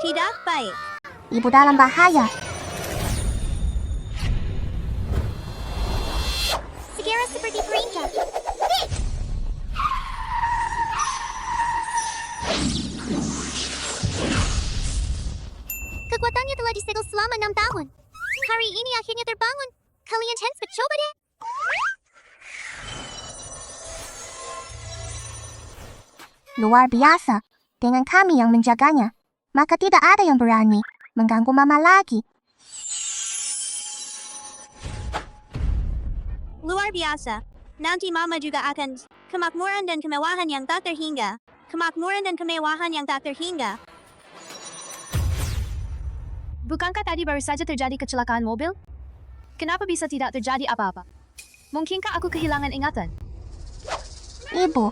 Tidak baik. Ibu dalam bahaya. Segera seperti perintah. Kekuatannya telah disegel selama 6 tahun. Hari ini akhirnya terbangun. Kalian cepat coba deh. Luar biasa. Dengan kami yang menjaganya, maka tidak ada yang berani mengganggu Mama lagi. Luar biasa. Nanti Mama juga akan kemakmuran dan kemewahan yang tak terhingga. Kemakmuran dan kemewahan yang tak terhingga. Bukankah tadi baru saja terjadi kecelakaan mobil? Kenapa bisa tidak terjadi apa-apa? Mungkinkah aku kehilangan ingatan? Ibu,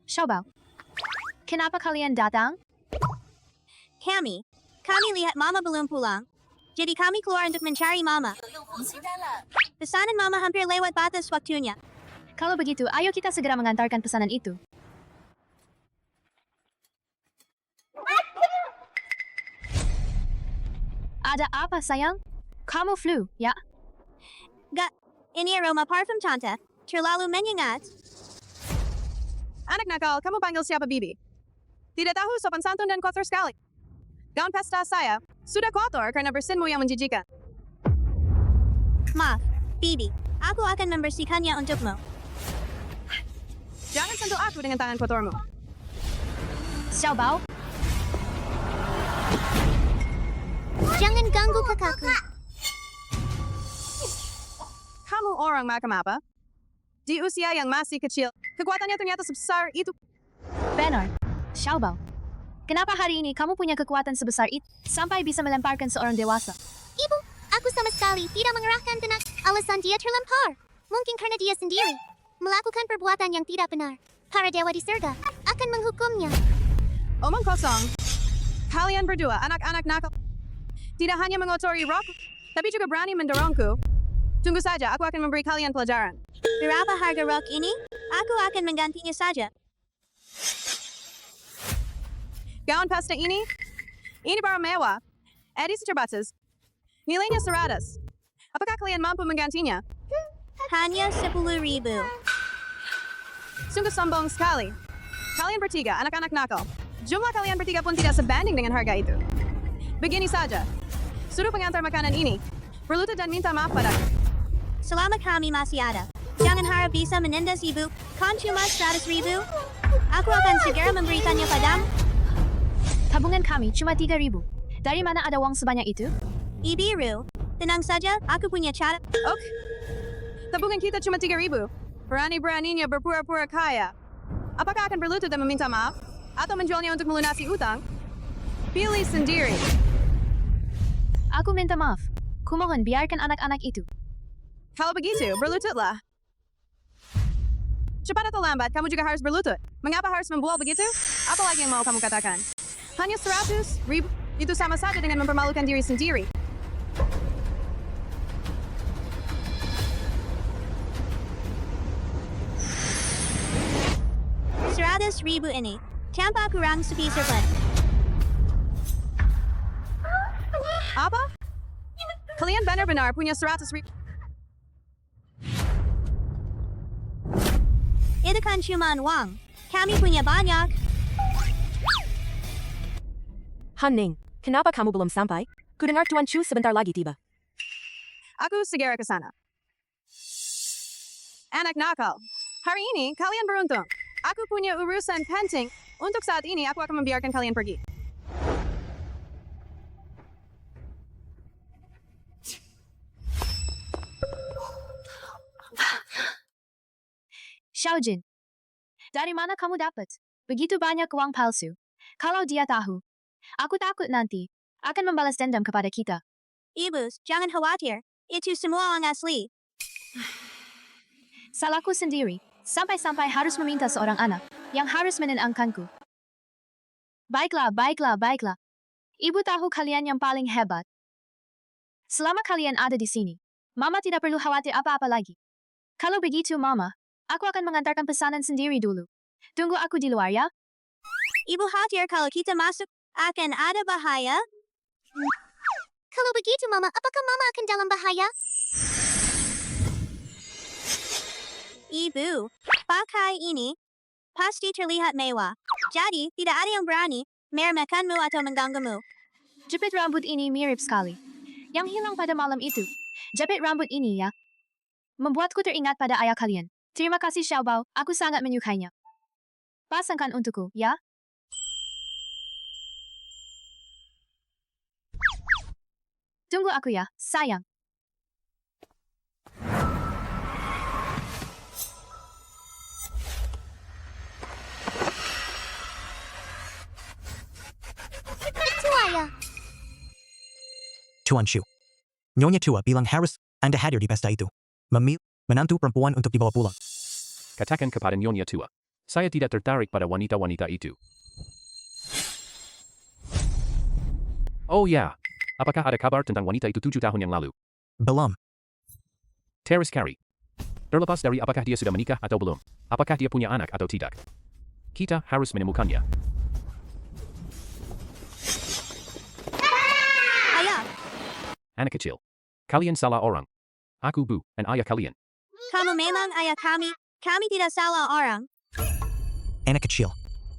Xiaobao, kenapa kalian datang? Kami lihat Mama belum pulang. Jadi kami keluar untuk mencari Mama. Pesanan Mama hampir lewat batas waktunya. Kalau begitu, ayo kita segera mengantarkan pesanan itu. Ada apa, sayang? Kamu flu, ya? Ini aroma parfum Tante. Terlalu menyengat. Anak nakal, kamu panggil siapa Bibi? Tidak tahu sopan santun dan kotor sekali. Gaun pesta saya sudah kotor karena bersinmu yang menjijikan. Maaf, Bibi. Aku akan membersihkannya untukmu. Jangan sentuh aku dengan tangan kotormu. Xiaobao, Jangan ganggu kakakku. Kamu orang makam apa? Di usia yang masih kecil, kekuatannya ternyata sebesar itu. benar. Xiaobao, kenapa hari ini kamu punya kekuatan sebesar itu sampai bisa melemparkan seorang dewasa? Ibu, aku sama sekali tidak mengerahkan tenaga. Alasan dia terlempar. Mungkin karena dia sendiri melakukan perbuatan yang tidak benar. Para dewa di surga akan menghukumnya. Omong kosong. Kalian berdua anak-anak nakal. Tidak hanya mengotori rokku, tapi juga berani mendorongku. Tunggu saja, aku akan memberi kalian pelajaran. Berapa harga rok ini? Aku akan menggantinya saja. Gaun pesta ini barang mewah. Edisi terbatas. Nilainya 100. Apakah kalian mampu menggantinya? Hanya 10.000. Sungguh sombong sekali. Kalian bertiga, anak-anak nakal. Jumlah kalian bertiga pun tidak sebanding dengan harga itu. Begini saja. Suruh pengantar makanan ini. Berlutut dan minta maaf padaku. Selama kami masih ada, jangan harap bisa menindas ibu. Kan cuma 100.000. Aku akan segera memberikannya padamu. Tabungan kami cuma 3.000. Dari mana ada uang sebanyak itu? Ibiru, tenang saja, aku punya cara. Oke. Tabungan kita cuma 3.000. Berani-beraninya berpura-pura kaya. Apakah akan berlutut dan meminta maaf? Atau menjualnya untuk melunasi utang? Pilih sendiri. Aku minta maaf. Kumohon biarkan anak-anak itu. Kalau begitu, berlututlah. Cepat atau lambat, kamu juga harus berlutut. Mengapa harus membual begitu? Apalagi yang mau kamu katakan? Hanya 100.000, itu sama saja dengan mempermalukan diri sendiri. Rp100.000 ini, tanpa kurang sepisar pun. Apa? Kalian benar-benar punya 100.000. Itu kan cuma uang. Kami punya banyak. Hanning, kenapa kamu belum sampai? Kudengar Tuan Chu sebentar lagi tiba. Aku segera ke sana. Anak nakal, hari ini kalian beruntung. Aku punya urusan penting. Untuk saat ini aku akan membiarkan kalian pergi. Xiaojin, dari mana kamu dapat begitu banyak uang palsu? Kalau dia tahu, aku takut nanti akan membalas dendam kepada kita. Ibu, jangan khawatir. Itu semua uang asli. Salahku sendiri, sampai-sampai harus meminta seorang anak yang harus menenangkanku. Baiklah, baiklah, baiklah. Ibu tahu kalian yang paling hebat. Selama kalian ada di sini, Mama tidak perlu khawatir apa-apa lagi. Kalau begitu, Mama, aku akan mengantarkan pesanan sendiri dulu. Tunggu aku di luar ya. Ibu khawatir kalau kita masuk akan ada bahaya? Kalau begitu Mama, apakah Mama akan dalam bahaya? Ibu, pakai ini. Pasti terlihat mewah. Jadi, tidak ada yang berani meremehkanmu atau mengganggumu. Jepit rambut ini mirip sekali. Yang hilang pada malam itu. Jepit rambut ini ya. Membuatku teringat pada ayah kalian. Terima kasih Xiaobao, aku sangat menyukainya. Pasangkan untukku, ya? Tunggu aku ya, sayang. Itu ayah. Tuan Shu. Nyonya Tua bilang Harris Anda hadir di pesta itu. Menantu perempuan untuk dibawa pulang. Katakan kepada Nyonya Tua. Saya tidak tertarik pada wanita-wanita itu. Oh ya, apakah ada kabar tentang wanita itu 7 tahun yang lalu? Belum. Terrace Carey. Terlepas dari apakah dia sudah menikah atau belum, apakah dia punya anak atau tidak, kita harus menemukannya. Ayah, Anak kecil. Kalian salah orang. Aku Bu, dan ayah kalian. kamu memang ayah kami. Kami tidak salah orang. Anak kecil.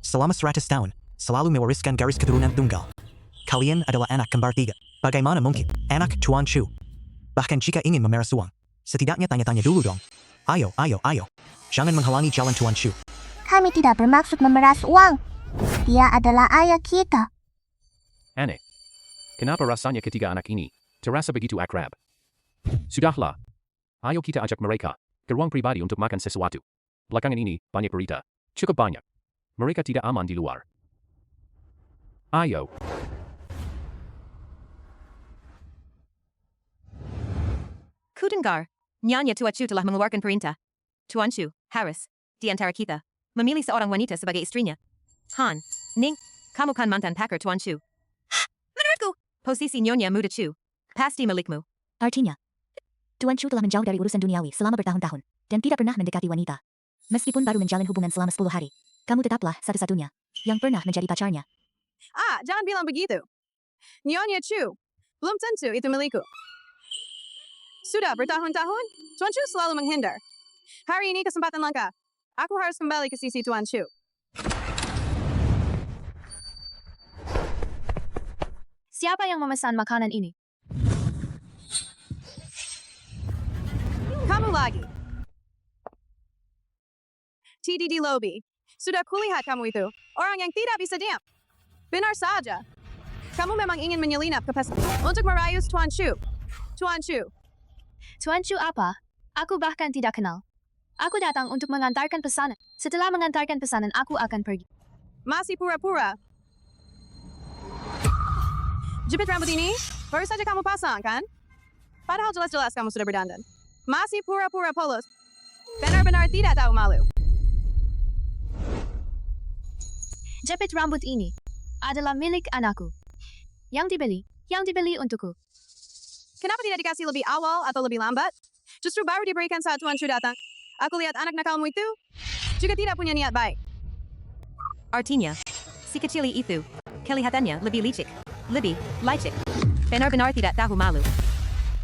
Selama 100 tahun, selalu mewariskan garis keturunan tunggal. Kalian adalah anak kembar 3. Bagaimana mungkin? Anak Tuan Shu. Bahkan jika ingin memeras uang, setidaknya tanya-tanya dulu dong. Ayo. Jangan menghalangi jalan Tuan Shu. Kami tidak bermaksud memeras uang. Dia adalah ayah kita. Aneh. Kenapa rasanya ketiga anak ini terasa begitu akrab? Sudahlah. Ayo kita ajak mereka ke ruang pribadi untuk makan sesuatu. Belakangan ini, banyak berita. Cukup banyak. Mereka tidak aman di luar. Ayo. Kudengar, Nyonya Tua Chu telah mengeluarkan perintah. Tuan Chu, Harris, di antara kita, memilih seorang wanita sebagai istrinya. Han, Ning, kamu kan mantan packer Tuan Chu. Menurutku, posisi Nyonya Muda Chu pasti milikmu. Artinya, Tuan Chu telah menjauh dari urusan duniawi selama bertahun-tahun dan tidak pernah mendekati wanita. Meskipun baru menjalin hubungan selama 10 hari, kamu tetaplah satu-satunya yang pernah menjadi pacarnya. Jangan bilang begitu. Nyonya Chu, belum tentu itu milikku. Sudah bertahun-tahun, Tuan Chu selalu menghindar. Hari ini kesempatan langka. Aku harus kembali ke sisi Tuan Chu. Siapa yang memesan makanan ini? Kamu lagi. TDD Lobby. Sudah kulihat kamu itu. Orang yang tidak bisa diam. Benar saja. Kamu memang ingin menyelinap ke pesta untuk merayu Tuan Chu. Tuan Chu. Tuan Chu apa? Aku bahkan tidak kenal. Aku datang untuk mengantarkan pesanan. Setelah mengantarkan pesanan, aku akan pergi. Masih pura-pura. Jepit rambut ini baru saja kamu pasang, kan? Padahal jelas-jelas kamu sudah berdandan. Masih pura-pura polos. Benar-benar tidak tahu malu. Jepit rambut ini adalah milik anakku. Yang dibeli untukku. Kenapa tidak dikasih lebih awal atau lebih lambat? Justru baru diberikan saat Tuan Chu datang. Aku lihat anak nakalmu itu juga tidak punya niat baik. Artinya, si kecil itu kelihatannya lebih licik, lebih licik. Benar-benar tidak tahu malu.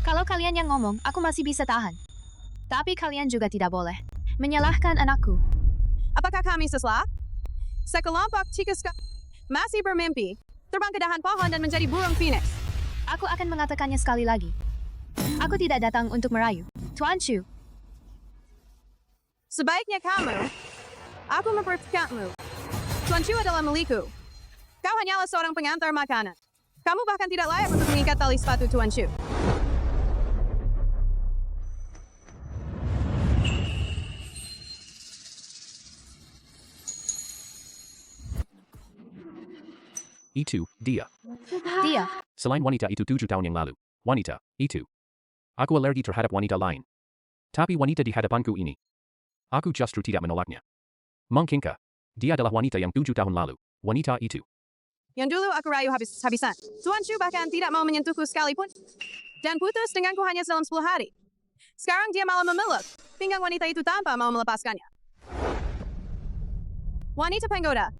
Kalau kalian yang ngomong, aku masih bisa tahan. Tapi kalian juga tidak boleh menyalahkan anakku. Apakah kami seslap? Sekelompok cikus masih bermimpi terbang ke dahan pohon dan menjadi burung phoenix. Aku akan mengatakannya sekali lagi. Aku tidak datang untuk merayu. Tuan Chu. Sebaiknya kamu, aku memperhatikanmu. Tuan Chu adalah milikku. Kau hanyalah seorang pengantar makanan. Kamu bahkan tidak layak untuk mengikat tali sepatu Tuan Chu. Itu, dia. Dia. Selain wanita itu 7 tahun yang lalu. Wanita, itu. Aku alergi terhadap wanita lain. Tapi wanita di hadapanku ini. Aku justru tidak menolaknya. Mungkinkah dia adalah wanita yang 7 tahun lalu. Wanita itu. Yang dulu aku rayu habis-habisan. Tuan Chu bahkan tidak mau menyentuhku sekalipun. Dan putus denganku hanya dalam 10 hari. Sekarang dia malah memeluk pinggang wanita itu tanpa mau melepaskannya. Wanita penggoda.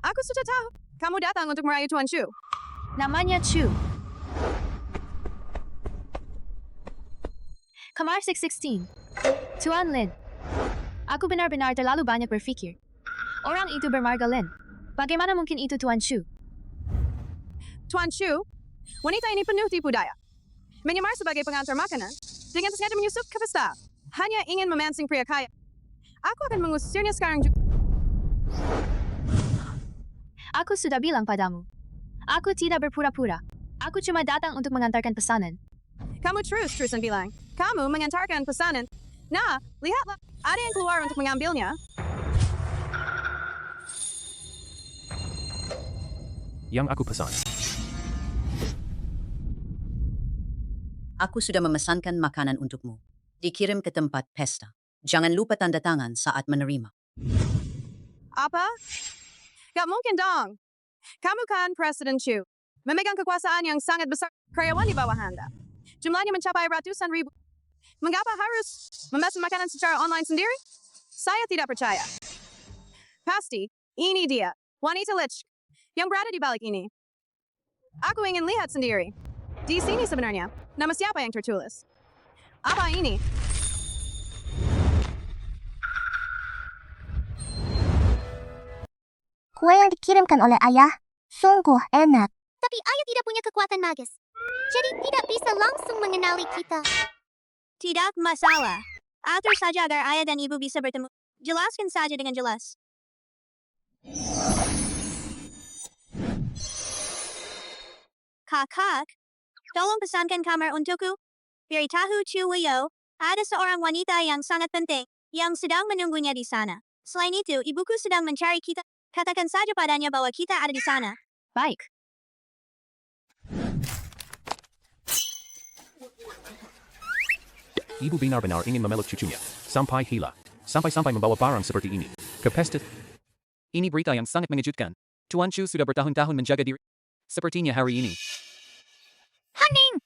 Aku sudah tahu. Kamu datang untuk merayu Tuan Chu. Namanya Chu. Kamar 616. Tuan Lin. Aku benar-benar terlalu banyak berpikir. Orang itu bermarga Lin. Bagaimana mungkin itu Tuan Chu? Tuan Chu, wanita ini penuh tipu daya. Menyamar sebagai pengantar makanan, dengan sengaja menyusup ke pesta. Hanya ingin memancing pria kaya. Aku akan mengusirnya sekarang juga. Aku sudah bilang padamu. Aku tidak berpura-pura. Aku cuma datang untuk mengantarkan pesanan. Kamu terus-terusan bilang, kamu mengantarkan pesanan. Nah, lihatlah, ada yang keluar untuk mengambilnya. Yang aku pesan. Aku sudah memesankan makanan untukmu. Dikirim ke tempat pesta. Jangan lupa tanda tangan saat menerima. Apa? Gak mungkin dong. Kamu kan Presiden Chu. Memegang kekuasaan yang sangat besar. Karyawan di bawah Anda. Jumlahnya mencapai ratusan ribu. Mengapa harus memesan makanan secara online sendiri? Saya tidak percaya. Pasti, ini dia. Wanita lich. Yang berada di balik ini. Aku ingin lihat sendiri. Di sini sebenarnya, nama siapa yang tertulis? Apa ini? Kue yang dikirimkan oleh ayah, sungguh enak. Tapi ayah tidak punya kekuatan magis. Jadi tidak bisa langsung mengenali kita. Tidak masalah. Atur saja agar ayah dan ibu bisa bertemu. Jelaskan saja dengan jelas. Kakak, tolong pesankan kamar untukku. Beritahu Chu Liu, ada seorang wanita yang sangat penting, yang sedang menunggunya di sana. Selain itu, ibuku sedang mencari kita. Katakan saja padanya bahwa kita ada di sana. Baik. Ibu benar-benar ingin memeluk cucunya. Sampai hila. Sampai-sampai membawa barang seperti ini. Ke pesta. Ini berita yang sangat mengejutkan. Tuan Chu sudah bertahun-tahun menjaga diri. Sepertinya hari ini. Haning!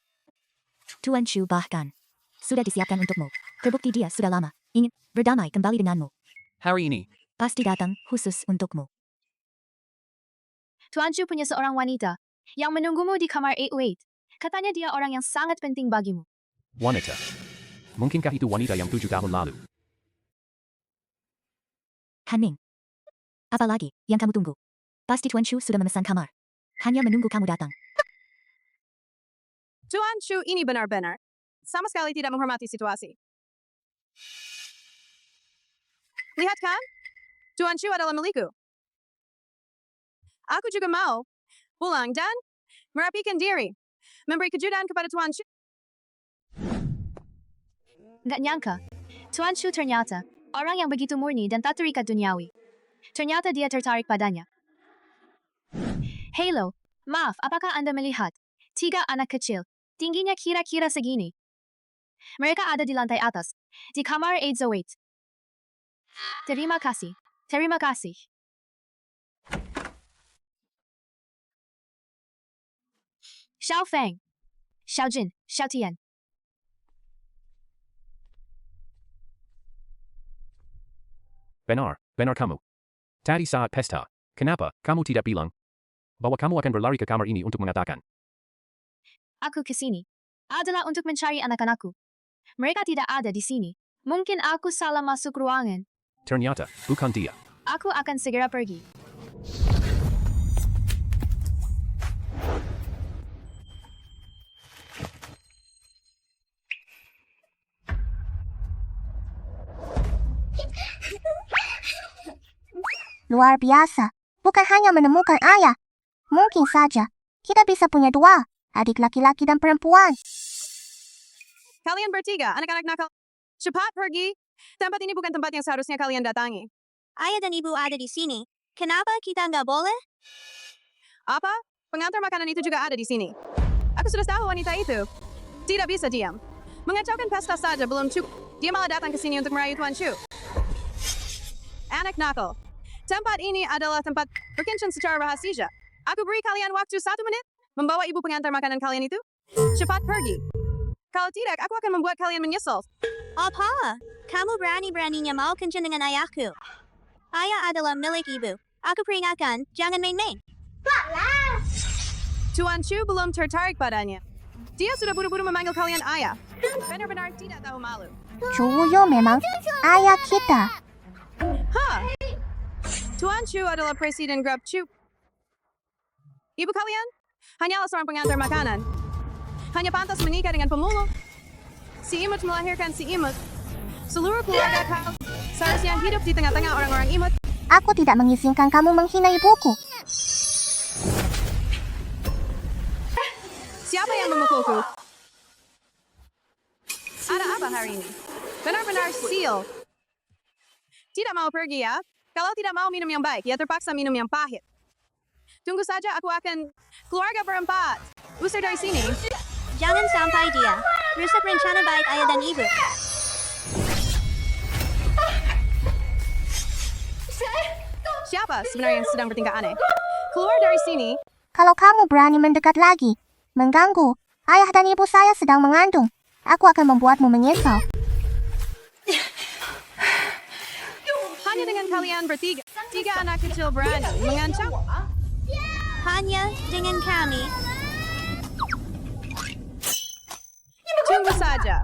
Tuan Chu bahkan sudah disiapkan untukmu. Terbukti dia sudah lama ingin berdamai kembali denganmu. Hari ini. Pasti datang khusus untukmu. Tuan Chu punya seorang wanita yang menunggumu di kamar 808. Katanya dia orang yang sangat penting bagimu. Wanita. Mungkinkah itu wanita yang 7 tahun lalu? Haning. Apa lagi yang kamu tunggu? Pasti Tuan Chu sudah memesan kamar. Hanya menunggu kamu datang. Tuan Chu ini benar-benar sama sekali tidak menghormati situasi. Lihat kan? Tuan Chu adalah milikku. Aku juga mau pulang dan merapikan diri. Memberi kejutan kepada Tuan Chu. Nggak nyangka, Tuan Chu ternyata orang yang begitu murni dan tak terikat duniawi. Ternyata dia tertarik padanya. Halo, maaf, apakah Anda melihat 3 anak kecil, tingginya kira-kira segini? Mereka ada di lantai atas, di kamar 808. Terima kasih. Terima kasih. Xiao Feng, Xiao Jin, Xiao Tian. Benar kamu. Tadi saat pesta, kenapa kamu tidak bilang bahwa kamu akan berlari ke kamar ini untuk mengatakan? Aku ke sini adalah untuk mencari anak-anakku. Mereka tidak ada di sini. Mungkin aku salah masuk ruangan. Ternyata, bukan dia. Aku akan segera pergi. Luar biasa. Bukan hanya menemukan ayah. Mungkin saja kita bisa punya 2 adik laki-laki dan perempuan. Kalian bertiga, anak-anak nakal. Cepat pergi. Tempat ini bukan tempat yang seharusnya kalian datangi. Ayah dan ibu ada di sini. Kenapa kita nggak boleh? Apa? Pengantar makanan itu juga ada di sini. Aku sudah tahu wanita itu. Tidak bisa diam. Mengacaukan pesta saja belum cukup. Dia malah datang ke sini untuk merayu Tuan Chu. Anak nakal. Tempat ini adalah tempat berkencan secara rahasia. Aku beri kalian waktu 1 menit membawa ibu pengantar makanan kalian itu. Cepat pergi. Kalau tidak, aku akan membuat kalian menyesal. Apa? Kamu berani-beraninya mau kencan dengan ayahku. Ayah adalah milik ibu. Aku peringatkan, jangan main-main. Tuan Chu belum tertarik padanya. Dia sudah buru-buru memanggil kalian ayah. Benar-benar tidak tahu malu. Chuyo memang ayah kita. Hah? Tuan Chu adalah presiden grup Chu. Ibu kalian hanyalah seorang pengantar makanan. Hanya pantas menikah dengan pemulung. Si imut melahirkan si imut. Seluruh keluarga kau seharusnya hidup di tengah-tengah orang-orang imut. Aku tidak mengizinkan kamu menghina ibuku. Siapa yang memukulku? Ada apa hari ini? Benar-benar sial. Tidak mau pergi ya? Kalau tidak mau minum yang baik, ya terpaksa minum yang pahit. Tunggu saja, aku akan keluarga berempat. Usir dari sini. Jangan sampai dia rusak rencana baik ayah dan ibu. Siapa sebenarnya yang sedang bertingkah aneh? Keluar dari sini. Kalau kamu berani mendekat lagi, mengganggu, ayah dan ibu saya sedang mengandung. Aku akan membuatmu menyesal. Hanya dengan kalian bertiga, 3 anak kecil berani mengancam. Hanya dengan kami. Tunggu saja.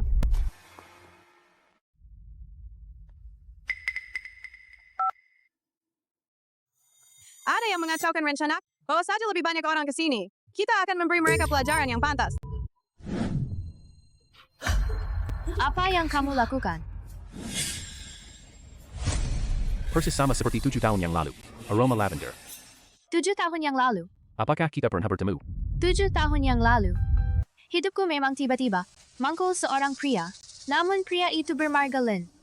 Ada yang mengacaukan rencana? Bawa saja lebih banyak orang ke sini. Kita akan memberi mereka pelajaran yang pantas. Apa yang kamu lakukan? Persis sama seperti 7 tahun yang lalu. Aroma lavender. 7 tahun yang lalu. Apakah kita pernah bertemu? 7 tahun yang lalu. Hidupku memang tiba-tiba mangkul seorang pria. Namun pria itu bermargalin.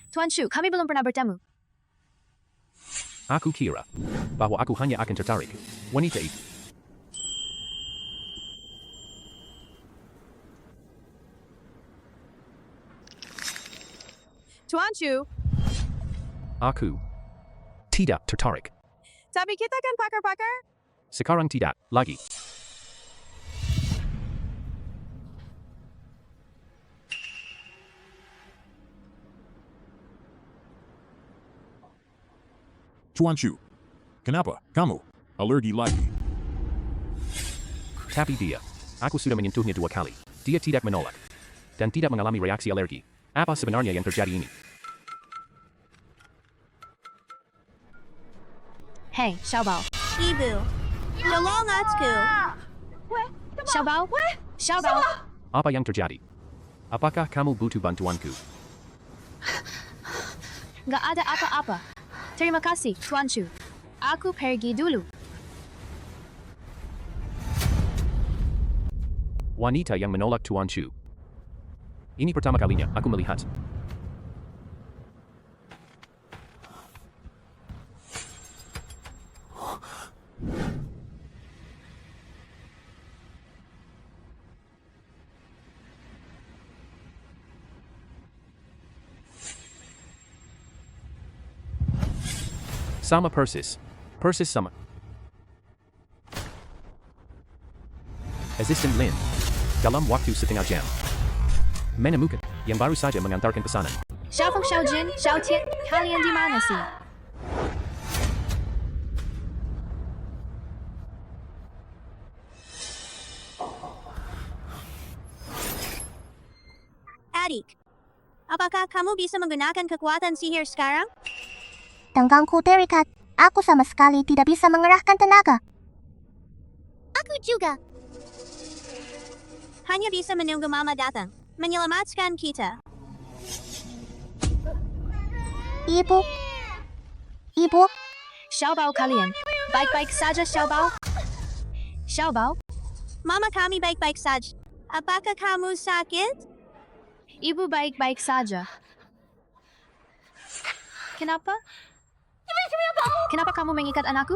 Tuan Chu, kami belum pernah bertemu. Aku kira bahwa aku hanya akan tertarik wanita itu. Tuan Chu, Aku tidak tertarik. tapi kita kan pakar-pakar. Sekarang tidak lagi. Tuan Chu, kenapa kamu alergi lagi? Tapi dia, aku sudah menyentuhnya 2 kali. Dia tidak menolak. Dan tidak mengalami reaksi alergi. Apa sebenarnya yang terjadi ini? Hei, Xiaobao. Ibu, tolong aku. Xiaobao? Xiaobao? Apa yang terjadi? Apakah kamu butuh bantuanku? Gak ada apa-apa. Terima kasih, Tuan Chu. Aku pergi dulu. Wanita yang menolak Tuan Chu. Ini pertama kalinya aku melihat. Sama persis. Persis sama. Assistant Lin. Dalam waktu setengah jam. Menemukan yang baru saja mengantarkan pesanan. Xiaofeng, Xiaojun, Xiaotian, kalian di mana sih? Adik, apakah kamu bisa menggunakan kekuatan sihir sekarang? Tenggangku terikat. Aku sama sekali tidak bisa mengerahkan tenaga. Aku juga. Hanya bisa menunggu Mama datang, menyelamatkan kita. Ibu. Ibu. Xiaobao kalian. Baik-baik saja, Xiaobao. Xiaobao? Mama kami baik-baik saja. Apakah kamu sakit? Ibu baik-baik saja. Kenapa? Kenapa kamu mengikat anakku?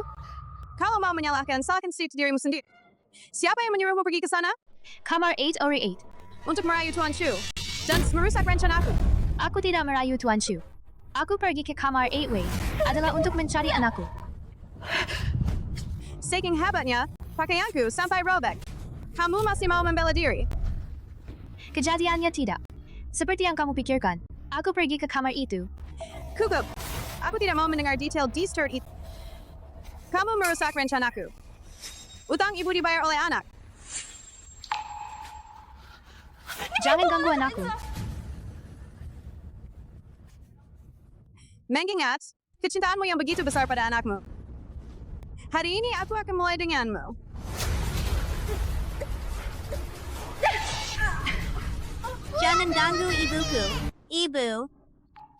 Kalau mau menyalahkan, salahkan dirimu sendiri. Siapa yang menyuruhmu pergi ke sana? Kamar 808. Untuk merayu Tuan Chu. Dan merusak rencanaku. Aku tidak merayu Tuan Chu. Aku pergi ke kamar 8-way adalah untuk mencari anakku. Saking hebatnya, pakaianku sampai robek. Kamu masih mau membela diri? Kejadiannya tidak. Seperti yang kamu pikirkan. Aku pergi ke kamar itu. Kukup, aku tidak mau mendengar detail distort itu. Kamu merusak rencanaku. Utang ibu dibayar oleh anak. Jangan ganggu anakku. Mengingat, kecintaanmu yang begitu besar pada anakmu. Hari ini aku akan mulai denganmu. Jangan ganggu ibuku. Ibu,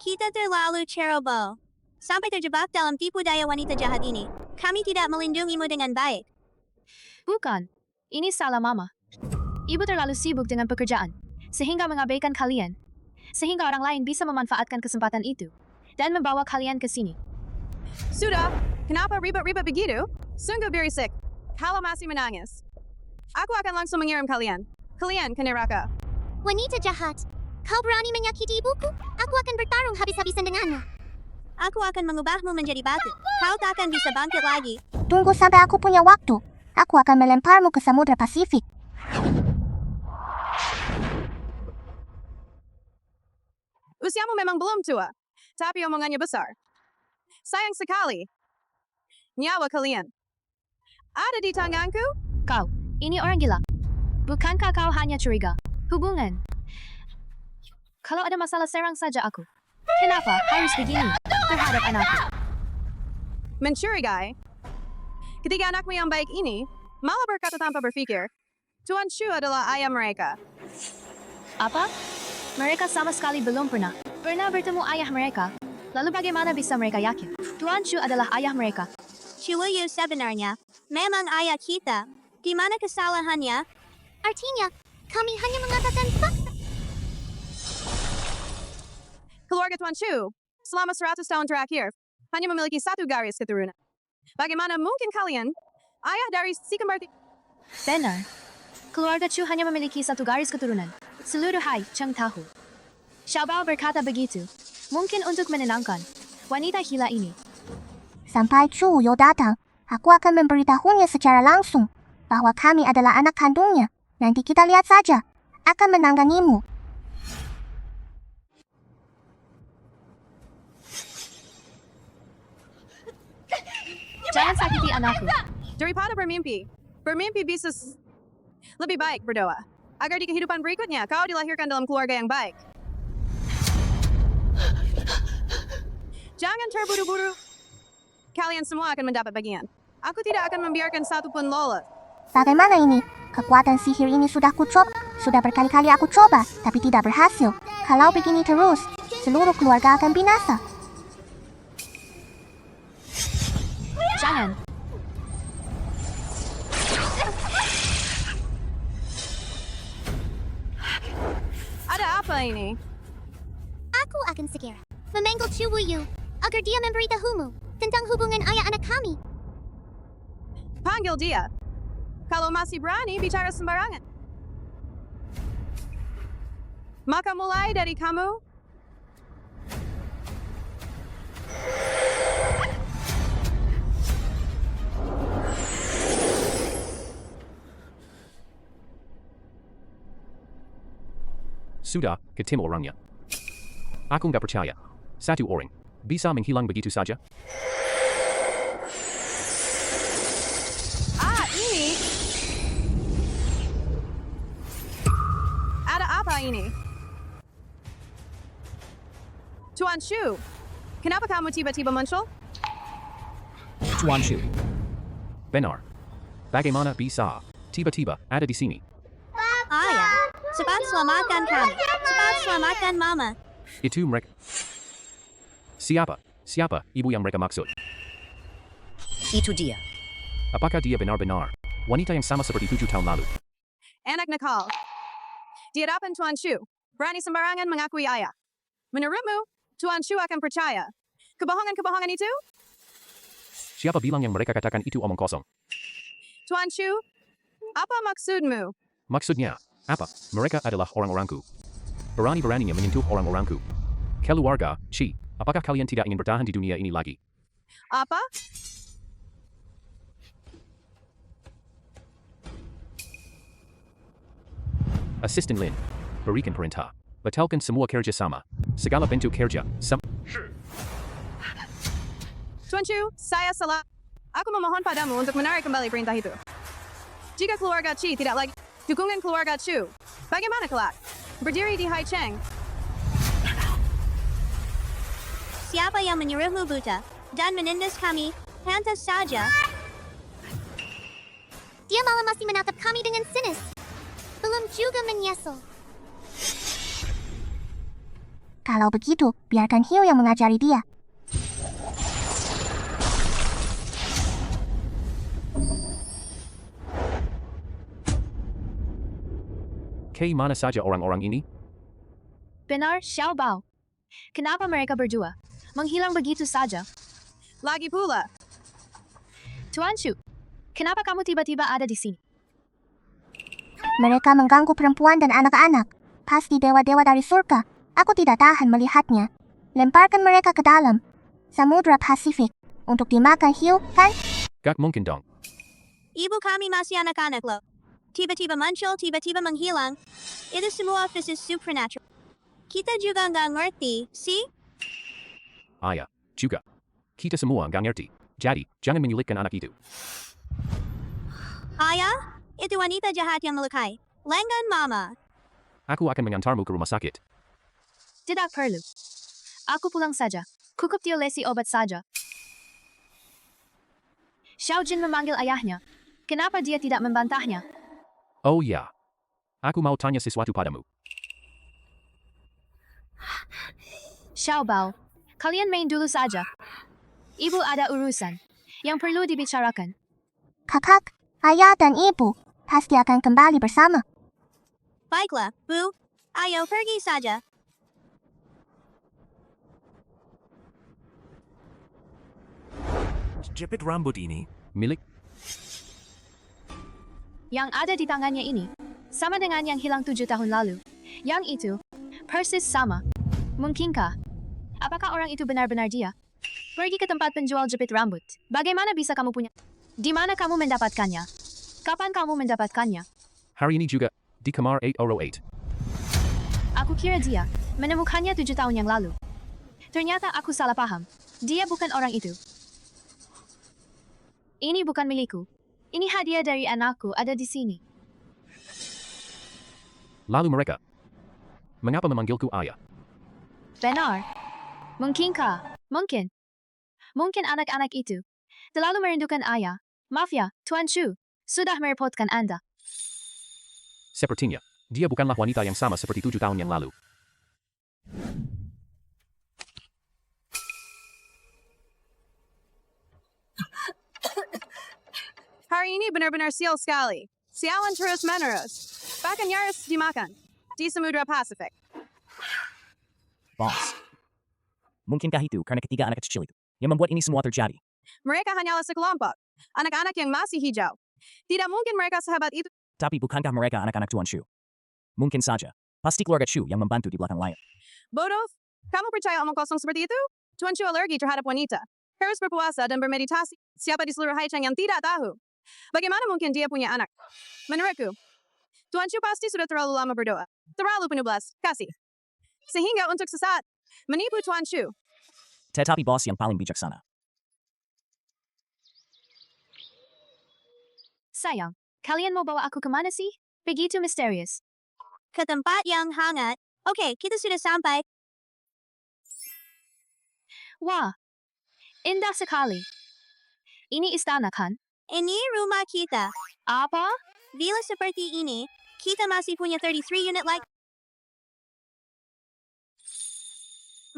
kita terlalu ceroboh. Sampai terjebak dalam tipu daya wanita jahat ini. Kami tidak melindungimu dengan baik. Bukan. Ini salah mama. Ibu terlalu sibuk dengan pekerjaan, sehingga mengabaikan kalian. Sehingga orang lain bisa memanfaatkan kesempatan itu, dan membawa kalian ke sini. Sudah, kenapa ribet-ribet begitu? Sungguh berisik. Kalau masih menangis, aku akan langsung mengirim kalian. Kalian ke neraka. Wanita jahat. Kau berani menyakiti ibuku? Aku akan bertarung habis-habisan dengannya. Aku akan mengubahmu menjadi batu. Kau tak akan bisa bangkit lagi. Tunggu sampai aku punya waktu. Aku akan melemparmu ke Samudra Pasifik. Usiamu memang belum tua, tapi omongannya besar. Sayang sekali. Nyawa kalian ada di tanganku? Kau, ini orang gila. Bukankah kau hanya curiga? Hubungan. Kalau ada masalah serang saja aku. Kenapa harus begini terhadap anakku? Mencurigai. Ketiga anakmu yang baik ini malah berkata tanpa berpikir, Tuan Shu adalah ayah mereka. Apa? Mereka sama sekali belum pernah bertemu ayah mereka. Lalu bagaimana bisa mereka yakin Tuan Shu adalah ayah mereka? Chuyu sebenarnya memang ayah kita. Di mana kesalahannya? Artinya, kami hanya mengatakan fakta. Keluarga Tuan Shu selama 100 tahun terakhir hanya memiliki satu garis keturunan. Bagaimana mungkin kalian ayah dari si kembar Benar. Keluarga Chu hanya memiliki satu garis keturunan. Seluruh Hai Cheng tahu. Xiaobao berkata begitu. Mungkin untuk menenangkan wanita gila ini. Sampai Chu Wuyo datang, aku akan memberitahunya secara langsung bahwa kami adalah anak kandungnya. Nanti kita lihat saja. Akan menanganimu. Jangan sakiti anakku. Daripada bermimpi bisa lebih baik berdoa. Agar di kehidupan berikutnya kau dilahirkan dalam keluarga yang baik. Jangan terburu-buru. Kalian semua akan mendapat bagian. Aku tidak akan membiarkan satupun lolos. Bagaimana ini? Kekuatan sihir ini sudah berkali-kali aku coba, tapi tidak berhasil. Kalau begini terus, seluruh keluarga akan binasa. Jangan. Ada apa ini? Aku akan segera memanggil Chu Wuyu agar dia memberitahumu tentang hubungan ayah anak kami. Panggil dia. Kalau masih berani bicara sembarangan. Maka mulai dari kamu. Sudah, ketemu orangnya. Aku nggak percaya. Satu orang bisa menghilang begitu saja? Ini. Ada apa ini? Tuan Shu, kenapa kamu tiba-tiba muncul? Tuan Shu. Benar. Bagaimana bisa tiba-tiba ada di sini? Ayah, cepat selamatkan kami. Cepat selamatkan mama. Itu mereka. Siapa ibu yang mereka maksud? Itu dia. Apakah dia benar-benar wanita yang sama seperti 7 tahun lalu? Anak nakal. Di hadapan Tuan Shu, berani sembarangan mengakui ayah. Menurutmu, Tuan Shu akan percaya kebohongan-kebohongan itu? Siapa bilang yang mereka katakan itu omong kosong? Tuan Shu, apa maksudmu? Maksudnya, apa? Mereka adalah orang-orangku. Berani-beraninya menyentuh orang-orangku. Keluarga, Chi, apakah kalian tidak ingin bertahan di dunia ini lagi? Apa? Asisten Lin, berikan perintah. Batalkan semua kerja sama. Segala bentuk kerja. Tuan Chu, saya salah. Aku memohon padamu untuk menarik kembali perintah itu. Jika keluarga Qi tidak lagi dukungan keluarga Chu, bagaimana kelak? Berdiri di Hai Cheng. Siapa yang menyuruhmu buta dan menindas kami? Pantas saja. Dia malah masih menatap kami dengan sinis. Belum juga menyesal. Kalau begitu, biarkan Hiu yang mengajari dia. Kay mana saja orang-orang ini? Benar, Xiao Bao. Kenapa mereka berdua menghilang begitu saja? Lagi pula, Tuan Chu, kenapa kamu tiba-tiba ada di sini? Mereka mengganggu perempuan dan anak-anak. Pasti dewa-dewa dari surga. Aku tidak tahan melihatnya. Lemparkan mereka ke dalam Samudra Pasifik untuk dimakan hiu, kan? Gak mungkin dong. Ibu kami masih anak-anak loh. Tiba-tiba muncul, tiba-tiba menghilang. Itu semua physics supernatural. Kita juga nggak ngerti, sih? Ayah, juga. Kita semua nggak ngerti. Jadi, jangan menyulitkan anak itu. Ayah, itu wanita jahat yang melukai. Langgan mama. Aku akan mengantarmu ke rumah sakit. Tidak perlu. Aku pulang saja. Cukup diolesi obat saja. Xiao Jin memanggil ayahnya. Kenapa dia tidak membantahnya? Oh ya. Aku mau tanya sesuatu padamu. Xiao Bao, kalian main dulu saja. Ibu ada urusan yang perlu dibicarakan. Kakak, ayah dan ibu pasti akan kembali bersama. Baiklah, Bu. Ayo pergi saja. Jepit rambut ini. Milik? Yang ada di tangannya ini, sama dengan yang hilang 7 tahun lalu. Yang itu, persis sama. Mungkinkah? Apakah orang itu benar-benar dia? Pergi ke tempat penjual jepit rambut. Bagaimana bisa kamu punya? Di mana kamu mendapatkannya? Kapan kamu mendapatkannya? Hari ini juga, di kamar 808. Aku kira dia menemukannya 7 tahun yang lalu. Ternyata aku salah paham. Dia bukan orang itu. Ini bukan milikku. Ini hadiah dari anakku ada di sini. Lalu mereka. Mengapa memanggilku ayah? Benar. Mungkinkah? Mungkin. Mungkin anak-anak itu terlalu merindukan ayah. Maaf ya, Tuan Chu. Sudah merepotkan Anda. Sepertinya, dia bukanlah wanita yang sama seperti 7 tahun yang lalu. hari ini benar-benar sial sekali. Sialan terus-menerus. Bahkan nyaris dimakan. Di Samudra Pasifik. Boss. Mungkinkah itu karena ketiga anak kecil itu yang membuat ini semua terjadi? Mereka hanyalah sekelompok. Anak-anak yang masih hijau. Tidak mungkin mereka sehebat itu. Tapi bukankah mereka anak-anak Tuan Chu? Mungkin saja. Pasti keluarga Chu yang membantu di belakang layar. Bodoh, kamu percaya omong kosong seperti itu? Tuan Chu alergi terhadap wanita. Harus berpuasa dan bermeditasi. Siapa di seluruh Haicheng yang tidak tahu? Bagaimana mungkin dia punya anak? Menurutku, Tuan Chu pasti sudah terlalu lama berdoa. Terlalu penuh belas kasih. Sehingga untuk sesaat, menipu Tuan Chu. Tetapi bos yang paling bijaksana. Sayang, kalian mau bawa aku kemana sih? Begitu misterius. Ke tempat yang hangat. Oke, kita sudah sampai. Wah, indah sekali. Ini istana kan? Ini rumah kita. Apa? Bila seperti ini, kita masih punya 33 unit like.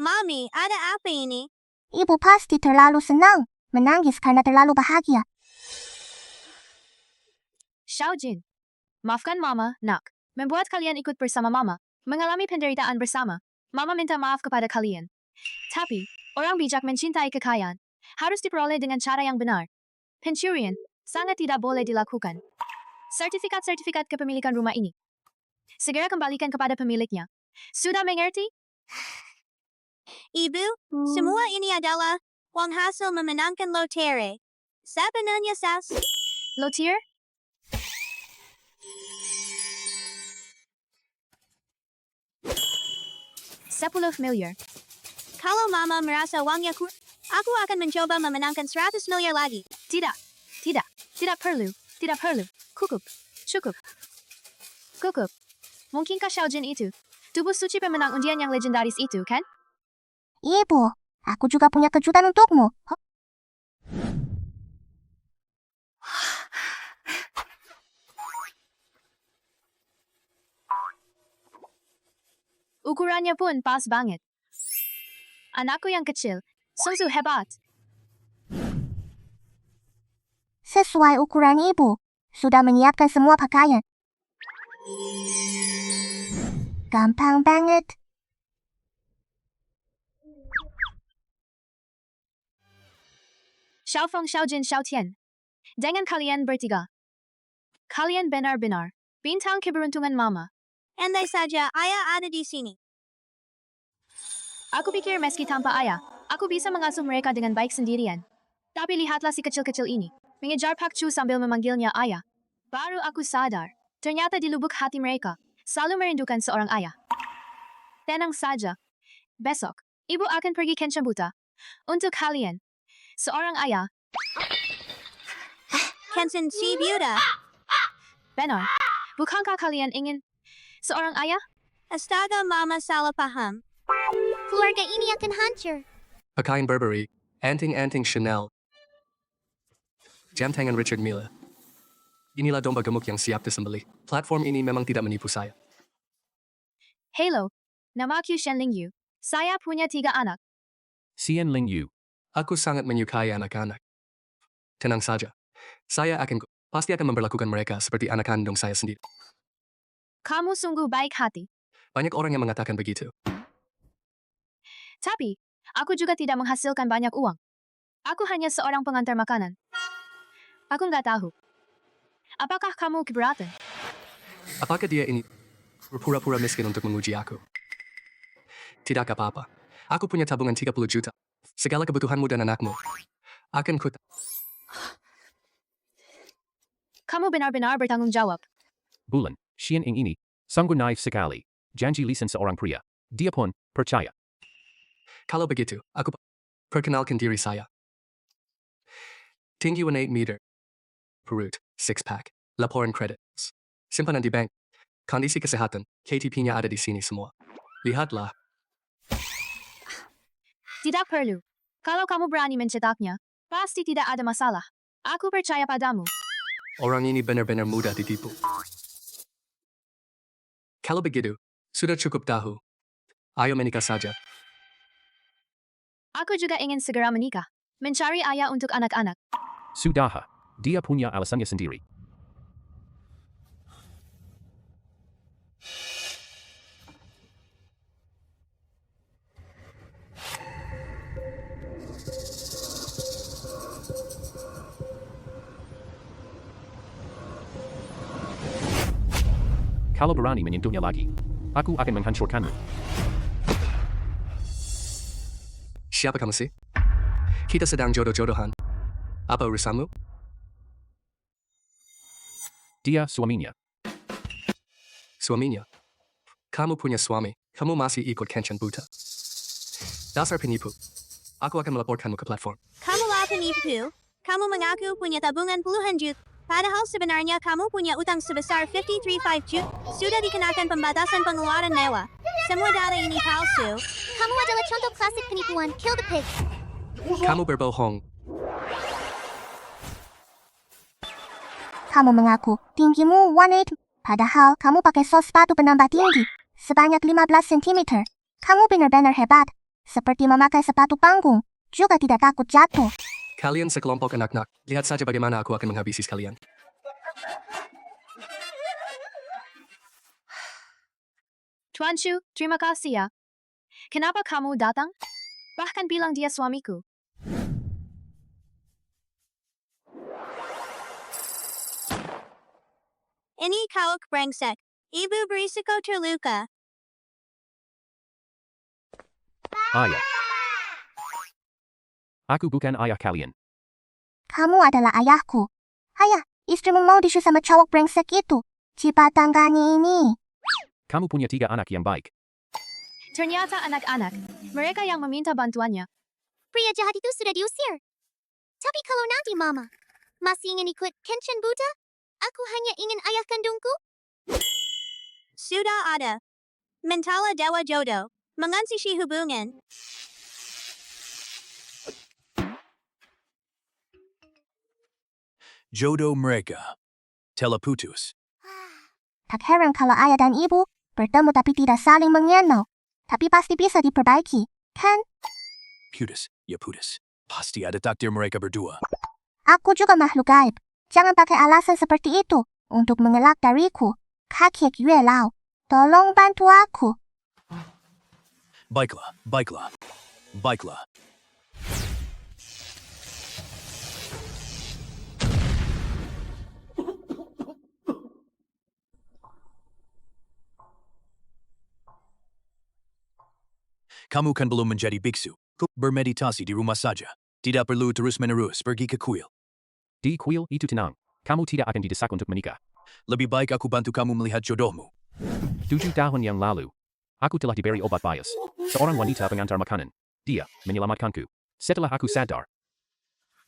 Mami, ada apa ini? Ibu pasti terlalu senang, menangis karena terlalu bahagia. Xiao Jin, maafkan Mama, nak. Membuat kalian ikut bersama Mama, mengalami penderitaan bersama. Mama minta maaf kepada kalian. Tapi, orang bijak mencintai kekayaan. Harus diperoleh dengan cara yang benar. Pencurian, sangat tidak boleh dilakukan. Sertifikat-sertifikat kepemilikan rumah ini. Segera kembalikan kepada pemiliknya. Sudah mengerti? Ibu, semua ini adalah uang hasil memenangkan lotere. Sebenarnya sas. Lotier? $10 miliar. Kalau mama merasa uangnya Aku akan mencoba memenangkan 100 miliar lagi. Tidak. Tidak perlu. Tidak perlu. Cukup. Mungkinkah Xiaojin itu tubuh suci pemenang undian yang legendaris itu, kan? Ibu, aku juga punya kejutan untukmu. Ukurannya pun pas banget. Anakku yang kecil, sungguh hebat. Sesuai ukuran ibu, sudah menyiapkan semua pakaian. Gampang banget. Xiaofeng, Xiaojin, Xiaotian. Dengan kalian bertiga. Kalian benar-benar bintang keberuntungan mama. Andai saja ayah ada di sini. Aku pikir meski tanpa ayah, aku bisa mengasuh mereka dengan baik sendirian. Tapi lihatlah si kecil-kecil ini, mengejar Pak Chu sambil memanggilnya ayah. Baru aku sadar, ternyata di lubuk hati mereka, selalu merindukan seorang ayah. Tenang saja. Besok, ibu akan pergi kencan buta. Untuk kalian, seorang ayah. Kensan si Buddha. Benar, bukankah kalian ingin seorang ayah? Astaga mama salah paham. Keluarga ini akan hancur. Pakaian Burberry, anting-anting Chanel, jam tangan Richard Mille. Inilah domba gemuk yang siap disembelih. Platform ini memang tidak menipu saya. Hello, namaku Shen Lingyu. Saya punya 3 anak. Xian Ling Yu. Aku sangat menyukai anak-anak. Tenang saja. Saya pasti akan memperlakukan mereka seperti anak kandung saya sendiri. Kamu sungguh baik hati. Banyak orang yang mengatakan begitu. Tapi, aku juga tidak menghasilkan banyak uang. Aku hanya seorang pengantar makanan. Aku nggak tahu. Apakah kamu keberatan? Apakah dia ini berpura-pura miskin untuk menguji aku? Tidak apa-apa. Aku punya tabungan 30 juta. Segala kebutuhanmu dan anakmu akan ku... Kamu benar-benar bertanggung jawab. Bulan, Xian Ing ini, sungguh naif sekali. Janji lisan seorang pria. Dia pun percaya. Kalau begitu, aku perkenalkan diri saya. Tinggi 18 meter. Perut, 6-pack. Laporan credits. Simpanan di bank. Kondisi kesehatan, KTP-nya ada di sini semua. Lihatlah. Tidak perlu. Kalau kamu berani mencetaknya, pasti tidak ada masalah. Aku percaya padamu. Orang ini benar-benar mudah ditipu. Kalau begitu, sudah cukup tahu. Ayo menikah saja. Aku juga ingin segera menikah. Mencari ayah untuk anak-anak. Sudah. Dia punya alasannya sendiri. Kalau berani menyentuhnya lagi, aku akan menghancurkanmu. Siapa kamu sih? Kita sedang jodoh-jodohan. Apa urusanmu? Dia suaminya. Suaminya? Kamu punya suami. Kamu masih ikut kencan buta. Dasar penipu. Aku akan melaporkanmu ke platform. Kamulah penipu. Kamu mengaku punya tabungan puluhan juta. Padahal sebenarnya kamu punya utang sebesar 53.5 juta. Sudah dikenakan pembatasan pengeluaran mewah. Semua data ini palsu. Kamu adalah contoh klasik penipuan. Kill the pig. Kamu berbohong. Kamu mengaku tinggimu 1.8. Padahal kamu pakai sos sepatu penambah tinggi. Sebanyak 15 cm. Kamu benar-benar hebat. Seperti memakai sepatu panggung. Juga tidak takut jatuh. Kalian sekelompok anak-anak. Lihat saja bagaimana aku akan menghabisi sekalian. Tuan Chu, terima kasih ya. Kenapa kamu datang? Bahkan bilang dia suamiku. Ini kawak brengsek. Ibu berisiko terluka. Ayah. Aku bukan ayah kalian. Kamu adalah ayahku. Ayah, istrimu mau disu sama cowok brengsek itu. Cepat tanggani ini. Kamu punya 3 anak yang baik. Ternyata anak-anak, mereka yang meminta bantuannya. Pria jahat itu sudah diusir. Tapi kalau nanti Mama masih ingin ikut Kenshin Buta, aku hanya ingin ayah kandungku. Sudah ada. Mentala Dewa Jodoh. Mengansisi hubungan. Jodoh mereka telah putus. Tak heran kalau ayah dan ibu bertemu tapi tidak saling mengenal. Tapi pasti bisa diperbaiki, kan? Putus, ya putus. Pasti ada takdir mereka berdua. Aku juga makhluk gaib. Jangan pakai alasan seperti itu untuk mengelak dariku. Kakek Yue Lao, tolong bantu aku. Baiklah, baiklah, baiklah. Kamu kan belum menjadi biksu. Bermeditasi di rumah saja. Tidak perlu terus-menerus pergi ke kuil. Di kuil itu tenang. Kamu tidak akan didesak untuk menikah. Lebih baik aku bantu kamu melihat jodohmu. 7 tahun yang lalu, aku telah diberi obat bias. Seorang wanita pengantar makanan. Dia menyelamatkanku. Setelah aku sadar,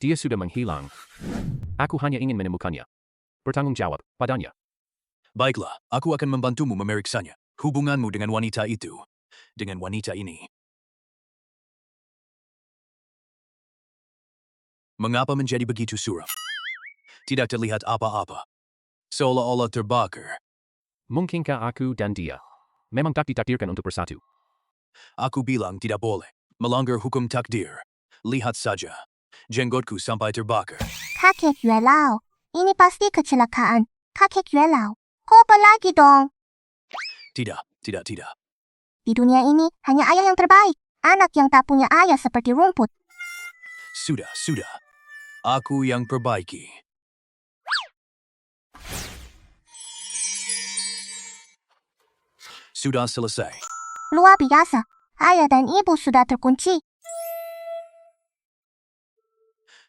dia sudah menghilang. Aku hanya ingin menemukannya. Bertanggung jawab padanya. Baiklah, aku akan membantumu memeriksanya. Hubunganmu dengan wanita itu. Dengan wanita ini. Mengapa menjadi begitu suram? Tidak terlihat apa-apa. Seolah-olah terbakar. Mungkinkah aku dan dia memang tak ditakdirkan untuk bersatu? Aku bilang tidak boleh. Melanggar hukum takdir. Lihat saja. Jenggotku sampai terbakar. Kakek Yue Lao, ini pasti kecelakaan. Kakek Yue Lao, kau apa lagi dong? Tidak, tidak, tidak. Di dunia ini hanya ayah yang terbaik. Anak yang tak punya ayah seperti rumput. Sudah, sudah. Aku yang perbaiki. Sudah selesai. Luar biasa. Ayah dan ibu sudah terkunci.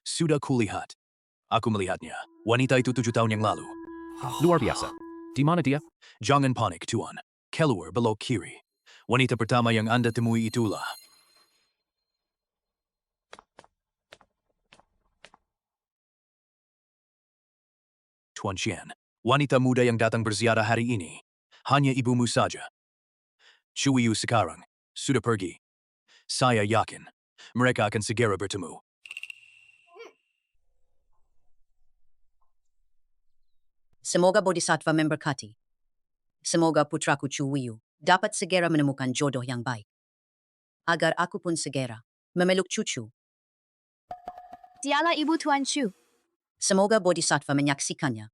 Sudah kulihat. Aku melihatnya. Wanita itu 7 tahun yang lalu. Luar biasa. Di mana dia? Jangan panik, Tuan. Keluar belok kiri. Wanita pertama yang Anda temui itulah. Tuan Xian, wanita muda yang datang berziarah hari ini. Hanya ibumu saja. Shuiyu sekarang sudah pergi. Saya yakin mereka akan segera bertemu. Semoga Bodhisattva memberkati. Semoga putraku Chuwiyu dapat segera menemukan jodoh yang baik. Agar aku pun segera memeluk cucu. Dialah ibu Tuan Chu. Semoga Bodhisattva menyaksikannya.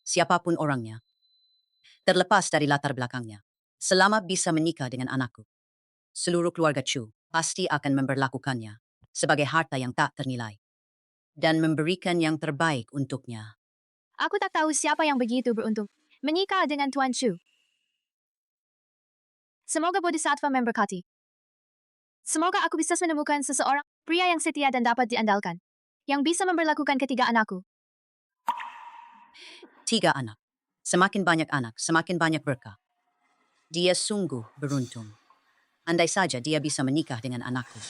Siapapun orangnya. Terlepas dari latar belakangnya. Selama bisa menikah dengan anakku. Seluruh keluarga Chu pasti akan memperlakukannya sebagai harta yang tak ternilai. Dan memberikan yang terbaik untuknya. Aku tak tahu siapa yang begitu beruntung menikah dengan Tuan Chu. Semoga Bodhisattva memberkati. Semoga aku bisa menemukan seseorang pria yang setia dan dapat diandalkan. Yang bisa memperlakukan ketiga anakku. 3 anak. Semakin banyak anak, semakin banyak berkah. Dia sungguh beruntung. Andai saja dia bisa menikah dengan anakku.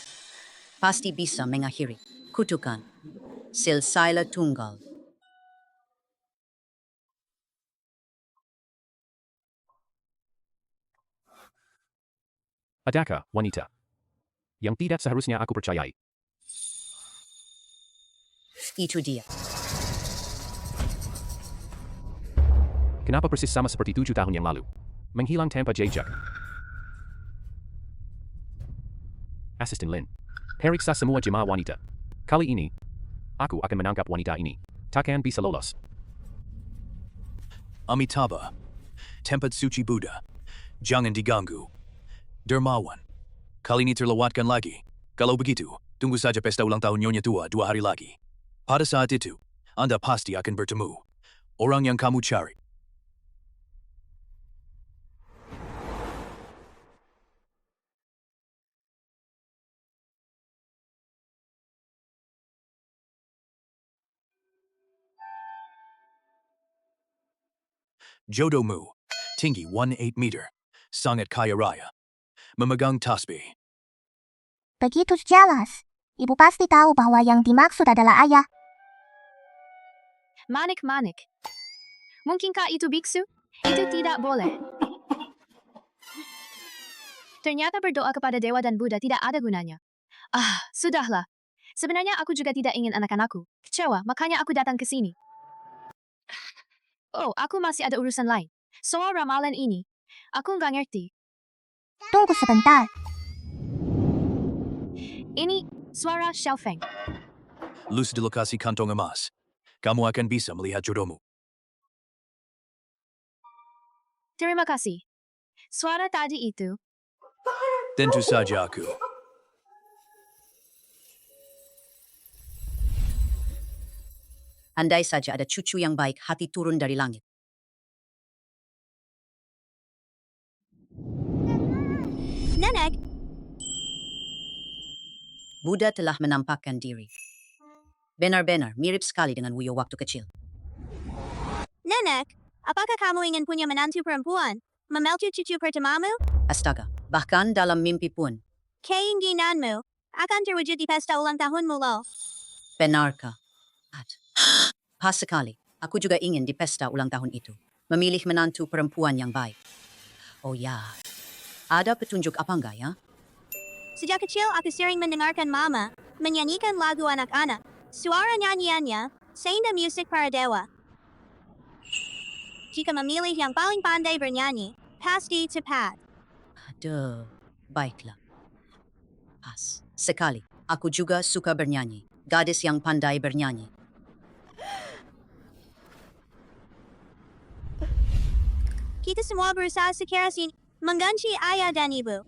Pasti bisa mengakhiri kutukan silsilah tunggal. Adakah wanita yang tidak seharusnya aku percayai? Itu dia. Kenapa persis sama seperti 7 tahun yang lalu? Menghilang tanpa jejak. Asisten Lin. Periksa semua jemaah wanita. Kali ini, aku akan menangkap wanita ini. Takkan bisa lolos. Amitabha. Tempat suci Buddha. Jangan diganggu. Dermawan. Kali ini terlewatkan lagi. Kalau begitu, tunggu saja pesta ulang tahun Nyonya Tua 2 hari lagi. Pada saat itu, Anda pasti akan bertemu orang yang kamu cari. Jodohmu, tinggi 18 meter, sangat kaya raya, memegang tasbih. Begitu jelas. Ibu pasti tahu bahwa yang dimaksud adalah ayah. Manik. Mungkinkah itu biksu? Itu tidak boleh. Ternyata berdoa kepada dewa dan Buddha tidak ada gunanya. Sudahlah. Sebenarnya aku juga tidak ingin anak-anakku kecewa, makanya aku datang ke sini. Oh, aku masih ada urusan lain. Soal ramalan ini, aku nggak ngerti. Tunggu sebentar. Ini suara Xiaofeng. Lus di lokasi kantong emas. Kamu akan bisa melihat jodohmu. Terima kasih. Suara tadi itu. Tentu saja aku. Andai saja ada cucu yang baik hati turun dari langit. Nenek, Buddha telah menampakkan diri. Benar-benar mirip sekali dengan Wuyo waktu kecil. Nenek, apakah kamu ingin punya menantu perempuan? Memelcu cucu pertamamu? Astaga, bahkan dalam mimpi pun. Keinginanmu akan terwujud di pesta ulang tahunmu lo. Benarkah? Pas sekali, aku juga ingin di pesta ulang tahun itu memilih menantu perempuan yang baik. Oh ya, ada petunjuk apa enggak ya? Sejak kecil aku sering mendengarkan mama menyanyikan lagu anak-anak. Suara nyanyiannya seindah musik para dewa. Jika memilih yang paling pandai bernyanyi, pasti tepat. Aduh, baiklah. Pas sekali, aku juga suka bernyanyi. Gadis yang pandai bernyanyi. Kita semua berusaha sekeras ini mengganti ayah dan ibu.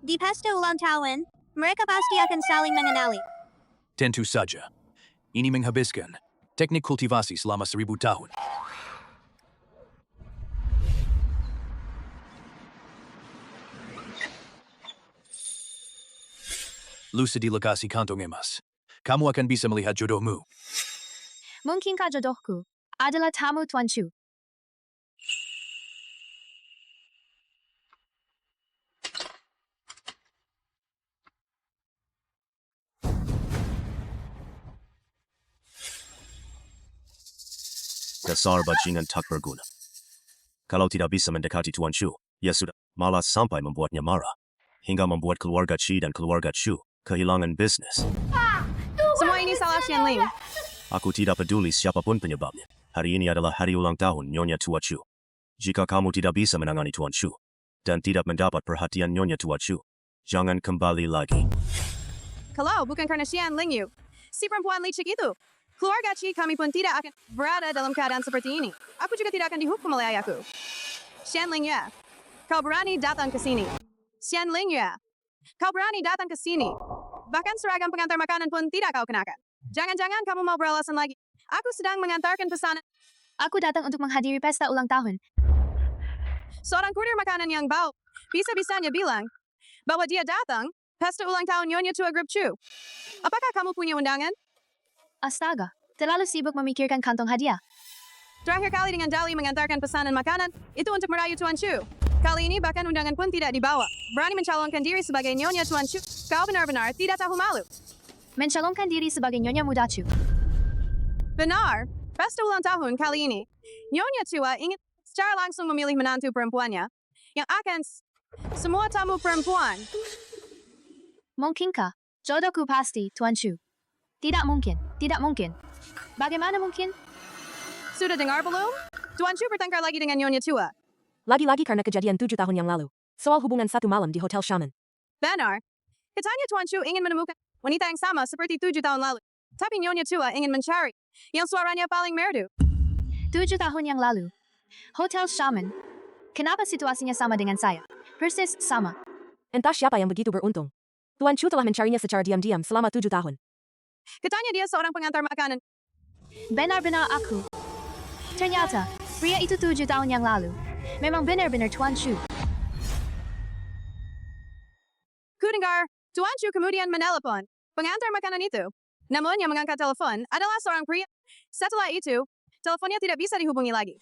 Di pesta ulang tahun, mereka pasti akan saling mengenali. Tentu saja. Ini menghabiskan teknik kultivasi selama 1000 tahun. Lusa di lokasi kantong emas. Kamu akan bisa melihat jodohmu. Mungkinkah jodohku adalah tamu Tuan Chu? Dasar bajingan tak berguna. Kalau tidak bisa mendekati Tuan Chu, ya sudah, malah sampai membuatnya marah. Hingga membuat keluarga Qi dan keluarga Chu kehilangan bisnis. Semua ini salah Xianling. Aku tidak peduli siapapun penyebabnya. Hari ini adalah hari ulang tahun Nyonya Tua Chu. Jika kamu tidak bisa menangani Tuan Chu dan tidak mendapat perhatian Nyonya Tua Chu, jangan kembali lagi. Kalau bukan karena Xianling Yu, si perempuan licik itu, keluarga Qi kami pun tidak akan berada dalam keadaan seperti ini. Aku juga tidak akan dihukum oleh ayahku. Xianling ya, kau berani datang ke sini. Xianling ya, kau berani datang ke sini. Bahkan seragam pengantar makanan pun tidak kau kenakan. Jangan-jangan kamu mau beralasan lagi. Aku sedang mengantarkan pesanan. Aku datang untuk menghadiri pesta ulang tahun. Seorang kurir makanan yang bau, bisa-bisanya bilang bahwa dia datang pesta ulang tahun Nyonya Tua Group Chu. Apakah kamu punya undangan? Astaga, terlalu sibuk memikirkan kantong hadiah. Terakhir kali dengan Dali mengantarkan pesanan makanan, itu untuk merayu Tuan Chu. Kali ini bahkan undangan pun tidak dibawa. Berani mencalonkan diri sebagai Nyonya Tuan Chu. Kau benar-benar tidak tahu malu. Mencalonkan diri sebagai Nyonya Muda Chu. Benar, pesta ulang tahun kali ini, Nyonya Tua ingin secara langsung memilih menantu perempuannya yang akan semua tamu perempuan. Mungkinkah jodohku pasti Tuan Chu? Tidak mungkin, tidak mungkin. Bagaimana mungkin? Sudah dengar belum? Tuan Chu bertengkar lagi dengan Nyonya Tua. Lagi-lagi karena kejadian 7 tahun yang lalu. Soal hubungan satu malam di Hotel Shaman. Benar. Katanya Tuan Chu ingin menemukan wanita yang sama seperti 7 tahun lalu. Tapi Nyonya Tua ingin mencari yang suaranya paling merdu. 7 tahun yang lalu. Hotel Shaman. Kenapa situasinya sama dengan saya? Persis sama. Entah siapa yang begitu beruntung. Tuan Chu telah mencarinya secara diam-diam selama 7 tahun. Katanya dia seorang pengantar makanan. Benar-benar aku. Ternyata, pria itu 7 tahun yang lalu. Memang benar-benar Tuan Chu. Kudengar, Tuan Chu kemudian menelepon pengantar makanan itu. Namun yang mengangkat telepon adalah seorang pria. Setelah itu, teleponnya tidak bisa dihubungi lagi.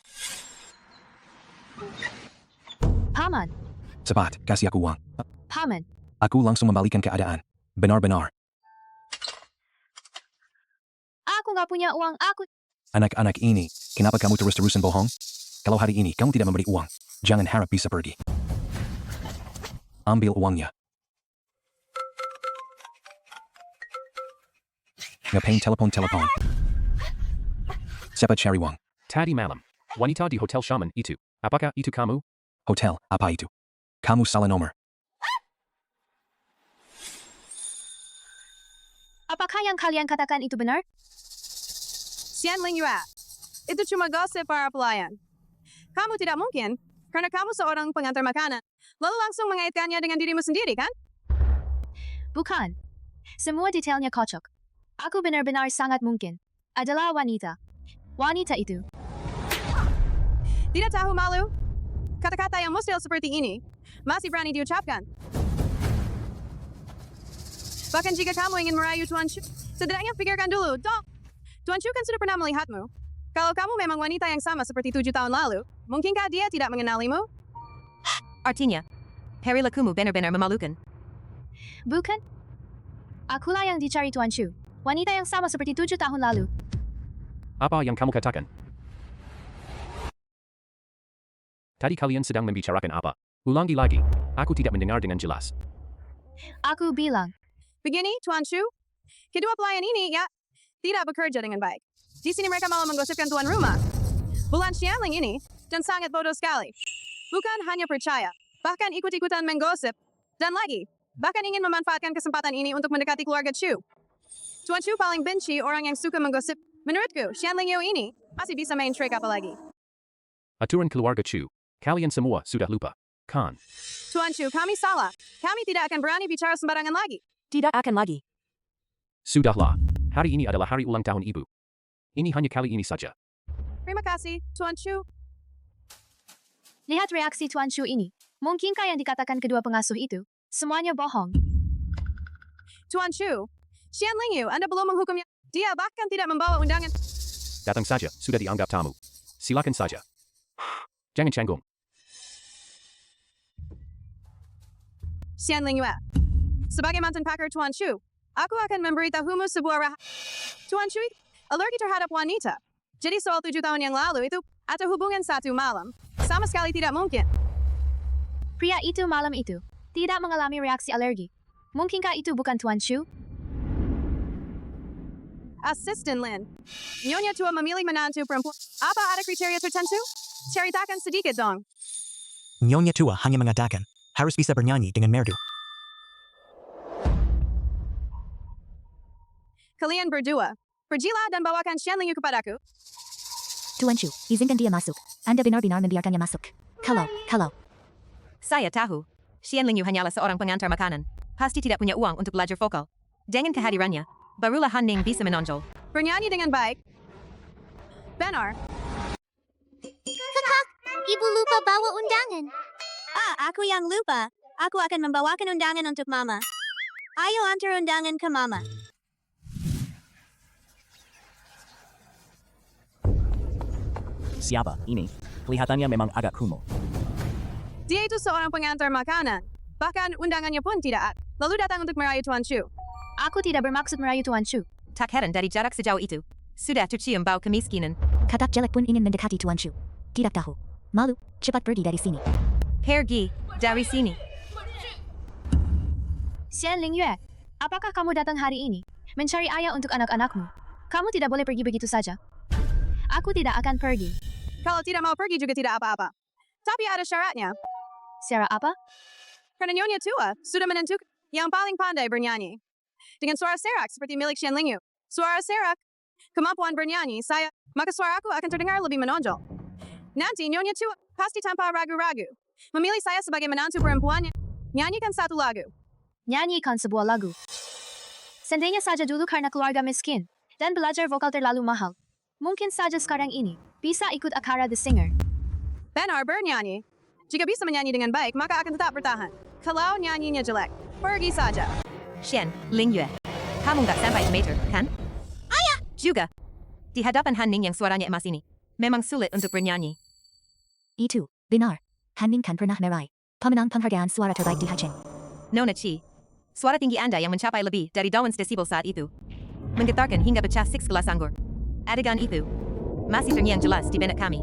Paman. Cepat, kasih aku uang. Paman. Aku langsung membalikan keadaan. Benar-benar. Aku nggak punya uang, aku... Anak-anak ini, kenapa kamu terus-terusan bohong? Kalau hari ini kamu tidak memberi uang, jangan harap bisa pergi. Ambil uangnya. Ngapain telepon-telepon? Cepat cari uang. Tadi malam, wanita di Hotel Shaman itu. Apakah itu kamu? Hotel, apa itu? Kamu salah nomor. Apakah yang kalian katakan itu benar? Xian Lingyue, itu cuma gosip para pelayan. Kamu tidak mungkin, karena kamu seorang pengantar makanan, lalu langsung mengaitkannya dengan dirimu sendiri, kan? Bukan. Semua detailnya kocok. Aku benar-benar sangat mungkin adalah wanita. Wanita itu. Tidak tahu malu? Kata-kata yang mustahil seperti ini masih berani diucapkan. Bahkan jika kamu ingin merayu Tuan Chu, setidaknya pikirkan dulu, dong. Tuan Chu kan sudah pernah melihatmu. Kalau kamu memang wanita yang sama seperti 7 tahun lalu, mungkinkah dia tidak mengenalimu? Artinya, perilakumu benar-benar memalukan. Bukan? Akulah yang dicari Tuan Chu. Wanita yang sama seperti 7 tahun lalu. Apa yang kamu katakan? Tadi kalian sedang membicarakan apa? Ulangi lagi. Aku tidak mendengar dengan jelas. Aku bilang. Begini, Tuan Chu. Kedua pelayan ini, ya, tidak bekerja dengan baik. Di sini mereka malah menggosipkan tuan rumah. Bulan Xianling ini, dan sangat bodoh sekali. Bukan hanya percaya, bahkan ikut-ikutan menggosip. Dan lagi, bahkan ingin memanfaatkan kesempatan ini untuk mendekati keluarga Chu. Tuan Chu paling benci orang yang suka menggosip. Menurutku, Xianling Yu ini masih bisa main trik apa lagi. Aturan keluarga Chu. Kalian semua sudah lupa, kan? Tuan Chu, kami salah. Kami tidak akan berani bicara sembarangan lagi. Tidak akan lagi. Sudahlah. Hari ini adalah hari ulang tahun ibu. Ini hanya kali ini saja. Terima kasih, Tuan Chu. Lihat reaksi Tuan Chu ini. Mungkinkah yang dikatakan kedua pengasuh itu semuanya bohong? Tuan Chu, Xianling Yu, Anda belum menghukumnya. Dia bahkan tidak membawa undangan. Datang saja, sudah dianggap tamu. Silakan saja. Jangan canggung. Xianling Yu, sebagai mantan pakar Tuan Chu, aku akan memberitahumu sebuah Tuan Chu, alergi terhadap wanita. Jadi soal 7 tahun yang lalu itu, atau hubungan 1 malam, sama sekali tidak mungkin. Pria itu malam itu tidak mengalami reaksi alergi. Mungkinkah itu bukan Tuan Chu? Asisten Lin, Nyonya tua memilih menantu perempuan. Apa ada kriteria tertentu? Ceritakan sedikit dong. Nyonya tua hanya mengatakan, harus bisa bernyanyi dengan merdu. Kalian berdua, pergilah dan bawakan Xianling Yu kepadaku. Tuan Chu, izinkan dia masuk. Anda benar-benar membiarkannya masuk. Kalau. Saya tahu, Xianling Yu hanyalah seorang pengantar makanan. Pasti tidak punya uang untuk belajar vokal. Dengan kehadirannya, barulah Han Ning bisa menonjol. Bernyanyi dengan baik. Benar. Kakak, ibu lupa bawa undangan. Aku yang lupa. Aku akan membawakan undangan untuk Mama. Ayo antar undangan ke Mama. Siapa ini? Kelihatannya memang agak kumuh. Dia itu seorang pengantar makanan. Bahkan undangannya pun tidak ada. Lalu datang untuk merayu Tuan Chu. Aku tidak bermaksud merayu Tuan Chu. Tak heran dari jarak sejauh itu. Sudah tercium bau kemiskinan. Katak jelek pun ingin mendekati Tuan Chu. Tidak tahu. Malu, cepat pergi dari sini. Pergi dari sini. Xianling Yue, apakah kamu datang hari ini mencari ayah untuk anak-anakmu? Kamu tidak boleh pergi begitu saja. Aku tidak akan pergi. Kalau tidak mau pergi juga tidak apa-apa. Tapi ada syaratnya. Syarat apa? Karena Nyonya tua sudah menentukan yang paling pandai bernyanyi. Dengan suara serak seperti milik Xianling Yu. Suara serak, kemampuan bernyanyi saya, maka suara aku akan terdengar lebih menonjol. Nanti Nyonya tua pasti tanpa ragu-ragu memilih saya sebagai menantu perempuannya. Nyanyikan satu lagu. Nyanyikan sebuah lagu. Seandainya saja dulu karena keluarga miskin dan belajar vokal terlalu mahal. Mungkin saja sekarang ini bisa ikut akara The Singer. Benar bernyanyi. Jika bisa menyanyi dengan baik, maka akan tetap bertahan. Kalau nyanyinya jelek, pergi saja. Xianling Yue, kamu nggak sampai meter, kan? Ayah! Juga. Di hadapan Han Ning yang suaranya emas ini, memang sulit untuk bernyanyi. Itu, benar. Han Ning kan pernah meraih pemenang penghargaan suara terbaik di Haicheng. Nona Chi, Suara tinggi Anda yang mencapai lebih dari 2 desibel saat itu menggetarkan hingga pecah 6 gelas anggur. Adegan itu masih terngiang jelas di benak kami.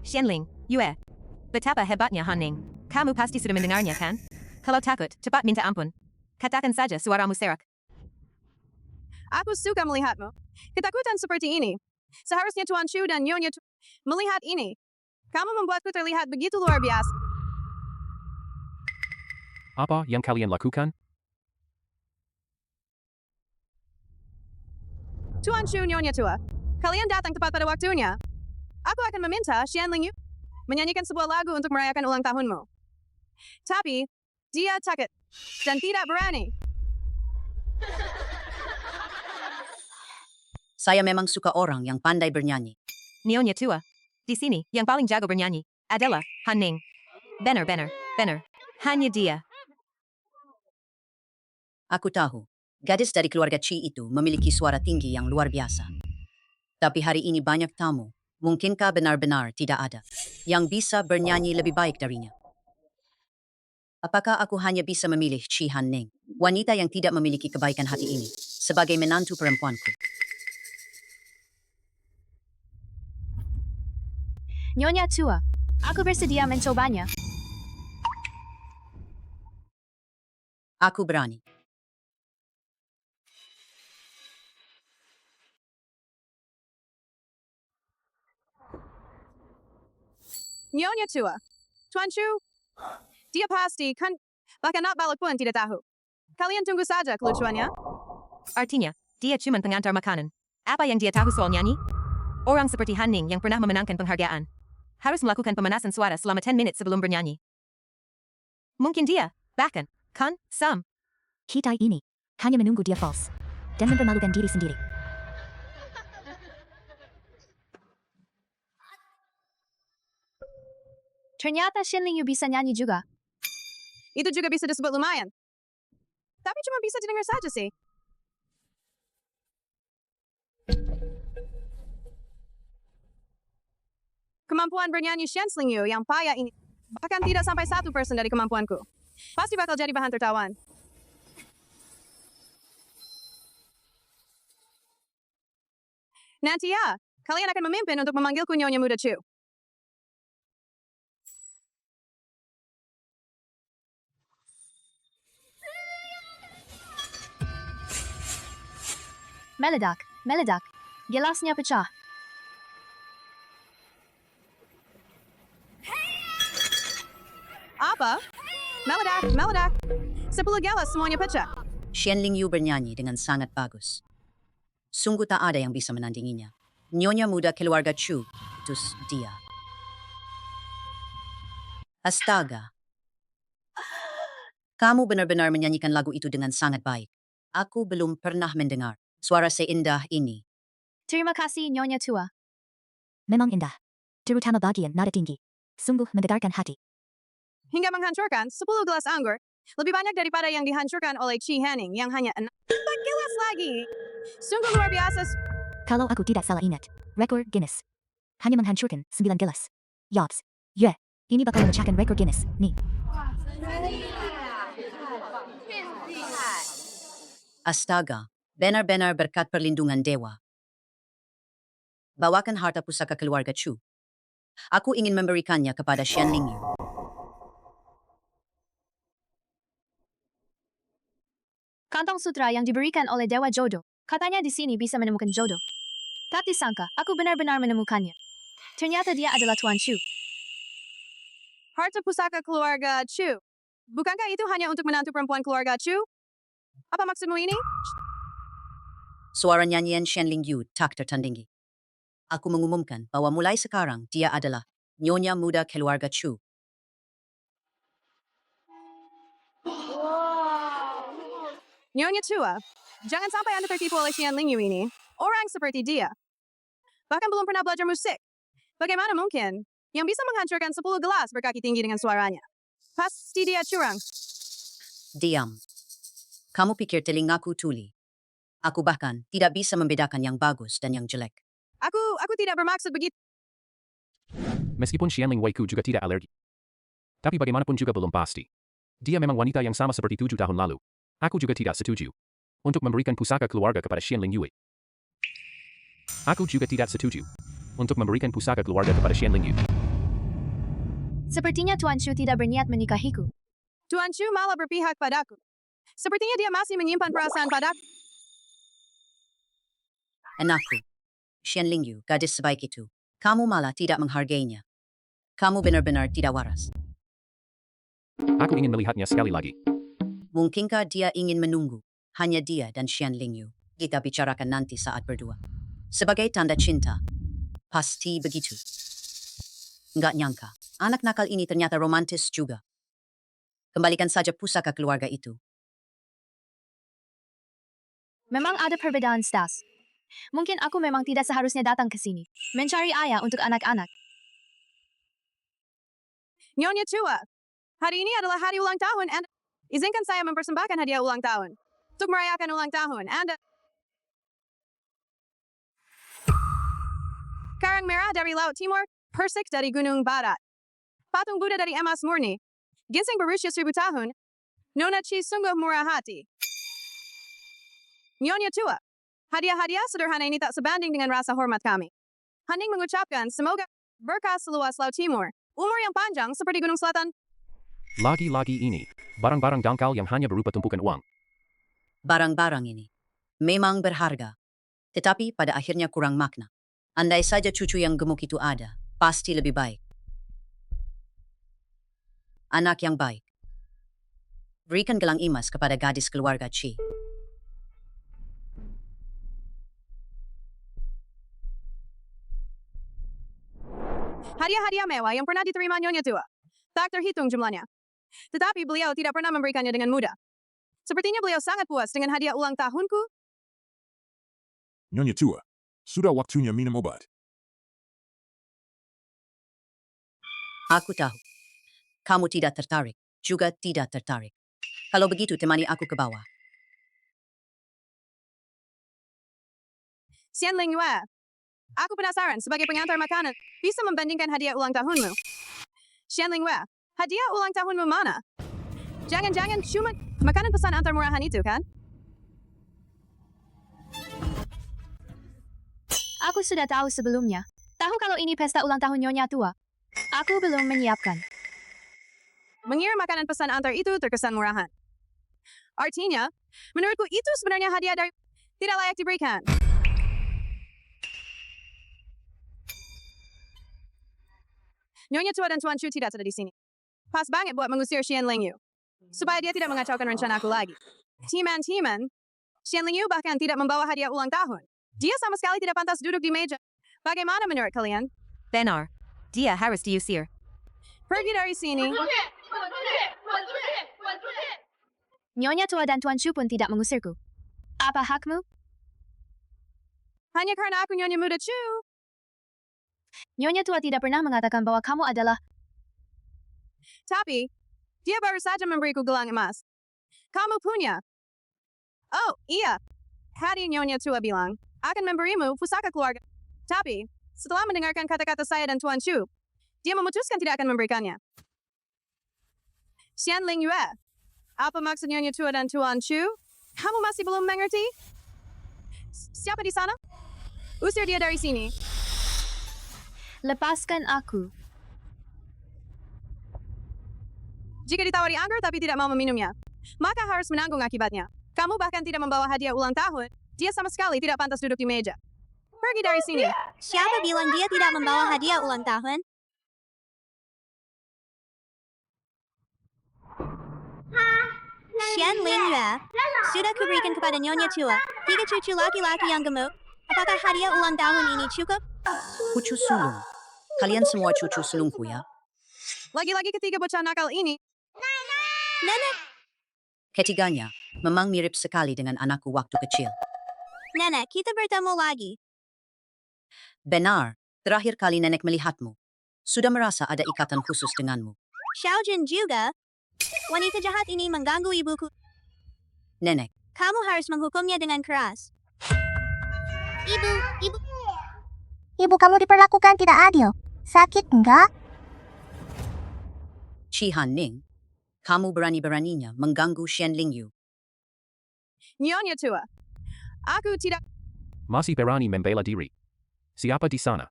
Xianling, Yue. Betapa hebatnya Han Ning. Kamu pasti sudah mendengarnya kan? Kalau takut, cepat minta ampun. Katakan saja suaramu serak. Aku suka melihatmu. Ketakutan seperti ini. Seharusnya Tuan Chu dan Nyonya Chu melihat ini. Kamu membuatku terlihat begitu luar biasa. Apa yang kalian lakukan? Tuan Chu, Nyonya Tua, kalian datang tepat pada waktunya. Aku akan meminta Xianling Yu menyanyikan sebuah lagu untuk merayakan ulang tahunmu. Tapi, dia takut dan tidak berani. Saya memang suka orang yang pandai bernyanyi. Nyonya Tua. Di sini, yang paling jago bernyanyi adalah Han Ning. Benar. Hanya dia. Aku tahu, gadis dari keluarga Chi itu memiliki suara tinggi yang luar biasa. Tapi hari ini banyak tamu. Mungkinkah benar-benar tidak ada yang bisa bernyanyi lebih baik darinya? Apakah aku hanya bisa memilih Chi Han Ning, wanita yang tidak memiliki kebaikan hati ini, sebagai menantu perempuanku? Nyonya Tua, aku bersedia mencobanya. Aku berani. Nyonya Tua, Tuan Chu, dia pasti kan bahkan nak balik pun tidak tahu. Kalian tunggu saja kelucuannya. Artinya, dia cuma pengantar makanan. Apa yang dia tahu soal nyanyi? Orang seperti Han Ning yang pernah memenangkan penghargaan harus melakukan pemanasan suara selama 10 menit sebelum bernyanyi. Mungkin dia, bahkan, kan, Kita ini hanya menunggu dia false dan mempermalukan diri sendiri. Ternyata Xianling Yu bisa nyanyi juga. Itu juga bisa disebut lumayan. Tapi cuma bisa didengar saja sih. Kemampuan bernyanyi Xianling Yu yang payah ini bahkan tidak sampai 1% dari kemampuanku. Pasti bakal jadi bahan tertawaan. Nanti ya, kalian akan memimpin untuk memanggilku Nyonya Muda Chu. Meledak. Gelasnya pecah. Apa? Meledak. 10 gelas semuanya pecah. Xianling Yu bernyanyi dengan sangat bagus. Sungguh tak ada yang bisa menandinginya. Nyonya muda keluarga Chu, terus dia. Astaga. Kamu benar-benar menyanyikan lagu itu dengan sangat baik. Aku belum pernah mendengar suara seindah ini. Terima kasih Nyonya Tua. Memang indah. Terutama bagian nada tinggi. Sungguh menggetarkan hati. Hingga menghancurkan 10 gelas anggur, lebih banyak daripada yang dihancurkan oleh Chi Hanning yang hanya 4 gelas lagi. Sungguh luar biasa. Kalau aku tidak salah ingat, rekor Guinness hanya menghancurkan 9 gelas. Yops. Ini bakal memecahkan rekor Guinness. Nih. Astaga, benar-benar berkat perlindungan dewa. Bawakan harta pusaka keluarga Chu. Aku ingin memberikannya kepada Xianling Yu. Kantong sutra yang diberikan oleh Dewa Jodoh. Katanya di sini bisa menemukan jodoh. Tak disangka, aku benar-benar menemukannya. Ternyata dia adalah Tuan Chu. Harta pusaka keluarga Chu. Bukankah itu hanya untuk menantu perempuan keluarga Chu? Apa maksudmu ini? Suara nyanyian Xianling Yu tak tertandingi. Aku mengumumkan bahwa mulai sekarang dia adalah Nyonya muda keluarga Chu. Nyonya Tua, jangan sampai Anda tertipu oleh Xianling Yu ini. Orang seperti dia. Bahkan belum pernah belajar musik. Bagaimana mungkin yang bisa menghancurkan 10 gelas berkaki tinggi dengan suaranya? Pasti dia curang. Diam. Kamu pikir telingaku tuli. Aku bahkan tidak bisa membedakan yang bagus dan yang jelek. Aku tidak bermaksud begitu. Meskipun Xianling Weiku juga tidak alergi. Tapi bagaimanapun juga belum pasti. Dia memang wanita yang sama seperti 7 tahun lalu. Aku juga tidak setuju untuk memberikan pusaka keluarga kepada Xian Lingyue. Aku juga tidak setuju untuk memberikan pusaka keluarga kepada Xian Lingyue. Sepertinya Tuan Chu tidak berniat menikahiku. Tuan Chu malah berpihak padaku. Sepertinya dia masih menyimpan perasaan padaku. Anakku, Xian Lingyue, gadis sebaik itu. Kamu malah tidak menghargainya. Kamu benar-benar tidak waras. Aku ingin melihatnya sekali lagi. Mungkinkah dia ingin menunggu? Hanya dia dan Xian Lingyue. Kita bicarakan nanti saat berdua. Sebagai tanda cinta. Pasti begitu. Nggak nyangka, anak nakal ini ternyata romantis juga. Kembalikan saja pusaka keluarga itu. Memang ada perbedaan stas. Mungkin aku memang tidak seharusnya datang ke sini. Mencari ayah untuk anak-anak. Nyonya Chua, hari ini adalah hari ulang tahun Anda. Izinkan saya mempersembahkan hadiah ulang tahun. Untuk merayakan ulang tahun Anda. Karang merah dari Laut Timur, persik dari Gunung Barat. Patung Buddha dari emas murni. Ginseng berusia 1000 tahun. Nona Chi sungguh murah hati. Nyonya Chua, hadiah-hadiah sederhana ini tak sebanding dengan rasa hormat kami. Hening mengucapkan semoga berkah seluas Laut Timur, umur yang panjang seperti Gunung Selatan. Lagi-lagi ini, barang-barang dangkal yang hanya berupa tumpukan uang. Barang-barang ini memang berharga, tetapi pada akhirnya kurang makna. Andai saja cucu yang gemuk itu ada, pasti lebih baik. Anak yang baik. Berikan gelang emas kepada gadis keluarga Chi. Hadiah-hadiah mewah yang pernah diterima Nyonya Tua. Tak terhitung jumlahnya. Tetapi beliau tidak pernah memberikannya dengan mudah. Sepertinya beliau sangat puas dengan hadiah ulang tahunku. Nyonya Tua, sudah waktunya minum obat. Aku tahu. Kamu tidak tertarik, juga tidak tertarik. Kalau begitu temani aku ke bawah. Xian Lingyue, aku penasaran sebagai pengantar makanan, bisa membandingkan hadiah ulang tahunmu. Xian Lingyue, hadiah ulang tahunmu mana? Jangan-jangan cuma makanan pesan antar murahan itu, kan? Aku sudah tahu sebelumnya. Tahu kalau ini pesta ulang tahun Nyonya Tua. Aku belum menyiapkan. Mengira makanan pesan antar itu terkesan murahan. Artinya, menurutku itu sebenarnya hadiah dari tidak layak diberikan. Nyonya Tua dan Tuan Chu tidak ada di sini. Pas banget buat mengusir Xian Lingyue. Supaya dia tidak mengacaukan rencana aku lagi. Timan, Xian Lingyue bahkan tidak membawa hadiah ulang tahun. Dia sama sekali tidak pantas duduk di meja. Bagaimana menurut kalian? Benar. Dia harus diusir. Pergi dari sini. Nyonya Tua dan Tuan Chu pun tidak mengusirku. Apa hakmu? Hanya karena aku Nyonya Muda Chu. Nyonya Tua tidak pernah mengatakan bahwa kamu adalah... Tapi, dia baru saja memberiku gelang emas. Kamu punya. Oh, iya. Hadi Nyonya Tua bilang, akan memberimu pusaka keluarga. Tapi, setelah mendengarkan kata-kata saya dan Tuan Chu, dia memutuskan tidak akan memberikannya. Xian Lingyue, apa maksud Nyonya Tua dan Tuan Chu? Kamu masih belum mengerti? Siapa di sana? Usir dia dari sini. Lepaskan aku. Jika ditawari anggur tapi tidak mau meminumnya, maka harus menanggung akibatnya. Kamu bahkan tidak membawa hadiah ulang tahun. Dia sama sekali tidak pantas duduk di meja. Pergi dari sini. Siapa bilang dia tidak membawa hadiah ulang tahun? Xian Lingyue, sudah kuberikan kepada Nyonya Tua 3 cucu laki-laki yang gemuk. Apakah hadiah ulang tahun ini cukup? Cucu sulung. Kalian semua cucu sulungku ya. Lagi-lagi ketiga bocah nakal ini. Nenek, Ketiganya memang mirip sekali dengan anakku waktu kecil. Nenek, kita bertemu lagi. Benar, terakhir kali nenek melihatmu. Sudah merasa ada ikatan khusus denganmu. Xiaojun juga. Wanita jahat ini mengganggu ibuku. Nenek, Kamu harus menghukumnya dengan keras. Ibu. Ibu kamu diperlakukan tidak adil. Sakit enggak? Chi Han Ning, Kamu berani-beraninya mengganggu Xian Lingyu. Nyonya Tua. Aku tidak... Masih berani membela diri. Siapa di sana?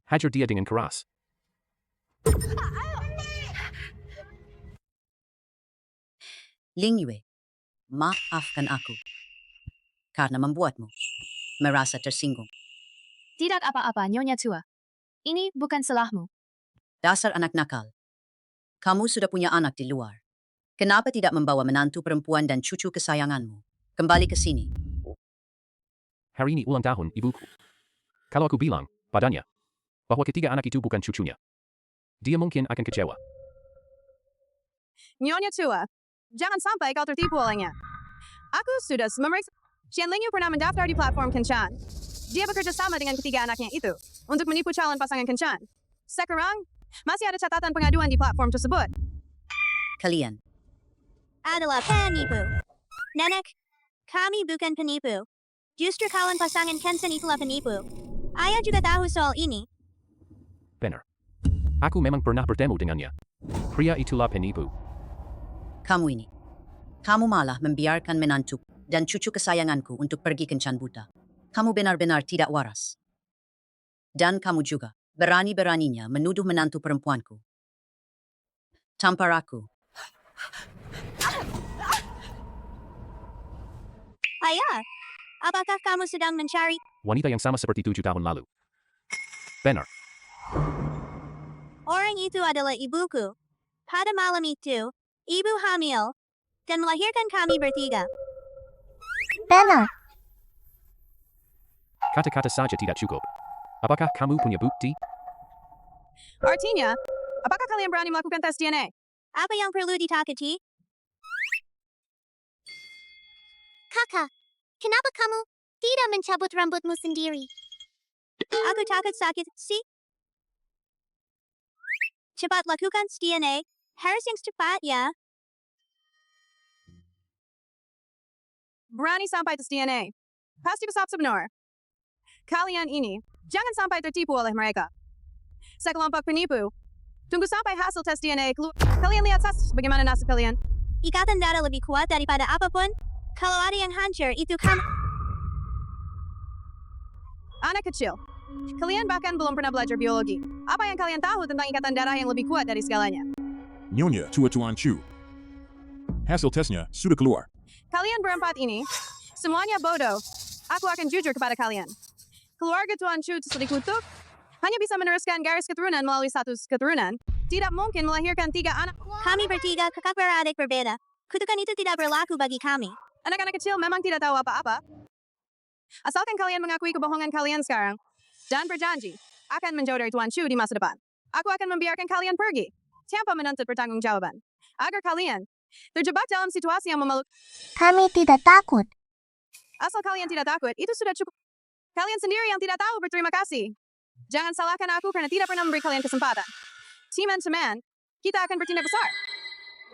Hajar dia dengan keras. Lingyue, maafkan aku. Karena membuatmu merasa tersinggung. Tidak apa-apa, Nyonya Tua. Ini bukan salahmu. Dasar anak nakal. Kamu sudah punya anak di luar. Kenapa tidak membawa menantu perempuan dan cucu kesayanganmu? Kembali ke sini. Hari ini ulang tahun ibuku. Kalau aku bilang padanya bahwa ketiga anak itu bukan cucunya, dia mungkin akan kecewa. Nyonya Tua, jangan sampai kau tertipu olehnya. Aku sudah memeriksa. Xian Lingyu pernah mendaftar di platform Kencan. Dia bekerja sama dengan ketiga anaknya itu untuk menipu calon pasangan Kencan. Sekarang, masih ada catatan pengaduan di platform tersebut. Kalian Adalah penipu. Nenek, kami bukan penipu. Justru kawan pasangan Kensan itulah penipu. Ayah juga tahu soal ini. Benar. Aku memang pernah bertemu dengannya. Pria itulah penipu. Kamu malah membiarkan menantu dan cucu kesayanganku untuk pergi kencan buta. Kamu benar-benar tidak waras. Dan kamu juga berani-beraninya menuduh menantu perempuanku. Tampar aku. Ayah, apakah kamu sedang mencari? Wanita yang sama seperti 7 tahun lalu. Benar. Orang itu adalah ibuku. Pada malam itu, ibu hamil dan melahirkan kami bertiga. Benar. Kata-kata saja tidak cukup. Apakah kamu punya bukti? Artinya, apakah kalian berani melakukan tes DNA? Apa yang perlu ditakuti? Kakak, kenapa kamu tidak mencabut rambutmu sendiri? Aku takut sakit, sih. Cepat lakukan DNA. Harus yang cepat ya. Berani sampai tes DNA. Pasti besar sebenar. Kalian ini, jangan sampai tertipu oleh mereka. Sekelompok penipu. Tunggu sampai hasil tes DNA keluar. Kalian lihat bagaimana nasib kalian. Ikatan darah lebih kuat daripada apapun. Kalau ada yang hancur, itu kamu. Anak kecil. Kalian bahkan belum pernah belajar biologi. Apa yang kalian tahu tentang ikatan darah yang lebih kuat dari segalanya? Nyonya Tua Tuan Chu. Hasil tesnya sudah keluar. Kalian berempat ini, semuanya bodoh. Aku akan jujur kepada kalian. Keluarga Tuan Chu telah dikutuk, hanya bisa meneruskan garis keturunan melalui status keturunan. Tidak mungkin melahirkan 3 anak. Kami bertiga kakak beradik berbeda. Kutukan itu tidak berlaku bagi kami. Anak-anak kecil memang tidak tahu apa-apa. Asalkan kalian mengakui kebohongan kalian sekarang, dan berjanji akan menjauh dari Tuan Chu di masa depan. Aku akan membiarkan kalian pergi, tanpa menuntut pertanggungjawaban. Agar kalian terjebak dalam situasi yang memalukan. Kami tidak takut. Asal kalian tidak takut, itu sudah cukup. Kalian sendiri yang tidak tahu berterima kasih. Jangan salahkan aku karena tidak pernah memberi kalian kesempatan. Teman-teman, kita akan bertindak besar.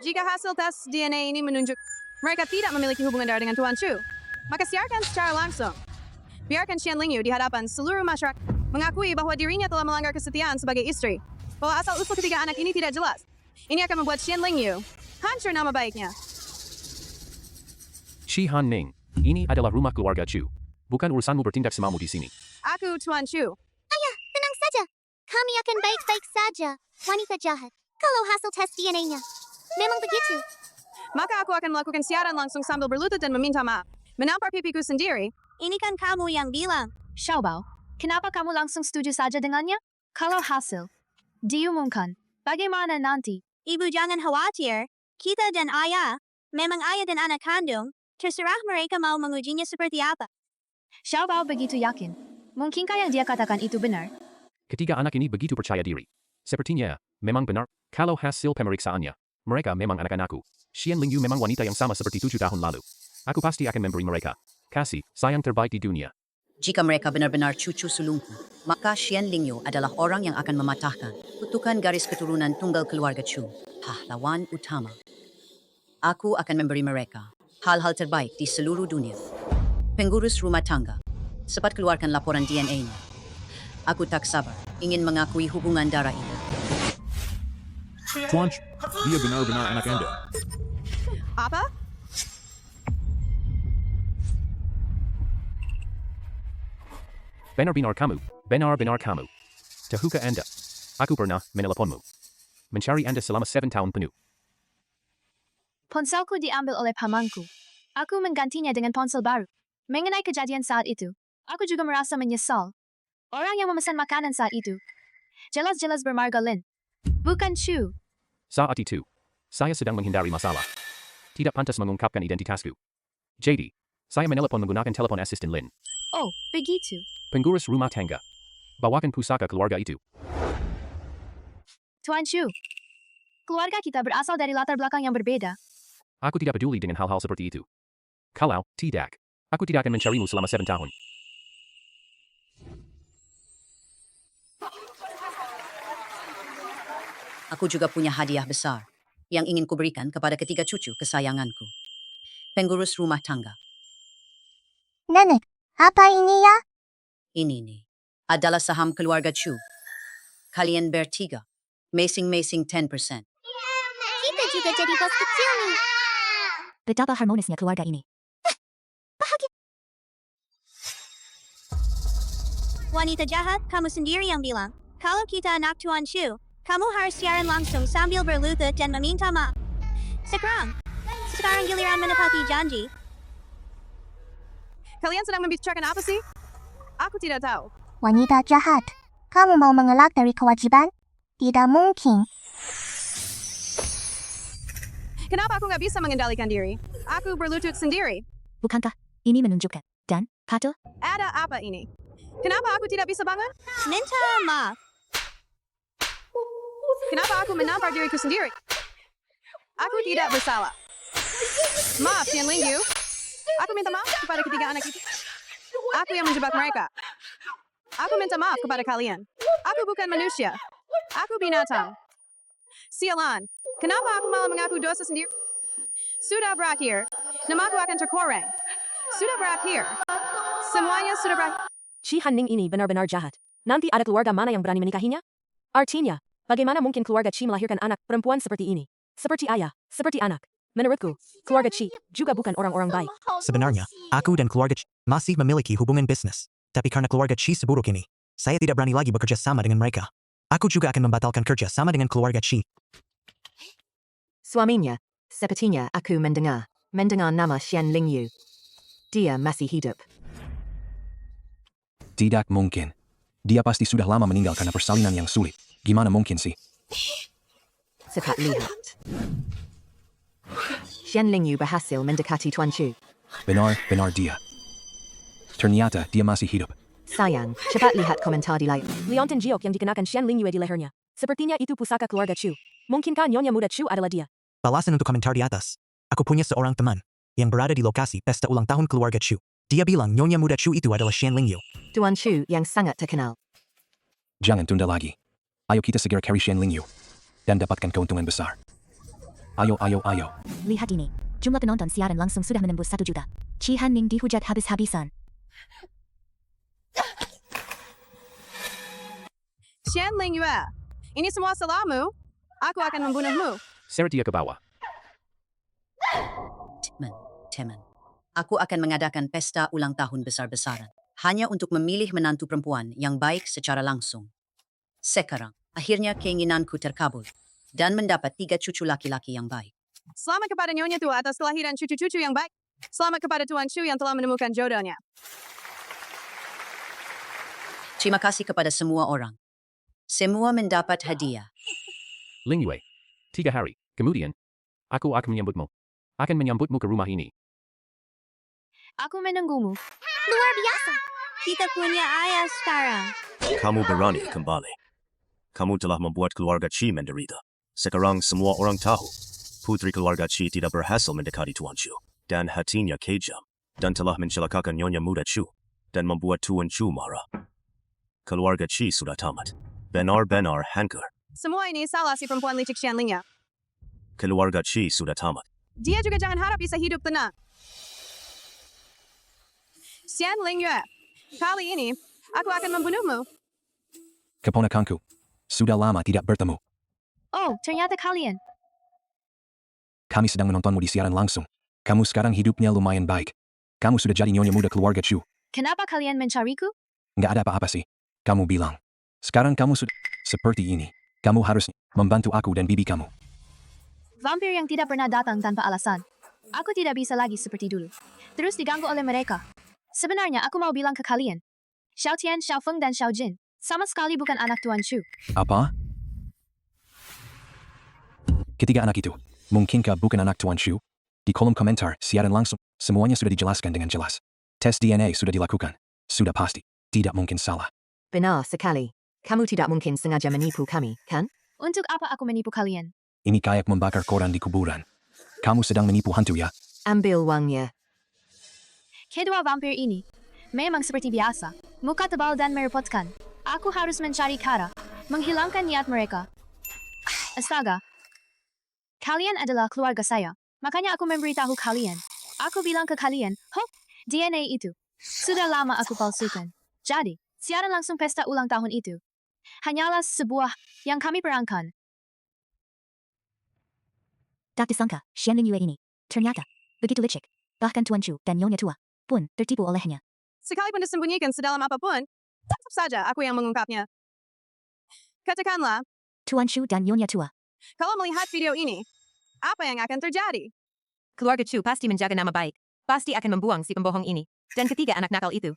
Jika hasil tes DNA ini menunjuk mereka tidak memiliki hubungan darah dengan Tuan Chu, maka siarkan secara langsung. Biarkan Xian Lingyu di hadapan seluruh masyarakat mengakui bahwa dirinya telah melanggar kesetiaan sebagai istri. Bahwa asal-usul ketiga anak ini tidak jelas. Ini akan membuat Xian Lingyu hancur nama baiknya. Shi Han Ning, ini adalah rumah keluarga Chu. Bukan urusanmu bertindak semaumu di sini. Aku Tuan Chu. Ayah, tenang saja. Kami akan baik-baik saja. Wanita jahat. Kalau hasil tes DNA-nya memang begitu, maka aku akan melakukan siaran langsung sambil berlutut dan meminta maaf. Menampar pipiku sendiri. Ini kan kamu yang bilang. Xiaobao, kenapa kamu langsung setuju saja dengannya? Kalau hasil diumumkan, bagaimana nanti? Ibu jangan khawatir. Kita dan ayah, memang ayah dan anak kandung, terserah mereka mau mengujinya seperti apa. Xiaobao begitu yakin. Mungkinkah yang dia katakan itu benar? Ketiga anak ini begitu percaya diri. Sepertinya, memang benar, kalau hasil pemeriksaannya, mereka memang anak-anakku. Xian Lingyu memang wanita yang sama seperti 7 tahun lalu. Aku pasti akan memberi mereka kasih sayang terbaik di dunia. Jika mereka benar-benar cucu sulungku, maka Xian Lingyu adalah orang yang akan mematahkan kutukan garis keturunan tunggal keluarga Chu. Pahlawan utama. Aku akan memberi mereka hal-hal terbaik di seluruh dunia. Pengurus rumah tangga, cepat keluarkan laporan DNA-nya. Aku tak sabar ingin mengakui hubungan darah ini. Tuan Chu, dia benar-benar anak Anda. Apa? Benar-benar kamu. Benar-benar kamu. Tahukah Anda? Aku pernah meneleponmu. Mencari Anda selama 7 tahun penuh. Ponselku diambil oleh pamanku. Aku menggantinya dengan ponsel baru. Mengenai kejadian saat itu, aku juga merasa menyesal. Orang yang memesan makanan saat itu jelas-jelas bermargarin. Bukan Chu. Saat itu, saya sedang menghindari masalah. Tidak pantas mengungkapkan identitasku. Jadi, saya menelepon menggunakan telepon asisten Lin. Oh, begitu. Pengurus rumah tangga. Bawakan pusaka keluarga itu. Tuan Chu. Keluarga kita berasal dari latar belakang yang berbeda. Aku tidak peduli dengan hal-hal seperti itu. Kalau tidak, aku tidak akan mencarimu selama 7 tahun. Aku juga punya hadiah besar yang ingin kuberikan kepada ketiga cucu kesayanganku. Pengurus rumah tangga. Nenek, apa ini ya? Ini nih adalah saham keluarga Chu. Kalian bertiga, masing-masing 10%. Kita juga jadi bos kecil nih. Betapa harmonisnya keluarga ini. Wanita jahat, kamu sendiri yang bilang. Kalau kita anak Tuan Chu, kamu harus siaran langsung sambil berlutut dan meminta maaf. Sekarang giliran menepati janji. Kalian sedang membicarakan apa sih? Aku tidak tahu. Wanita jahat, kamu mau mengelak dari kewajiban? Tidak mungkin. Kenapa aku nggak bisa mengendalikan diri? Aku berlutut sendiri. Bukankah ini menunjukkan? Dan, kata? Ada apa ini? Kenapa aku tidak bisa bangun? Minta maaf. Kenapa aku menampar diriku sendiri? Aku tidak bersalah. Maaf, Tian Lingyu. Aku minta maaf kepada ketiga anak itu. Aku yang menjebak mereka. Aku minta maaf kepada kalian. Aku bukan manusia. Aku binatang. Sialan, kenapa aku malah mengaku dosa sendiri? Sudah berakhir. Namaku akan terkoreng. Sudah berakhir. Semuanya sudah berakhir. Chi Han-ning ini benar-benar jahat. Nanti ada keluarga mana yang berani menikahinya? Artinya, bagaimana mungkin keluarga Chi melahirkan anak perempuan seperti ini? Seperti ayah, seperti anak. Menurutku, keluarga Chi juga bukan orang-orang baik. Sebenarnya, aku dan keluarga Chi masih memiliki hubungan bisnis. Tapi karena keluarga Chi seburuk ini, saya tidak berani lagi bekerja sama dengan mereka. Aku juga akan membatalkan kerja sama dengan keluarga Chi. Suaminya, sepertinya aku mendengar nama Xian Lingyu. Dia masih hidup. Tidak mungkin. Dia pasti sudah lama meninggal karena persalinan yang sulit. Gimana mungkin sih? Cepat lihat. Xian Lingyu berhasil mendekati Tuan Chu. Benar dia. Ternyata dia masih hidup. Sayang, cepat lihat komentar di layar. Leontin Jiok yang dikenakan Xian Lingyue di lehernya. Sepertinya itu pusaka keluarga Chu. Mungkinkah nyonya muda Chu adalah dia? Balasan untuk komentar di atas. Aku punya seorang teman yang berada di lokasi pesta ulang tahun keluarga Chu. Dia bilang nyonya muda Chu itu adalah Xian Lingyu. Tuan Chu yang sangat terkenal. Jangan tunda lagi. Ayo kita segera cari Xian Lingyu dan dapatkan keuntungan besar. Ayo. Lihat ini. Jumlah penonton siaran langsung sudah menembus 1 juta. Chi Han-ning dihujat habis-habisan. Xian Lingyu, ini semua salahmu. Aku akan membunuhmu. Seret dia ke bawah. Teman. Aku akan mengadakan pesta ulang tahun besar-besaran. Hanya untuk memilih menantu perempuan yang baik secara langsung. Sekarang, akhirnya keinginanku terkabul. Dan mendapat 3 cucu laki-laki yang baik. Selamat kepada Nyonya Tua atas kelahiran cucu-cucu yang baik. Selamat kepada Tuan Chu yang telah menemukan jodohnya. Terima kasih kepada semua orang. Semua mendapat hadiah. Lingyue. 3 hari. Kemudian, aku akan menyambutmu. Akan menyambutmu ke rumah ini. Aku menunggumu. Luar biasa. Kita punya ayah sekarang. Kamu berani kembali. Kamu telah membuat keluarga Chi menderita. Sekarang semua orang tahu. Putri keluarga Chi tidak berhasil mendekati Tuan Chu. Dan hatinya kejam. Dan telah mencelakakan nyonya muda Chu. Dan membuat Tuan Chu marah. Keluarga Chi sudah tamat. Benar-benar hancur. Semua ini salah si perempuan licik Xian Lingyu. Keluarga Chi sudah tamat. Dia juga jangan harap bisa hidup tenang. Xian Lingyu, kali ini, aku akan membunuhmu. Keponakanku. Sudah lama tidak bertemu. Oh, ternyata kalian. Kami sedang menontonmu di siaran langsung. Kamu sekarang hidupnya lumayan baik. Kamu sudah jadi nyonya muda keluarga Chu. Kenapa kalian mencariku? Nggak ada apa-apa sih. Kamu bilang. Sekarang kamu sudah seperti ini. Kamu harus membantu aku dan bibi kamu. Vampir yang tidak pernah datang tanpa alasan. Aku tidak bisa lagi seperti dulu. Terus diganggu oleh mereka. Sebenarnya aku mau bilang ke kalian. Xiao Tian, Xiao Feng dan Xiao Jin sama sekali bukan anak Tuan Chu. Apa? Ketiga anak itu, mungkinkah bukan anak Tuan Chu? Di kolom komentar, siaran langsung, semuanya sudah dijelaskan dengan jelas. Tes DNA sudah dilakukan. Sudah pasti, tidak mungkin salah. Benar sekali. Kamu tidak mungkin sengaja menipu kami, kan? Untuk apa aku menipu kalian? Ini kayak membakar koran di kuburan. Kamu sedang menipu hantu ya? Ambil uangnya. Kedua vampir ini memang seperti biasa, muka tebal dan merepotkan. Aku harus mencari cara, menghilangkan niat mereka. Astaga. Kalian adalah keluarga saya, makanya aku memberitahu kalian. Aku bilang ke kalian, DNA itu sudah lama aku palsukan. Jadi, siaran langsung pesta ulang tahun itu hanyalah sebuah yang kami perankan. Tak disangka, Xianling Yue ini ternyata begitu licik. Bahkan Tuan Chu dan Nyonya Tua pun tertipu olehnya. Sekalipun disembunyikan sedalam apapun, tetap saja aku yang mengungkapnya. Katakanlah, Tuan Chu dan Nyonya Tua. kalau melihat video ini, apa yang akan terjadi? Keluarga Chu pasti menjaga nama baik. Pasti akan membuang si pembohong ini. Dan ketiga anak nakal itu.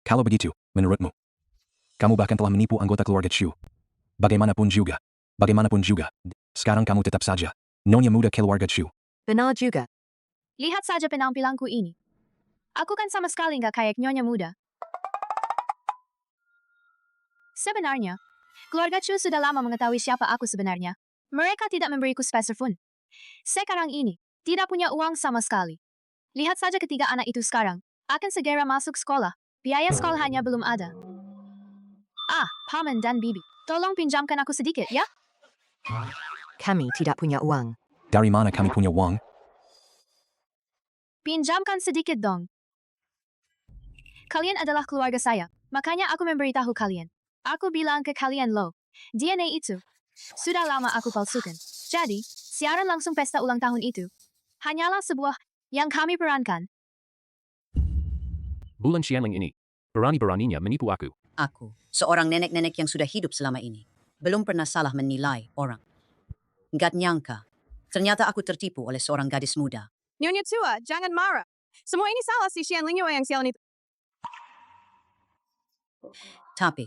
Kalau begitu, menurutmu, kamu bahkan telah menipu anggota keluarga Chu. Bagaimanapun juga, sekarang kamu tetap saja nyonya muda keluarga Chu. Benar juga. Lihat saja penampilanku ini. Aku kan sama sekali nggak kayak nyonya muda. Sebenarnya, keluarga Chu sudah lama mengetahui siapa aku sebenarnya. Mereka tidak memberiku spesial pun. Sekarang ini, tidak punya uang sama sekali. Lihat saja ketiga anak itu sekarang, akan segera masuk sekolah. Biaya sekolahnya belum ada. Paman dan bibi, tolong pinjamkan aku sedikit ya? Kami tidak punya uang. Dari mana kami punya uang? Pinjamkan sedikit dong. Kalian adalah keluarga saya, makanya aku memberitahu kalian. Aku bilang ke kalian loh, DNA itu sudah lama aku palsukan. Jadi, siaran langsung pesta ulang tahun itu hanyalah sebuah yang kami perankan. Bulan Xianling ini, berani-beraninya menipu aku. Aku, seorang nenek-nenek yang sudah hidup selama ini, belum pernah salah menilai orang. Nggak nyangka, ternyata aku tertipu oleh seorang gadis muda. Nyonya Tua, jangan marah. Semua ini salah si Xianling Yue yang sialan itu. Tapi,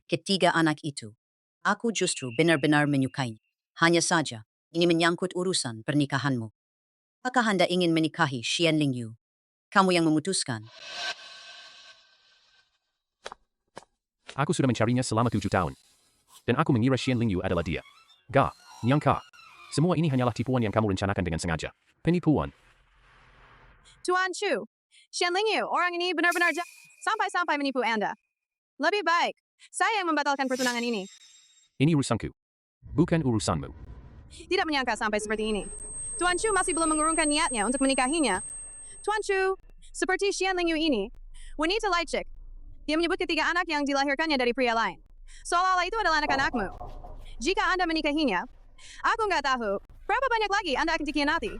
ketiga anak itu, aku justru benar-benar menyukainya. Hanya saja, ini menyangkut urusan pernikahanmu. Apakah Anda ingin menikahi Xianling Yue? Kamu yang memutuskan. Aku sudah mencarinya selama 7 tahun. Dan aku mengira Xianling Yue adalah dia. Gak, nyangka. Semua ini hanyalah tipuan yang kamu rencanakan dengan sengaja. Penipuan. Tuan Chu, Xianling Yue, orang ini benar-benar sampai-sampai menipu Anda. Lebih baik, saya yang membatalkan pertunangan ini. Ini urusanku. Bukan urusanmu. Tidak menyangka sampai seperti ini. Tuan Chu masih belum mengurungkan niatnya untuk menikahinya. Tuan Chu, seperti Xianling Yue ini, wanita licik. Dia menyebut ketiga anak yang dilahirkannya dari pria lain. Seolah-olah itu adalah anak-anakmu. Jika Anda menikahinya, aku nggak tahu berapa banyak lagi Anda akan dikhianati.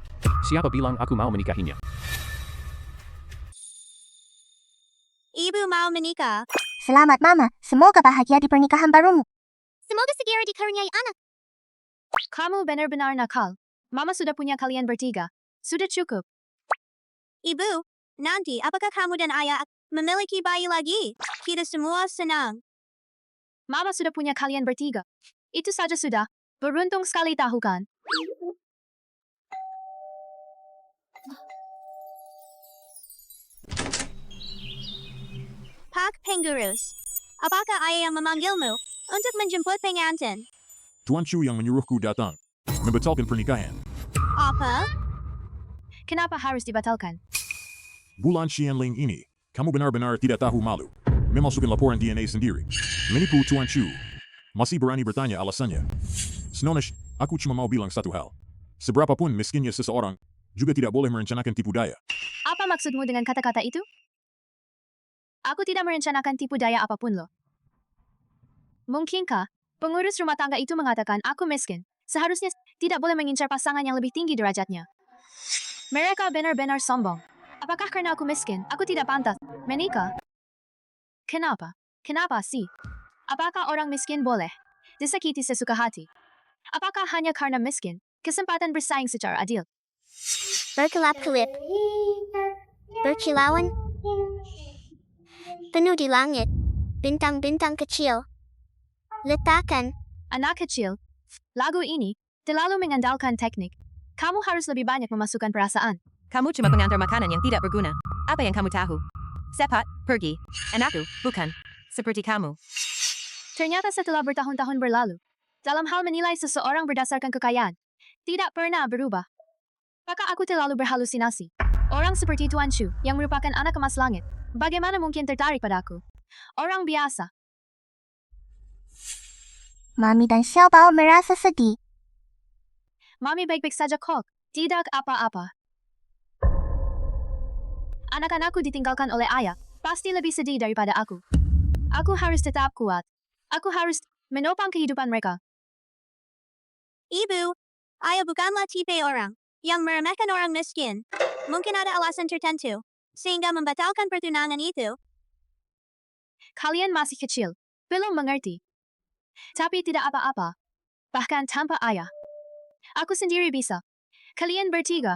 Siapa bilang aku mau menikahinya? Ibu mau menikah. Selamat Mama, semoga bahagia di pernikahan barumu. Semoga segera dikaruniai anak. Kamu benar-benar nakal. Mama sudah punya kalian bertiga. Sudah cukup. Ibu, nanti apakah kamu dan ayah memiliki bayi lagi? Kita semua senang. Mama sudah punya kalian bertiga. Itu saja sudah. Beruntung sekali tahu kan? Pak Pengurus, apakah ayah yang memanggilmu untuk menjemput pengantin? Tuan Chu yang menyuruhku datang. Membatalkan pernikahan. Apa? Kenapa harus dibatalkan? Bulan Xianling ini, kamu benar-benar tidak tahu malu. Memasukkan laporan DNA sendiri. Menipu Tuan Chu. Masih berani bertanya alasannya. Snonesh, aku cuma mau bilang satu hal. Seberapapun miskinnya seseorang, juga tidak boleh merencanakan tipu daya. Apa maksudmu dengan kata-kata itu? Aku tidak merencanakan tipu daya apapun loh. Mungkinkah pengurus rumah tangga itu mengatakan aku miskin? Seharusnya tidak boleh mengincar pasangan yang lebih tinggi derajatnya. Mereka benar-benar sombong. Apakah karena aku miskin, aku tidak pantas menikah? Kenapa? Kenapa sih? Apakah orang miskin boleh disakiti sesuka hati? Apakah hanya karena miskin, kesempatan bersaing secara adil? Berkelap-kelip. Berkilauan. Penuh di langit. Bintang-bintang kecil. Letakkan. Anak kecil, lagu ini terlalu mengandalkan teknik. Kamu harus lebih banyak memasukkan perasaan. Kamu cuma pengantar makanan yang tidak berguna. Apa yang kamu tahu? Cepat, pergi. Anakku, bukan. Seperti kamu. Ternyata setelah bertahun-tahun berlalu, dalam hal menilai seseorang berdasarkan kekayaan, tidak pernah berubah. Apakah aku terlalu berhalusinasi? Orang seperti Tuan Chu, yang merupakan anak emas langit, bagaimana mungkin tertarik padaku? Orang biasa. Mami dan Xiaobao merasa sedih. Mami baik-baik saja kok, tidak apa-apa. Anak-anakku ditinggalkan oleh ayah, pasti lebih sedih daripada aku. Aku harus tetap kuat. Aku harus menopang kehidupan mereka. Ibu, ayah bukanlah tipe orang yang meremehkan orang miskin. Mungkin ada alasan tertentu, sehingga membatalkan pertunangan itu. Kalian masih kecil, belum mengerti. Tapi tidak apa-apa. Bahkan tanpa ayah. Aku sendiri bisa. Kalian bertiga.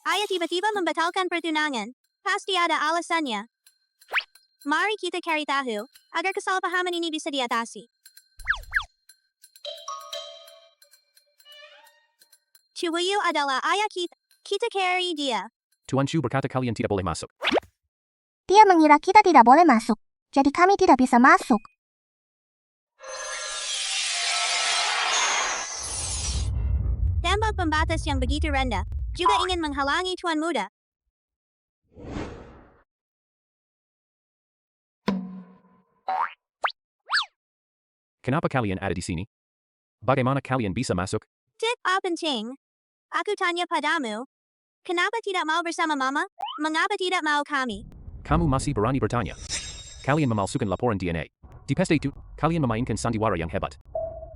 Ayah tiba-tiba membatalkan pertunangan. Pasti ada alasannya. Mari kita cari tahu, agar kesalahpahaman ini bisa diatasi. Chuwayu adalah ayah kita. Kita cari dia. Tuan Chu berkata kalian tidak boleh masuk. Dia mengira kita tidak boleh masuk, jadi kami tidak bisa masuk. Tembok pembatas yang begitu rendah, juga ingin menghalangi Tuan Muda. Kenapa kalian ada di sini? Bagaimana kalian bisa masuk? Tidak penting. Aku tanya padamu. Kenapa tidak mau bersama Mama? Mengapa tidak mau kami? Kamu masih berani bertanya. Kalian memalsukan laporan DNA. Di pesta itu, kalian memainkan sandiwara yang hebat.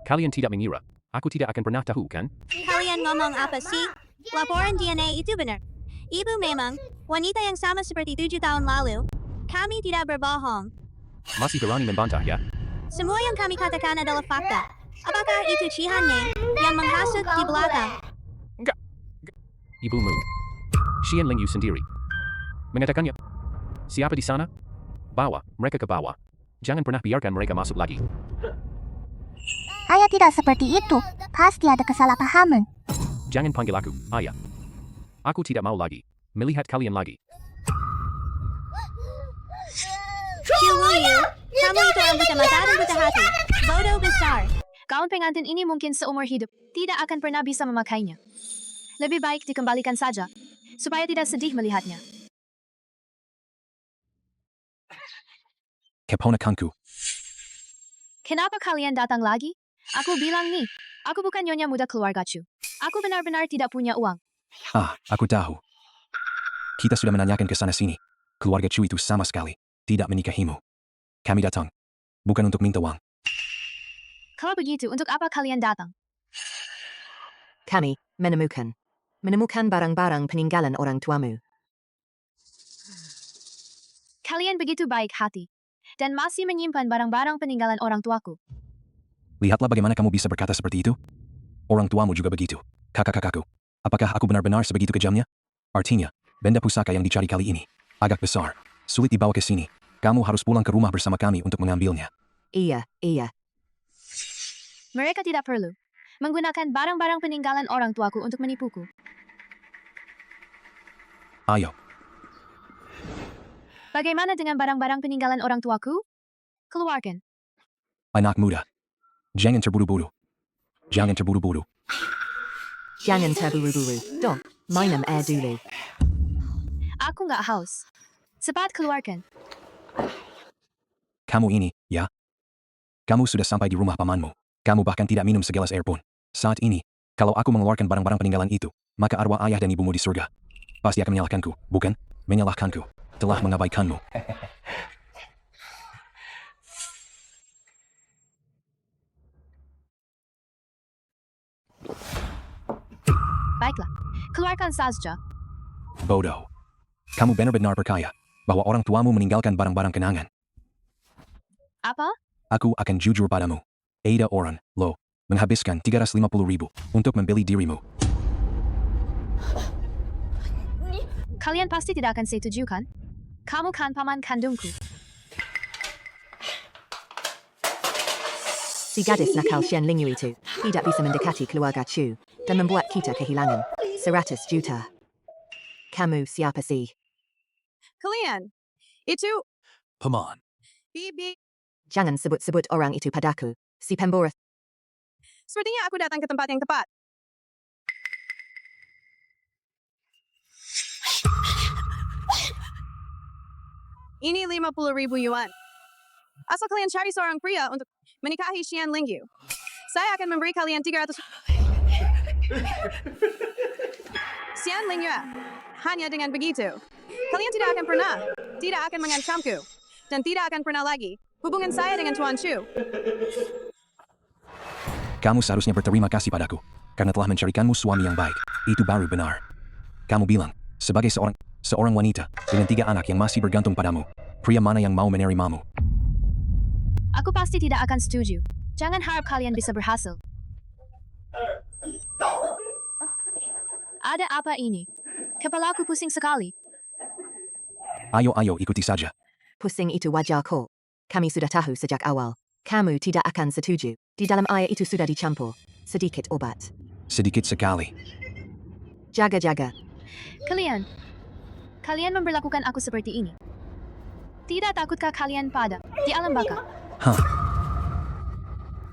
Kalian tidak mengira. Aku tidak akan pernah tahu, kan? Kalian ngomong apa sih? Laporan DNA itu benar. Ibu memang wanita yang sama seperti 7 tahun lalu. Kami tidak berbohong. Masih berani membantah, ya? Semua yang kami katakan adalah fakta. Apakah itu Cihan Ning yang menghasut di belakang? Enggak. Ibumu. Xian Lingyu sendiri. Mengatakannya. Siapa di sana? Bawa mereka ke bawah. Jangan pernah biarkan mereka masuk lagi. Ayah tidak seperti itu. Pasti ada kesalahpahaman. Jangan panggil aku, ayah. Aku tidak mau lagi melihat kalian lagi. Chuwuyu, kamu itu orang buta mata dan buta hati. Bodoh besar. Gaun pengantin ini mungkin seumur hidup tidak akan pernah bisa memakainya. Lebih baik dikembalikan saja, supaya tidak sedih melihatnya. Keponakanku. Kenapa kalian datang lagi? Aku bilang nih, aku bukan nyonya muda keluarga Chu. Aku benar-benar tidak punya uang. Aku tahu. Kita sudah menanyakan ke sana-sini. Keluarga Chu itu sama sekali tidak menikahimu. Kami datang, bukan untuk minta uang. Kalau begitu, untuk apa kalian datang? Kami menemukan barang-barang peninggalan orang tuamu. Kalian begitu baik hati, dan masih menyimpan barang-barang peninggalan orang tuaku. Lihatlah bagaimana kamu bisa berkata seperti itu. Orang tuamu juga begitu. Kakak-kakakku, apakah aku benar-benar sebegitu kejamnya? Artinya, benda pusaka yang dicari kali ini agak besar, sulit dibawa ke sini. Kamu harus pulang ke rumah bersama kami untuk mengambilnya. Iya. Mereka tidak perlu menggunakan barang-barang peninggalan orang tuaku untuk menipuku. Ayo. Bagaimana dengan barang-barang peninggalan orang tuaku? Keluarkan. Anak muda, jangan terburu-buru. Jangan terburu-buru. Jangan terburu-buru. Dong, minum air dulu. Aku nggak haus. Cepat keluarkan. Kamu ini, ya? Kamu sudah sampai di rumah pamanmu. Kamu bahkan tidak minum segelas air pun. Saat ini, kalau aku mengeluarkan barang-barang peninggalan itu, maka arwah ayah dan ibumu di surga pasti akan menyalahkanku, bukan? Menyalahkanku. telah mengabaikanmu. Baiklah, keluarkan saja. Bodoh. Kamu benar-benar percaya bahwa orang tuamu meninggalkan barang-barang kenangan. Apa? Aku akan jujur padamu. Ada orang, lo, menghabiskan 350.000 untuk membeli dirimu. Kalian pasti tidak akan setuju kan? Kamu kan paman kandungku. Si gadis nakal Xian Lingyu itu tidak bisa mendekati keluarga Chu dan membuat kita kehilangan 100 juta. Kamu siapa sih? Kalian, itu Paman, Bibi. Jangan sebut-sebut orang itu padaku, si pemboros. Sepertinya aku datang ke tempat yang tepat. Ini 50.000 yuan. Asal kalian cari seorang pria untuk menikahi Xian Lingyu, saya akan memberi kalian 300. Xian Lingyu, hanya dengan begitu, kalian tidak akan mengancamku, dan tidak akan pernah lagi hubungan saya dengan Tuan Chu. kamu seharusnya berterima kasih padaku karena telah mencarikanmu suami yang baik. Itu baru benar. Kamu bilang, sebagai seorang wanita dengan 3 anak yang masih bergantung padamu, pria mana yang mau menerimamu? Aku pasti tidak akan setuju. Jangan harap kalian bisa berhasil. Ada apa ini? Kepalaku pusing sekali. Ayo ikuti saja. Pusing itu wajar kok. Kami sudah tahu sejak awal. Kamu tidak akan setuju. Di dalam air itu sudah dicampur sedikit obat. Sedikit sekali. Jaga-jaga. Kalian memperlakukan aku seperti ini. Tidak takutkah kalian pada di alam baka?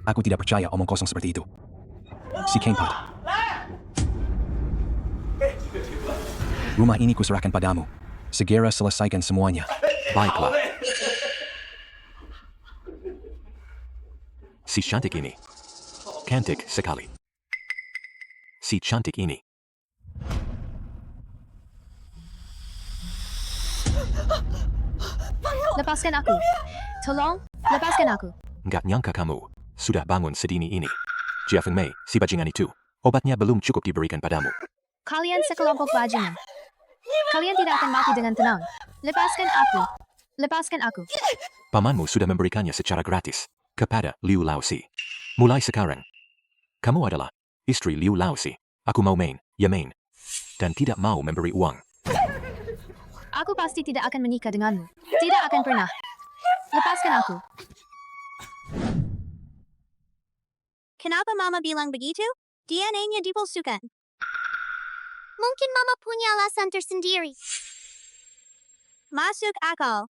Aku tidak percaya omong kosong seperti itu. Si Kempat. Rumah ini kuserahkan padamu. Segera selesaikan semuanya. Baiklah. Si cantik ini. Cantik sekali. Si cantik ini. Lepaskan aku. Tolong, lepaskan aku. Nggak nyangka kamu sudah bangun sedini ini. Jiafeng Mei, si bajingan itu. Obatnya belum cukup diberikan padamu. Kalian sekelompok bajingan. Kalian tidak akan mati dengan tenang. Lepaskan aku. Lepaskan aku. Pamanmu sudah memberikannya secara gratis kepada Liu Laosi. Mulai sekarang, kamu adalah istri Liu Laosi. Aku mau main, dan tidak mau memberi uang. Aku pasti tidak akan menikah denganmu. Tidak akan pernah. Lepaskan aku. Kenapa Mama bilang begitu? DNA-nya dipalsukan. Mungkin Mama punya alasan tersendiri. Masuk akal.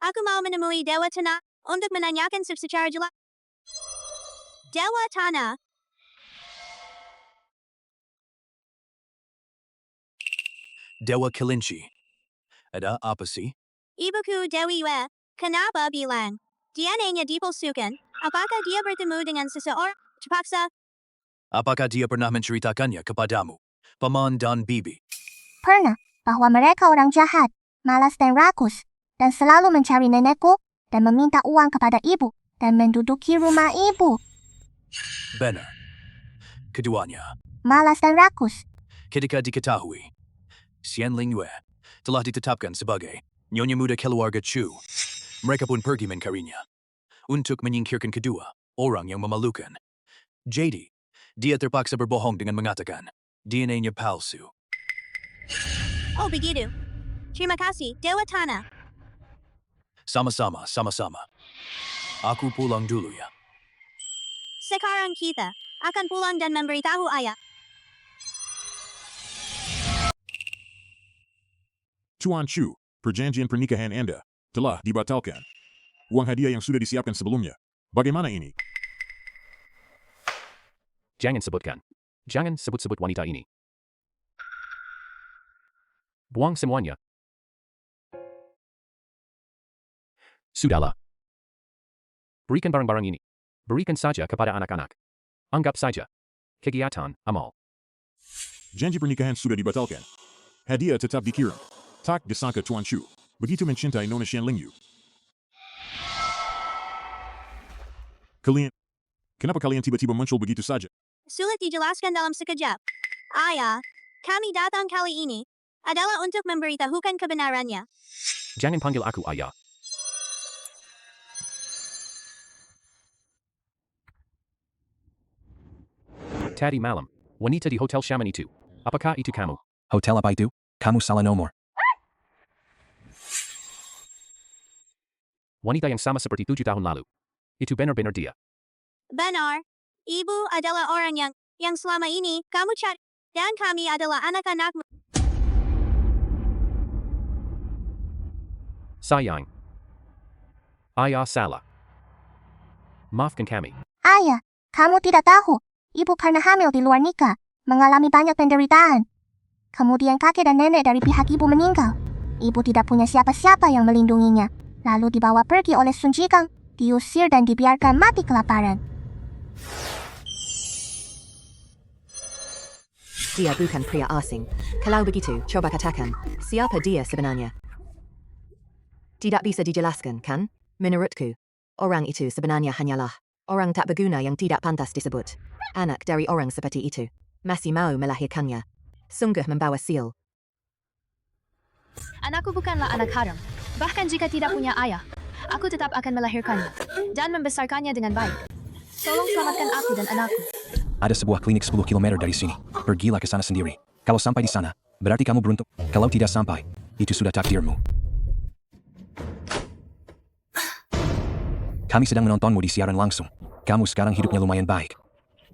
Aku mau menemui Dewa Tanah untuk menanyakan secara jelas. Dewa Tanah. Dewa Kelinci. Ada apa sih? Ibuku Dewi Yue, kenapa bilang DNA-nya dipalsukan? Apakah dia bertemu dengan seseorang terpaksa? Apakah dia pernah menceritakannya kepadamu, Paman dan Bibi? Pernah, bahwa mereka orang jahat, malas dan rakus, dan selalu mencari nenekku, dan meminta uang kepada ibu, dan menduduki rumah ibu. Benar. Keduanya. Malas dan rakus. Ketika diketahui, Xian Lingyue telah ditetapkan sebagai nyonya muda keluarga Chu. Mereka pun pergi mencarinya untuk menyingkirkan kedua orang yang memalukan. Jadi, dia terpaksa berbohong dengan mengatakan DNA-nya palsu. Oh begitu. Terima kasih, Dewa Tanah. Sama-sama. Aku pulang dulu ya. Sekarang kita akan pulang dan memberitahu ayah. Tuan Chu, perjanjian pernikahan Anda telah dibatalkan. Uang hadiah yang sudah disiapkan sebelumnya. Bagaimana ini? Jangan sebutkan. Jangan sebut-sebut wanita ini. Buang semuanya. Sudahlah. Berikan barang-barang ini. Berikan saja kepada anak-anak. Anggap saja. Kegiatan amal. Janji pernikahan sudah dibatalkan. Hadiah tetap dikirim. Tak disangka Tuan Chu begitu mencintai Nona Shen Lingyu. Kenapa kalian tiba-tiba muncul begitu saja? Sulit dijelaskan dalam sekejap. Ayah, kami datang kali ini adalah untuk memberitahukan kebenarannya. Jangan panggil aku ayah. Tadi malam, wanita di Hotel Shaman itu. Apakah itu kamu? Hotel apa itu? Kamu salah nomor. Wanita yang sama seperti 7 tahun lalu. Itu benar-benar dia. Benar. Ibu adalah orang yang selama ini kamu cari. Dan kami adalah anak-anakmu. Sayang. Ayah salah. Maafkan kami. Ayah, kamu tidak tahu. Ibu pernah hamil di luar nikah, mengalami banyak penderitaan. Kemudian kakek dan nenek dari pihak ibu meninggal. Ibu tidak punya siapa-siapa yang melindunginya. Lalu dibawa pergi oleh Sun Jigang, diusir dan dibiarkan mati kelaparan. Dia bukan pria asing. Kalau begitu, coba katakan, siapa dia sebenarnya? Tidak bisa dijelaskan, kan? Menurutku, orang itu sebenarnya hanyalah orang tak berguna yang tidak pantas disebut. Anak dari orang seperti itu. Masih mau melahirkannya. Sungguh membawa sial. Anakku bukanlah anak haram. Bahkan jika tidak punya ayah, aku tetap akan melahirkannya dan membesarkannya dengan baik. Tolong selamatkan aku dan anakku. Ada sebuah klinik 10 km dari sini. Pergilah ke sana sendiri. Kalau sampai di sana, berarti kamu beruntung. Kalau tidak sampai, itu sudah takdirmu. Kami sedang menontonmu di siaran langsung. Kamu sekarang hidupnya lumayan baik.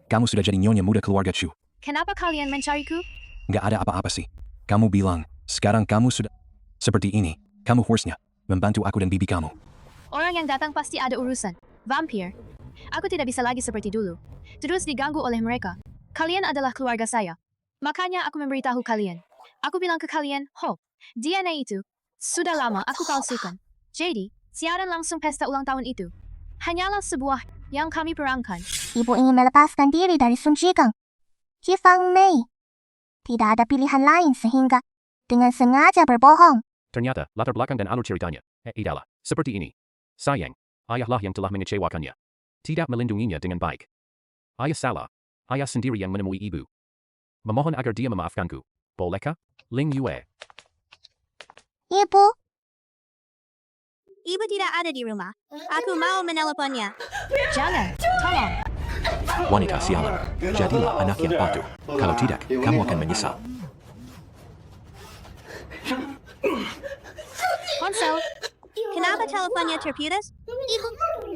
Kamu sudah jadi nyonya muda keluarga Chu. Kenapa kalian mencariku? Nggak ada apa-apa sih. Kamu bilang, sekarang kamu sudah seperti ini. Kamu harusnya membantu aku dan bibi kamu. Orang yang datang pasti ada urusan. Vampir. Aku tidak bisa lagi seperti dulu. Terus diganggu oleh mereka. Kalian adalah keluarga saya. Makanya aku memberitahu kalian. Aku bilang ke kalian, Hope, DNA itu sudah lama aku palsukan. Jadi, siaran langsung pesta ulang tahun itu hanyalah sebuah yang kami perangkan. Ibu ingin melepaskan diri dari Sun Jigang. Jifang Mei. Tidak ada pilihan lain sehingga dengan sengaja berbohong. Ternyata, latar belakang dan alur ceritanya adalah seperti ini. Sayang, ayahlah yang telah mengecewakannya. Tidak melindunginya dengan baik. Ayah salah. Ayah sendiri yang menemui ibu. Memohon agar dia memaafkanku. Bolehkah? Ling Yue. Ibu. Ibu tidak ada di rumah. Aku mau meneleponnya. Jangan, tolong. Wanita sialan, jadilah anak yang patuh. Kalau tidak, kamu akan menyesal. Ponsel. Kenapa teleponnya terputus? Ibu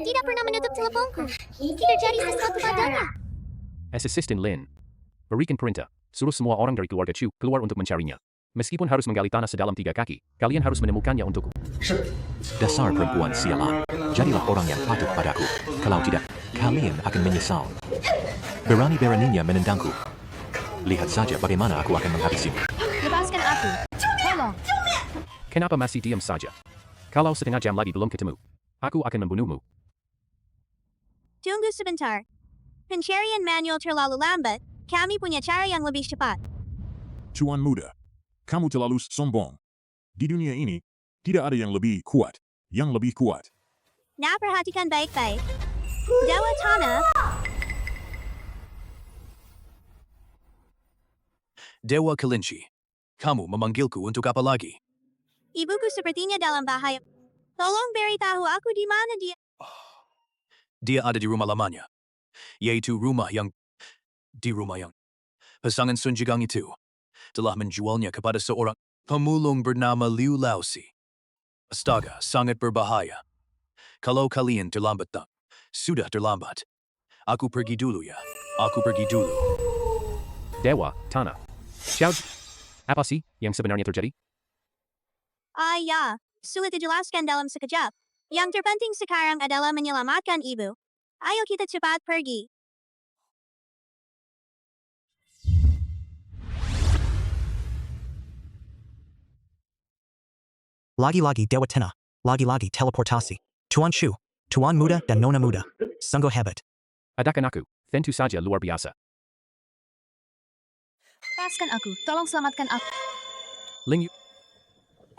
tidak pernah menutup teleponku. Terjadi sesuatu padanya. Asisten Lin. Berikan perintah. Suruh semua orang dari keluarga Chu keluar untuk mencarinya. Meskipun harus menggali tanah sedalam 3 kaki, kalian harus menemukannya untukku. Dasar perempuan sialan, jadilah orang yang patuh padaku. Kalau tidak, kalian akan menyesal. Berani-beraninya menendangku. Lihat saja bagaimana aku akan menghabisimu. Lepaskan aku. Tolong. Kenapa masih diam saja? Kalau setengah jam lagi belum ketemu, aku akan membunuhmu. Tunggu sebentar. Pencarian manual terlalu lambat. Kami punya cara yang lebih cepat. Tuan muda, kamu terlalu sombong. Di dunia ini, tidak ada yang lebih kuat. Yang lebih kuat. Nah, perhatikan baik-baik. Dewa Tanah. Dewa Kelinci, kamu memanggilku untuk apa lagi? Ibuku sepertinya dalam bahaya. Tolong beritahu aku di mana dia. Dia ada di rumah lamanya. Yaitu di rumah yang pasangan Sun Jigang itu telah menjualnya kepada seorang pemulung bernama Liu Laosi. Astaga, sangat berbahaya. Kalau kalian terlambat sudah terlambat. Aku pergi dulu ya. Aku pergi dulu. Dewa, Tanah. Xiao, apa sih yang sebenarnya terjadi? Ya, sulit dijelaskan dalam sekejap. Yang terpenting sekarang adalah menyelamatkan ibu. Ayo kita cepat pergi. Lagi-lagi Dewa Tanah. Lagi-lagi teleportasi. Tuan Chu, Tuan Muda dan Nona Muda. Sungguh hebat. Adakan aku, tentu saja luar biasa. Lepaskan aku. Tolong selamatkan aku. Ling Yu.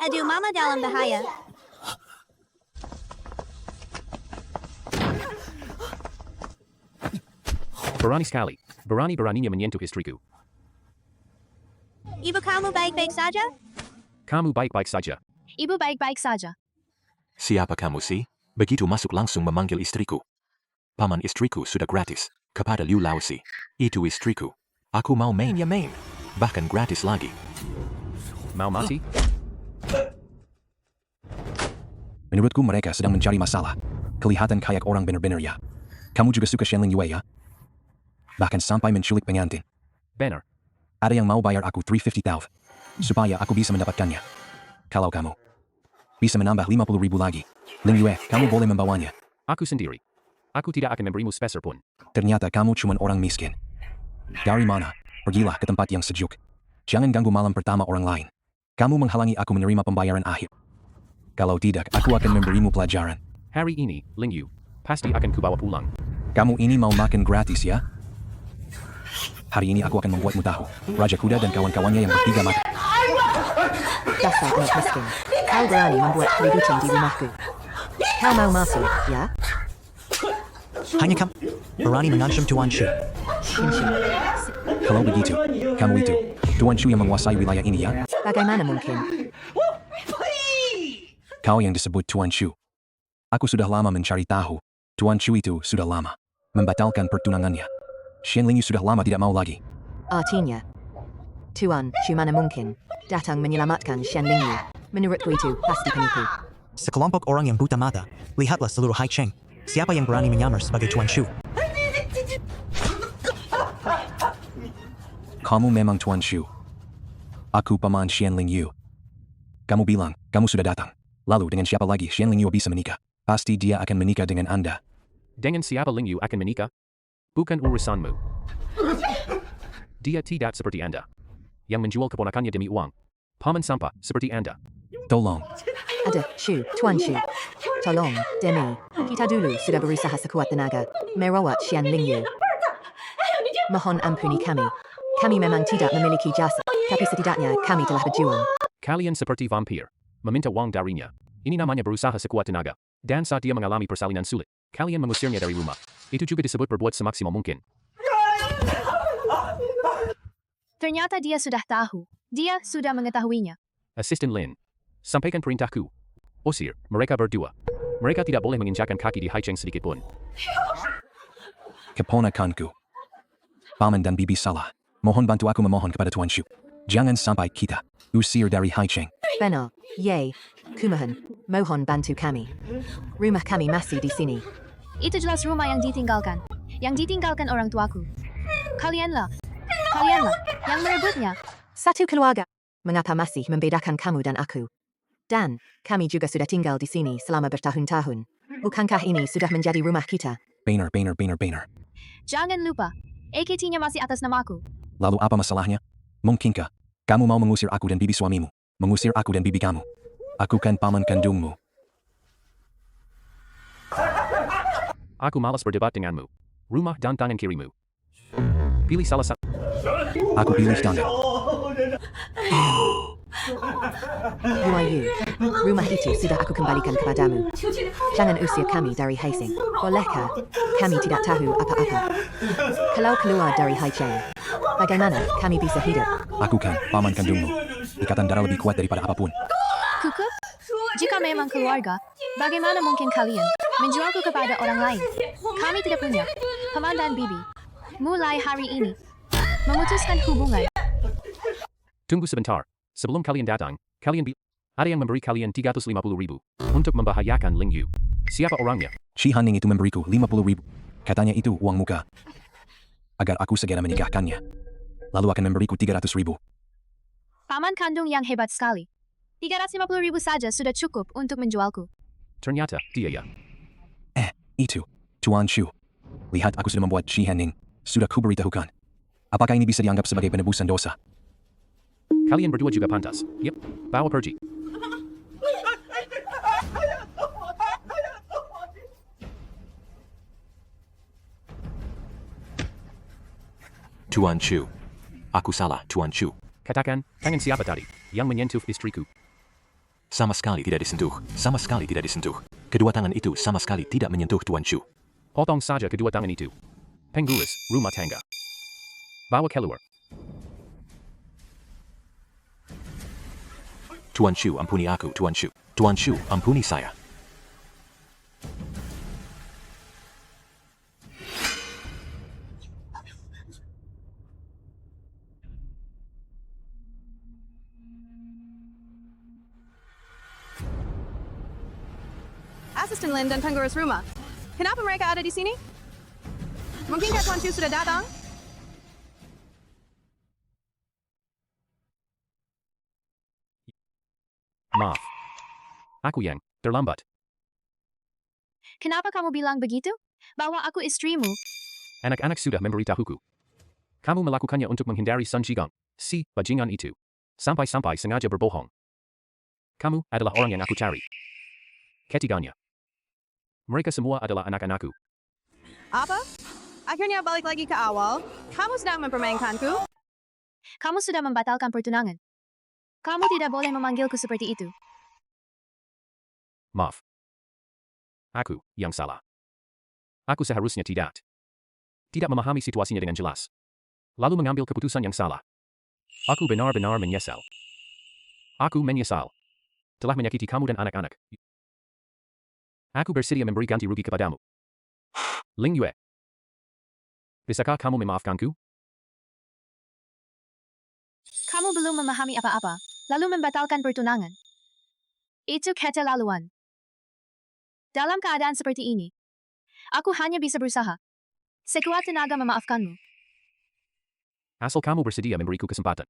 Aduh mama dalam bahaya. Berani sekali. Beraninya menyentuh istriku. Ibu kamu baik-baik saja? Kamu baik-baik saja. Ibu baik-baik saja. Siapa kamu sih? Begitu masuk langsung memanggil istriku. Paman istriku sudah gratis. Kepada Liu Laosi. Itu istriku. Aku mau main ya main. Bahkan gratis lagi. Mau mati? Menurutku mereka sedang mencari masalah. Kelihatan kayak orang benar-benar ya. Kamu juga suka Shenling Yue ya? Bahkan sampai menculik pengantin. Benar. Ada yang mau bayar aku 350,000. Supaya aku bisa mendapatkannya. Kalau kamu bisa menambah 50,000 lagi. Ling Yue, kamu boleh membawanya. Aku sendiri. Aku tidak akan memberimu speser pun. Ternyata kamu cuma orang miskin. Dari mana? Pergilah ke tempat yang sejuk. Jangan ganggu malam pertama orang lain. Kamu menghalangi aku menerima pembayaran akhir. Kalau tidak, aku akan memberimu pelajaran. Hari ini, Ling Yu, pasti akan kubawa pulang. Kamu ini mau makan gratis ya? Hari ini aku akan membuatmu tahu. Raja Kuda dan kawan-kawannya yang bertiga mati. Dasar anak miskin. Kau berani membuat keributan di rumahku. Kau mau masuk, ya? Hanya kamu berani mengancam Tuan Chu. Kalau begitu, kamu itu Tuan Chu yang menguasai wilayah ini ya? Bagaimana mungkin? Kau yang disebut Tuan Chu. Aku sudah lama mencari tahu. Tuan Chu itu sudah lama membatalkan pertunangannya. Shenling Yu sudah lama tidak mau lagi. Artinya, Tuan Chu mana mungkin datang menyelamatkan Shenling Yu. Menurutku itu pasti penipu. Sekelompok orang yang buta mata. Lihatlah seluruh Hai Cheng. Siapa yang berani menyamar sebagai Tuan Chu? Kamu memang Tuan Chu. Aku paman Shenling Yu. Kamu bilang, kamu sudah datang. Lalu dengan siapa lagi Shenling Yu bisa menikah? Pasti dia akan menikah dengan Anda. Dengan siapa Ling Yu akan menikah? Bukan urusanmu. Dia tidak seperti Anda. Yang menjual keponakannya demi uang. Paman sampah seperti Anda. Tolong. Ada, Chu, Tuan Chu. Tolong, Demi. Kita dulu sudah berusaha sekuat tenaga merawat Shenling Yu. Mohon ampuni kami. Kami memang tidak memiliki jasa, tapi setidaknya kami telah berjuang. Kalian seperti vampir. Meminta uang darinya. Ini namanya berusaha sekuat tenaga. Dan saat dia mengalami persalinan sulit, kalian mengusirnya dari rumah. Itu juga disebut berbuat semaksimal mungkin. Ternyata dia sudah tahu. Dia sudah mengetahuinya. Asisten Lin. Sampaikan perintahku. Usir mereka berdua. Mereka tidak boleh menginjakkan kaki di Hai Cheng sedikit pun. Keponakanku. Paman dan Bibi salah. Mohon bantu aku memohon kepada Tuan Chu. Jangan sampai kita usir dari Hai Cheng. Benar, Ye. Kumohon, mohon bantu kami. Rumah kami masih di sini. Itu jelas rumah yang ditinggalkan. Yang ditinggalkan orang tuaku. Kalianlah yang merebutnya. Satu keluarga. Mengapa masih membedakan kamu dan aku? Dan kami juga sudah tinggal di sini selama bertahun-tahun. Bukankah ini sudah menjadi rumah kita? Benar. Jangan lupa, EKT-nya masih atas namaku. Lalu apa masalahnya? Mungkinkah kamu mau mengusir aku dan bibi suamimu? Mengusir aku dan bibi kamu? Aku kan paman kandungmu. Aku malas berdebat denganmu. Rumah dan tangan kirimu. Pilih salah satu. Aku pilih tangan. Yu, rumah itu sudah aku kembalikan kepadamu. Jangan usir kami dari Hai Cheng. Bolehkah? Kami tidak tahu apa-apa. Kalau keluar dari Hai Cheng, bagaimana kami bisa hidup? Aku kan paman kandungmu. Ikatan darah lebih kuat daripada apapun. Kuku? Jika memang keluarga, bagaimana mungkin kalian menjualku kepada orang lain? Kami tidak punya paman dan bibi. Mulai hari ini, memutuskan hubungan. Tunggu sebentar. Sebelum kalian datang, ada yang memberi kalian 350,000 untuk membahayakan Ling Yu. Siapa orangnya? Shi Hanning itu memberiku 50,000. Katanya itu uang muka. Agar aku segera menikahkannya. Lalu akan memberiku 300,000. Paman kandung yang hebat sekali. 350,000 saja sudah cukup untuk menjualku. Ternyata dia ya. Itu Tuan Chu. Lihat aku sudah membuat Shi Hanning. Sudah kuberitahukan. Apakah ini bisa dianggap sebagai penebusan dosa? Kalian berdua juga pantas. Yep, bawa pergi. Tuan Chu. Aku salah, Tuan Chu. Katakan, tangan siapa tadi yang menyentuh istriku? Sama sekali tidak disentuh, sama sekali tidak disentuh. Kedua tangan itu sama sekali tidak menyentuh Tuan Chu. Potong saja kedua tangan itu. Pengurus, rumah tangga. Bawa keluar. Tuan Chu, ampuni aku, Tuan Chu. Tuan Chu, ampuni saya. Assistant Lin dan pengurus rumah. Kenapa mereka ada di sini? Mungkinkah Tuan Chu sudah datang? Maaf. Aku yang terlambat. Kenapa kamu bilang begitu? Bahwa aku istrimu. Anak-anak sudah memberitahuku. Kamu melakukannya untuk menghindari Sun Jigang, si bajingan itu. Sampai-sampai sengaja berbohong. Kamu adalah orang yang aku cari. Ketiganya. Mereka semua adalah anak-anakku. Apa? Akhirnya balik lagi ke awal. Kamu sedang mempermainkanku? Kamu sudah membatalkan pertunangan. Kamu tidak boleh memanggilku seperti itu. Maaf. Aku yang salah. Aku seharusnya tidak memahami situasinya dengan jelas. Lalu mengambil keputusan yang salah. Aku benar-benar menyesal. Aku menyesal. Telah menyakiti kamu dan anak-anak. Aku bersedia memberi ganti rugi kepadamu. Ling Yue. Bisakah kamu memaafkanku? Kamu belum memahami apa-apa, lalu membatalkan pertunangan. Itu keterlaluan. Dalam keadaan seperti ini, aku hanya bisa berusaha sekuat tenaga memaafkanmu. Asal kamu bersedia memberiku kesempatan.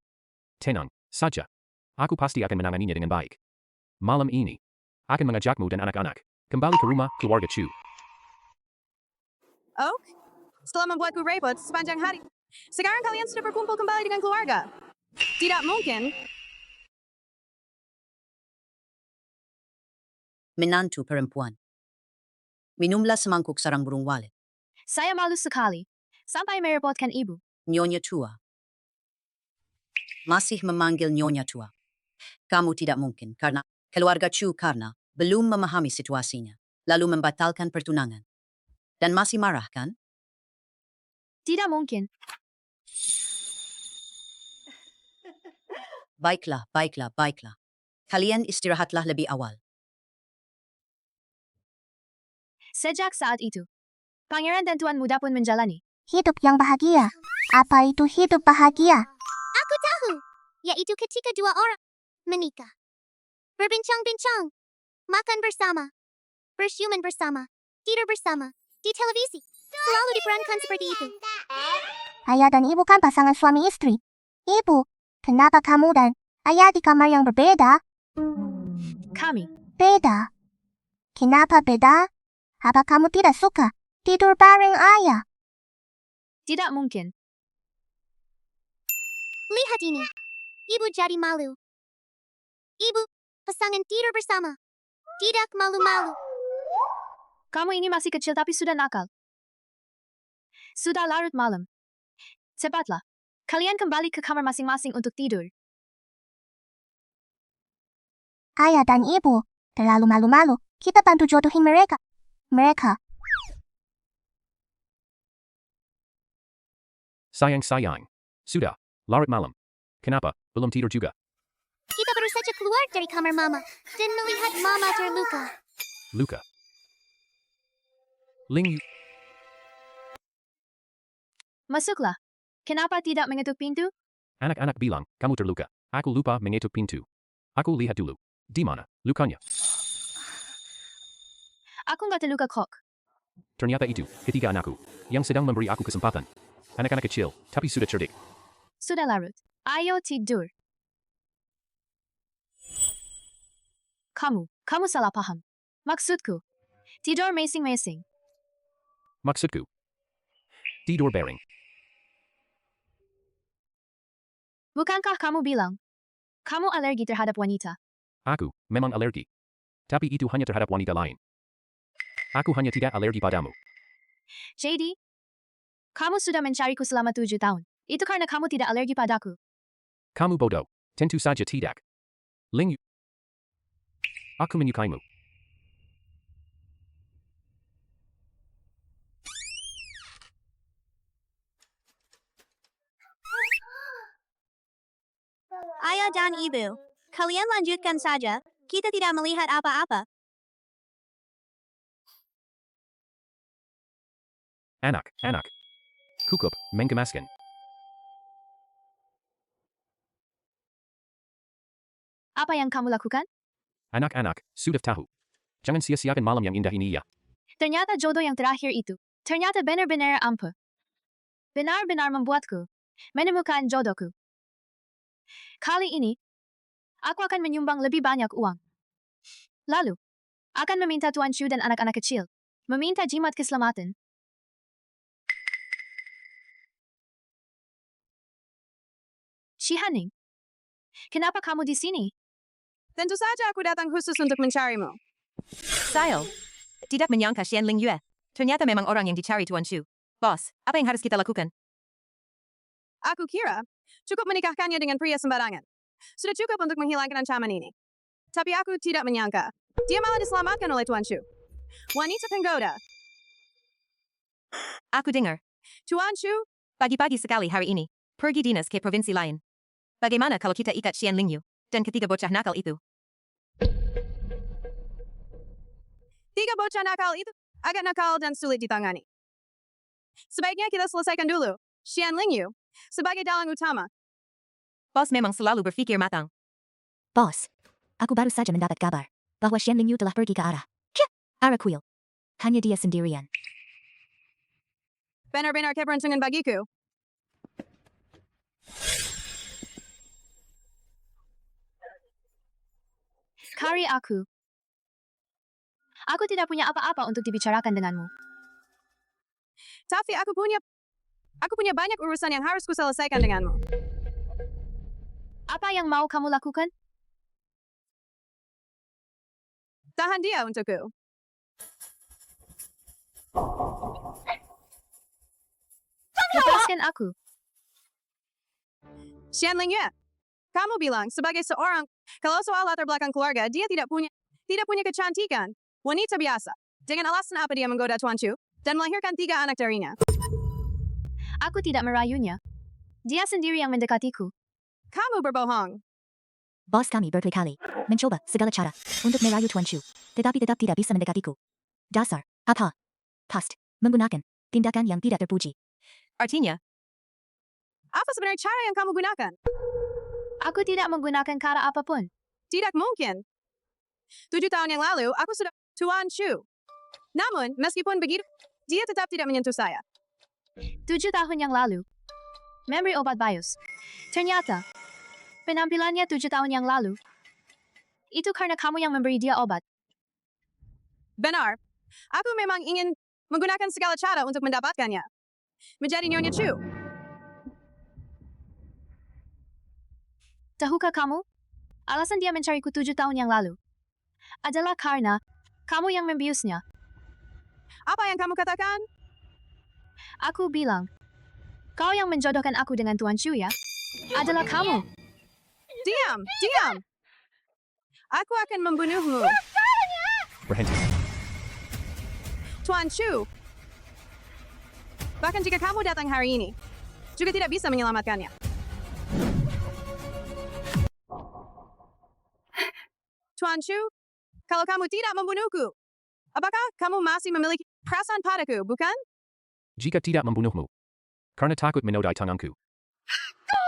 Tenang saja. Aku pasti akan menanganinya dengan baik. Malam ini, akan mengajakmu dan anak-anak kembali ke rumah keluarga Chu. Oak, setelah membuatku repot sepanjang hari, sekarang kalian sudah berkumpul kembali dengan keluarga. Tidak mungkin. Menantu perempuan. Minumlah semangkuk sarang burung walet. Saya malu sekali, sampai merepotkan ibu. Nyonya tua. Masih memanggil Nyonya tua. Kamu tidak mungkin karena keluarga Chu karena belum memahami situasinya, lalu membatalkan pertunangan. Dan masih marah, kan? Tidak mungkin. Baiklah, baiklah, baiklah. Kalian istirahatlah lebih awal. Sejak saat itu, pangeran dan tuan muda pun menjalani Hidup yang bahagia. Apa itu hidup bahagia? Aku tahu. Yaitu ketika dua orang menikah. Berbincang-bincang. Makan bersama. Bersiuman bersama. Tidur bersama. Di televisi. Selalu diperankan seperti itu. Ayah dan ibu kan pasangan suami istri. Ibu, kenapa kamu dan ayah di kamar yang berbeda? kami. Beda. Kenapa beda? Apa kamu tidak suka tidur bareng ayah? Tidak mungkin. Lihat ini. Ibu jadi malu. Ibu, pasangan tidur bersama. Tidak malu-malu. Kamu ini masih kecil tapi sudah nakal. Sudah larut malam. Cepatlah. Kalian kembali ke kamar masing-masing untuk tidur. Ayah dan ibu, terlalu malu-malu. Kita bantu jodohin mereka. Sayang. Sudah. Larut malam. Kenapa? Belum tidur juga. Kita baru saja keluar dari kamar mama dan melihat mama terluka. Luka. Ling Yu. Masuklah. Kenapa tidak mengetuk pintu? Anak-anak bilang, kamu terluka. Aku lupa mengetuk pintu. Aku lihat dulu. Di mana lukanya? Aku nggak terluka kok. Ternyata itu, ketiga anakku, yang sedang memberi aku kesempatan. Anak-anak kecil, tapi sudah cerdik. Sudah larut. Ayo tidur. Kamu salah paham. Maksudku, tidur masing-masing. Maksudku, tidur bareng. Bukankah kamu bilang, kamu alergi terhadap wanita? Aku memang alergi. Tapi itu hanya terhadap wanita lain. Aku hanya tidak alergi padamu. JD, kamu sudah mencariku selama 7 tahun. Itu karena kamu tidak alergi padaku. Kamu bodoh. Tentu saja tidak. Ling Yu. Aku menyukaimu. Ayah dan ibu, kalian lanjutkan saja, kita tidak melihat apa-apa. Anak. Cukup, mengemaskan. Apa yang kamu lakukan? Anak-anak, sudah tahu. Jangan sia-siakan malam yang indah ini ya. Ternyata jodoh yang terakhir itu. Ternyata benar-benar ampuh. Benar-benar membuatku menemukan jodohku. Kali ini, aku akan menyumbang lebih banyak uang. Lalu, akan meminta Tuan Chu dan anak-anak kecil meminta jimat keselamatan. Shihaning, kenapa kamu di sini? Tentu saja aku datang khusus untuk mencarimu. Sayo. Tidak menyangka Xian Ling Yue. Ternyata memang orang yang dicari Tuan Chu. Bos, apa yang harus kita lakukan? Aku kira, cukup menikahkannya dengan pria sembarangan. Sudah cukup untuk menghilangkan ancaman ini. Tapi aku tidak menyangka, dia malah diselamatkan oleh Tuan Chu. Wanita penggoda. Aku dengar. Tuan Chu, Pagi-pagi sekali hari ini. Pergi dinas ke provinsi lain. Bagaimana kalau kita ikat Xian Ling Yu dan ketiga bocah nakal itu? 3 bocah nakal itu agak nakal dan sulit ditangani. Sebaiknya kita selesaikan dulu Xian Ling Yu sebagai dalang utama. Bos memang selalu berpikir matang. Bos, aku baru saja mendapat kabar bahwa Xian Ling Yu telah pergi ke arah kuil. Hanya dia sendirian. Benar-benar keberuntungan bagiku. Kari aku. Aku tidak punya apa-apa untuk dibicarakan denganmu. Tapi aku punya banyak urusan yang harus kuselesaikan denganmu. Apa yang mau kamu lakukan? Tahan dia untukku. Lepaskan aku. Xian Ling Yue, kamu bilang sebagai seorang, kalau soal latar belakang keluarga, dia tidak punya kecantikan. Wanita biasa. Dengan alasan apa dia menggoda Tuan Chu dan melahirkan 3 anak darinya? Aku tidak merayunya. Dia sendiri yang mendekatiku. Kamu berbohong. Bos kami berkali-kali mencoba segala cara untuk merayu Tuan Chu, tetapi tetap tidak bisa mendekatiku. Dasar, apa? Past, menggunakan tindakan yang tidak terpuji. Artinya, apa sebenarnya cara yang kamu gunakan? Aku tidak menggunakan cara apapun. Tidak mungkin. 7 tahun yang lalu, aku sudah Tuan Chu. Namun, meskipun begitu, dia tetap tidak menyentuh saya. 7 tahun yang lalu, memberi obat bios. Ternyata, penampilannya 7 tahun yang lalu. Itu karena kamu yang memberi dia obat. Benar. Aku memang ingin menggunakan segala cara untuk mendapatkannya. Menjadi Nyonya Chu. Tahukah kamu? Alasan dia mencariku 7 tahun yang lalu adalah karena kamu yang membiusnya. Apa yang kamu katakan? Aku bilang, kau yang menjodohkan aku dengan Tuan Chu ya? Adalah kamu. Diam! Aku akan membunuhmu. Berhenti. Tuan Chu. Bahkan jika kamu datang hari ini, juga tidak bisa menyelamatkannya. Tuan Chu, kalau kamu tidak membunuhku, apakah kamu masih memiliki perasaan padaku, bukan? Jika tidak membunuhmu. Karena takut menodai tanganku.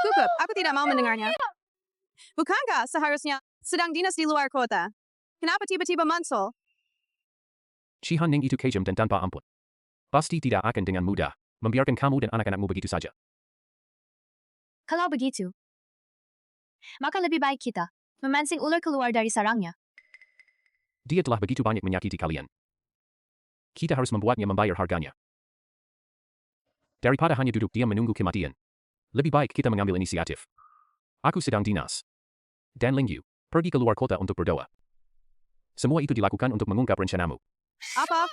Cukup, aku tidak mau mendengarnya. Bukankah seharusnya sedang dinas di luar kota? Kenapa tiba-tiba muncul? Shihan Ning itu kejam dan tanpa ampun. Pasti tidak akan dengan mudah membiarkan kamu dan anak-anakmu begitu saja. Kalau begitu, maka lebih baik kita memancing ular keluar dari sarangnya. Dia telah begitu banyak menyakiti kalian. Kita harus membuatnya membayar harganya. Daripada hanya duduk diam menunggu kematian. Lebih baik kita mengambil inisiatif. Aku sedang dinas. Dan Ling Yu, pergi ke luar kota untuk berdoa. Semua itu dilakukan untuk mengungkap rencanamu. Apa?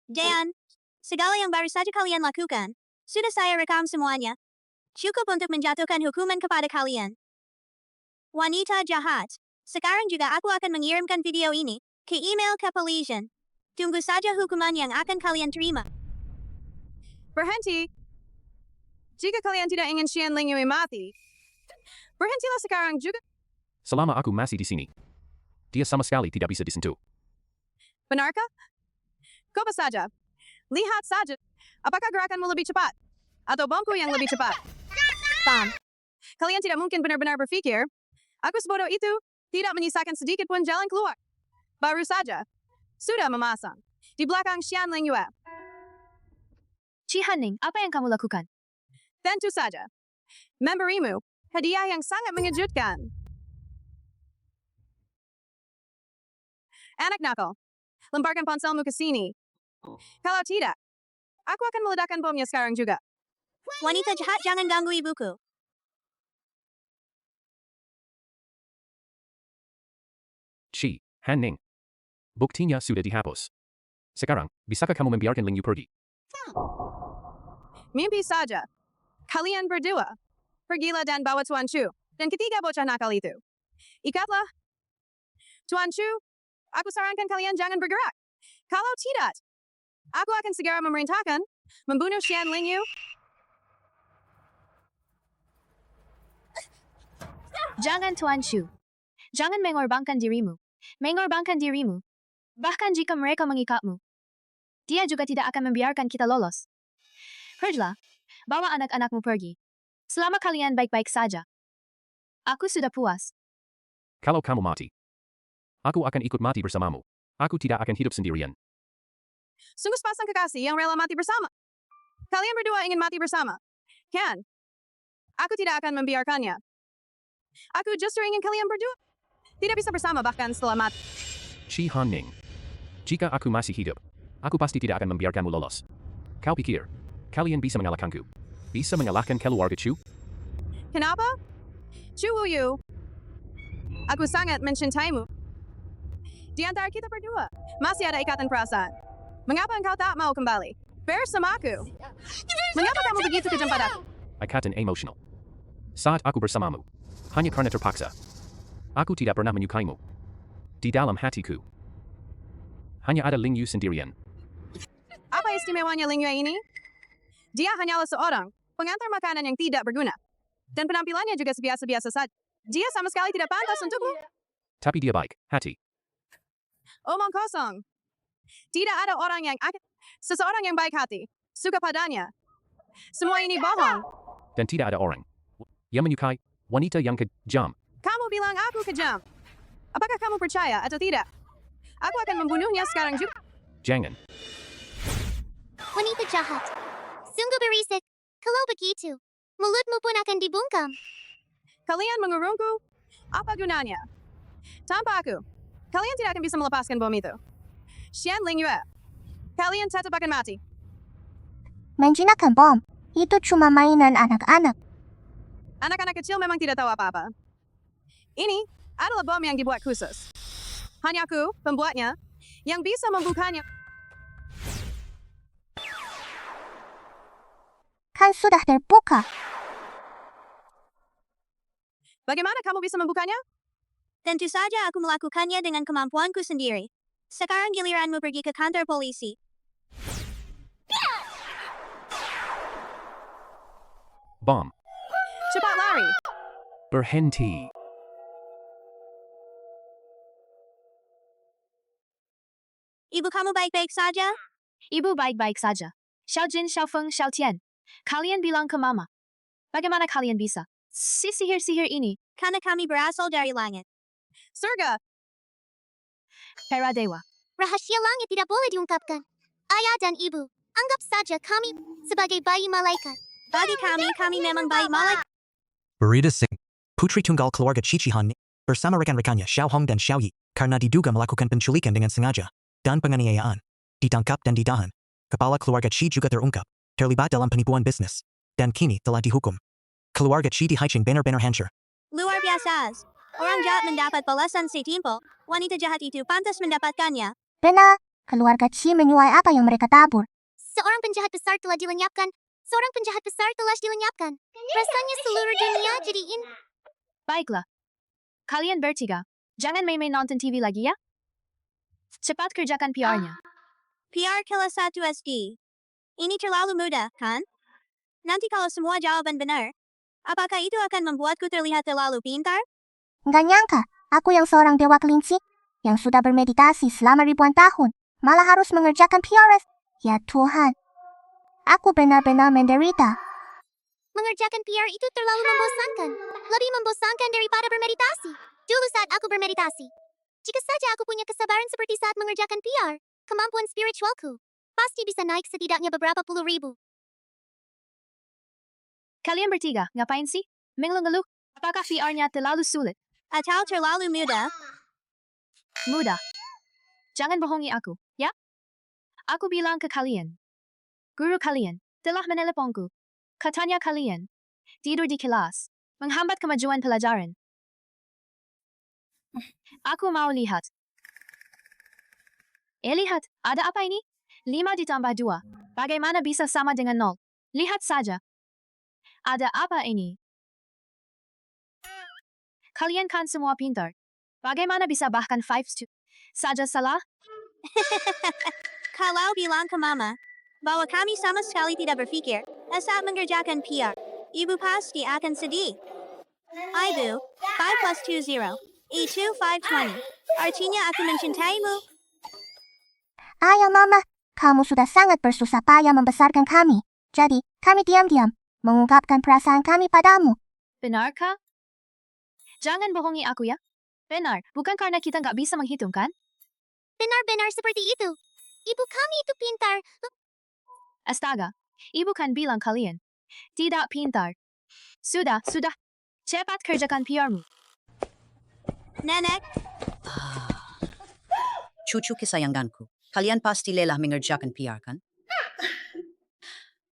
Dan, segala yang baru saja kalian lakukan, sudah saya rekam semuanya. Cukup untuk menjatuhkan hukuman kepada kalian. Wanita jahat, Sekarang juga aku akan mengirimkan video ini ke email kepolisian. Tunggu saja hukuman yang akan kalian terima. Berhenti. Jika kalian tidak ingin Xian Lingyue mati, berhentilah sekarang juga. Selama aku masih di sini, dia sama sekali tidak bisa disentuh. Benarkah? Coba saja. Lihat saja. Apakah gerakanmu lebih cepat? Atau bomku yang lebih cepat? Bam. Kalian tidak mungkin benar-benar berpikir, aku sebodoh itu, tidak menyisakan sedikit pun jalan keluar. Baru saja. Sudah memasang. Di belakang Xian Lingyue. Chi Hanning, apa yang kamu lakukan? Tentu saja. Memberimu hadiah yang sangat mengejutkan. Anak nakal, lemparkan ponselmu ke sini. Kalau tidak, aku akan meledakkan bomnya sekarang juga. Wanita jahat, jangan ganggu ibuku. Chi, Han-ning. Buktinya sudah dihapus. Sekarang, bisakah kamu membiarkan Lingyue pergi? Mimpi saja. Kalian berdua. Pergilah dan bawa Tuan Chu dan ketiga bocah nakal itu. Ikatlah. Tuan Chu, aku sarankan kalian jangan bergerak. Kalau tidak, aku akan segera memerintahkan membunuh Xian Lingyue. Jangan Tuan Chu. Jangan mengorbankan dirimu. Mengorbankan dirimu. Bahkan jika mereka mengikatmu. Dia juga tidak akan membiarkan kita lolos. Pergilah. Bawa anak-anakmu pergi. Selama kalian baik-baik saja. Aku sudah puas. Kalau kamu mati, aku akan ikut mati bersamamu. Aku tidak akan hidup sendirian. Sungguh sepasang kekasih yang rela mati bersama. Kalian berdua ingin mati bersama. Kan? Aku tidak akan membiarkannya. Aku justru ingin kalian berdua tidak bisa bersama bahkan setelah mati. Chi Han-ning. Jika aku masih hidup, aku pasti tidak akan membiarkanmu lolos. Kau pikir, kalian bisa mengalahkanku? Bisa mengalahkan keluarga Chu? Kenapa? Chu Wuyu, aku sangat mencintaimu. Di antara kita berdua, masih ada ikatan perasaan. Mengapa engkau tak mau kembali bersamaku? Mengapa kamu begitu kejam padaku? Ikatan emosional. Saat aku bersamamu, hanya karena terpaksa. Aku tidak pernah menyukaimu. Di dalam hatiku, hanya ada Lingyue sendirian. Apa istimewanya Lingyue ini? Dia hanyalah seorang pengantar makanan yang tidak berguna. Dan penampilannya juga sebiasa-biasa saja. Dia sama sekali tidak pantas untukmu. Tapi dia baik, hati. Omong kosong. Tidak ada orang yang seseorang yang baik hati, suka padanya. Semua ini bohong. Dan tidak ada orang yang menyukai wanita yang kejam. Kamu bilang aku kejam. Apakah kamu percaya atau tidak? Aku akan membunuhnya sekarang juga. Jangan. Wanita jahat. Sungguh berisik. Kalau begitu, mulutmu pun akan dibungkam. Kalian mengurungku? Apa gunanya? Tanpa aku, kalian tidak akan bisa melepaskan bom itu. Xian Lingyue, kalian tetap akan mati. Menjinakkan bom, itu cuma mainan anak-anak. Anak-anak kecil memang tidak tahu apa-apa. Ini adalah bom yang dibuat khusus. Hanya aku, pembuatnya, yang bisa membukanya. Kan sudah terbuka. Bagaimana kamu bisa membukanya? Tentu saja aku melakukannya dengan kemampuanku sendiri. Sekarang giliranmu pergi ke kantor polisi. Bom. Cepat lari. Berhenti. Ibu kamu baik-baik saja? Ibu baik-baik saja. Xiao Jin, Xiao Feng, Xiao Tian. Kalian bilang ke mama. Bagaimana kalian bisa? Si sihir-sihir ini. Karena kami berasal dari langit. Surga. Para dewa. Rahasia langit tidak boleh diungkapkan. Ayah dan ibu, anggap saja kami sebagai bayi malaikat. Bagi kami memang bayi malaikat. Berita Singh, putri tunggal keluarga Cici Han, bersama rekan-rekannya Xiao Hong dan Xiao Yi, karena diduga melakukan penculikan dengan sengaja dan penganiayaan, ditangkap dan ditahan. Kepala keluarga Qi juga terungkap, terlibat dalam penipuan bisnis, dan kini telah dihukum. Keluarga Qi di Haicheng benar-benar hancur. Luar biasa. Orang jahat mendapat balasan setimpal. Wanita jahat itu pantas mendapatkannya. Benar, keluarga Qi menyuai apa yang mereka tabur. Seorang penjahat besar telah dilenyapkan. Seorang penjahat besar telah dilenyapkan. Rasanya seluruh dunia jadi Baiklah. Kalian bertiga, Jangan main-main nonton TV lagi ya. Cepat kerjakan PR-nya. PR kelas 1 SD. Ini terlalu mudah, kan? Nanti kalau semua jawaban benar, apakah itu akan membuatku terlihat terlalu pintar? Nggak nyangka, aku yang seorang dewa kelinci, yang sudah bermeditasi selama ribuan tahun, malah harus mengerjakan PRS. Ya Tuhan, aku benar-benar menderita. Mengerjakan PR itu terlalu membosankan. Lebih membosankan daripada bermeditasi. Dulu saat aku bermeditasi, jika saja aku punya kesabaran seperti saat mengerjakan PR, kemampuan spiritualku pasti bisa naik setidaknya beberapa puluh ribu. Kalian bertiga, ngapain sih? Mengeluh-ngeluh, apakah VR-nya terlalu sulit? Atau terlalu mudah? Mudah. Jangan bohongi aku, ya? Aku bilang ke kalian. Guru kalian telah meneleponku. Katanya kalian tidur di kelas, menghambat kemajuan pelajaran. Aku mau lihat. Lihat, ada apa ini? 5 ditambah 2. Bagaimana bisa sama dengan 0? Lihat saja. Ada apa ini? Kalian kan semua pintar. Bagaimana bisa bahkan 5 saja salah? Kalau bilang ke mama bahwa kami sama sekali tidak berpikir saat mengerjakan PR, ibu pasti akan sedih. Ibu, 5 plus 2 0. Itu 520. Artinya aku mencintaimu. Ayah Mama, kamu sudah sangat bersusah payah membesarkan kami. Jadi, kami diam-diam mengungkapkan perasaan kami padamu. Benarkah? Jangan bohongi aku ya. Benar, bukan karena kita nggak bisa menghitung kan? Benar-benar seperti itu. Ibu kami itu pintar. Astaga, ibu kan bilang kalian tidak pintar. Sudah. Cepat kerjakan PR-mu. Nenek, Cucu kesayanganku, kalian pasti lelah mengerjakan PR kan?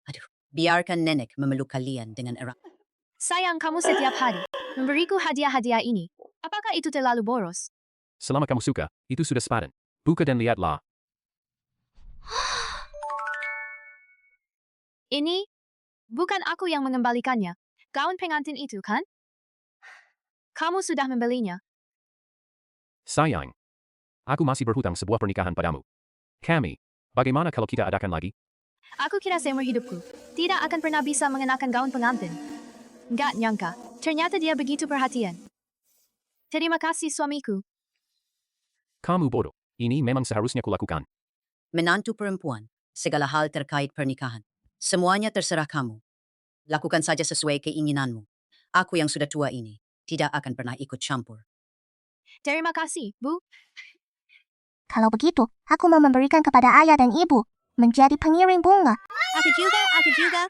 Aduh, biarkan nenek memeluk kalian dengan erat. Sayang kamu setiap hari memberiku hadiah-hadiah ini. Apakah itu terlalu boros? Selama kamu suka, itu sudah sepadan. Buka dan lihatlah. Ini bukan aku yang mengembalikannya. Gaun pengantin itu kan? Kamu sudah membelinya. Sayang. Aku masih berhutang sebuah pernikahan padamu. Kami, bagaimana kalau kita adakan lagi? Aku kira seumur hidupku tidak akan pernah bisa mengenakan gaun pengantin. Nggak nyangka, ternyata dia begitu perhatian. Terima kasih suamiku. Kamu bodoh. Ini memang seharusnya kulakukan. Menantu perempuan, segala hal terkait pernikahan. Semuanya terserah kamu. Lakukan saja sesuai keinginanmu. Aku yang sudah tua ini tidak akan pernah ikut campur. Terima kasih, Bu. Kalau begitu, aku mau memberikan kepada ayah dan ibu menjadi pengiring bunga. aku juga.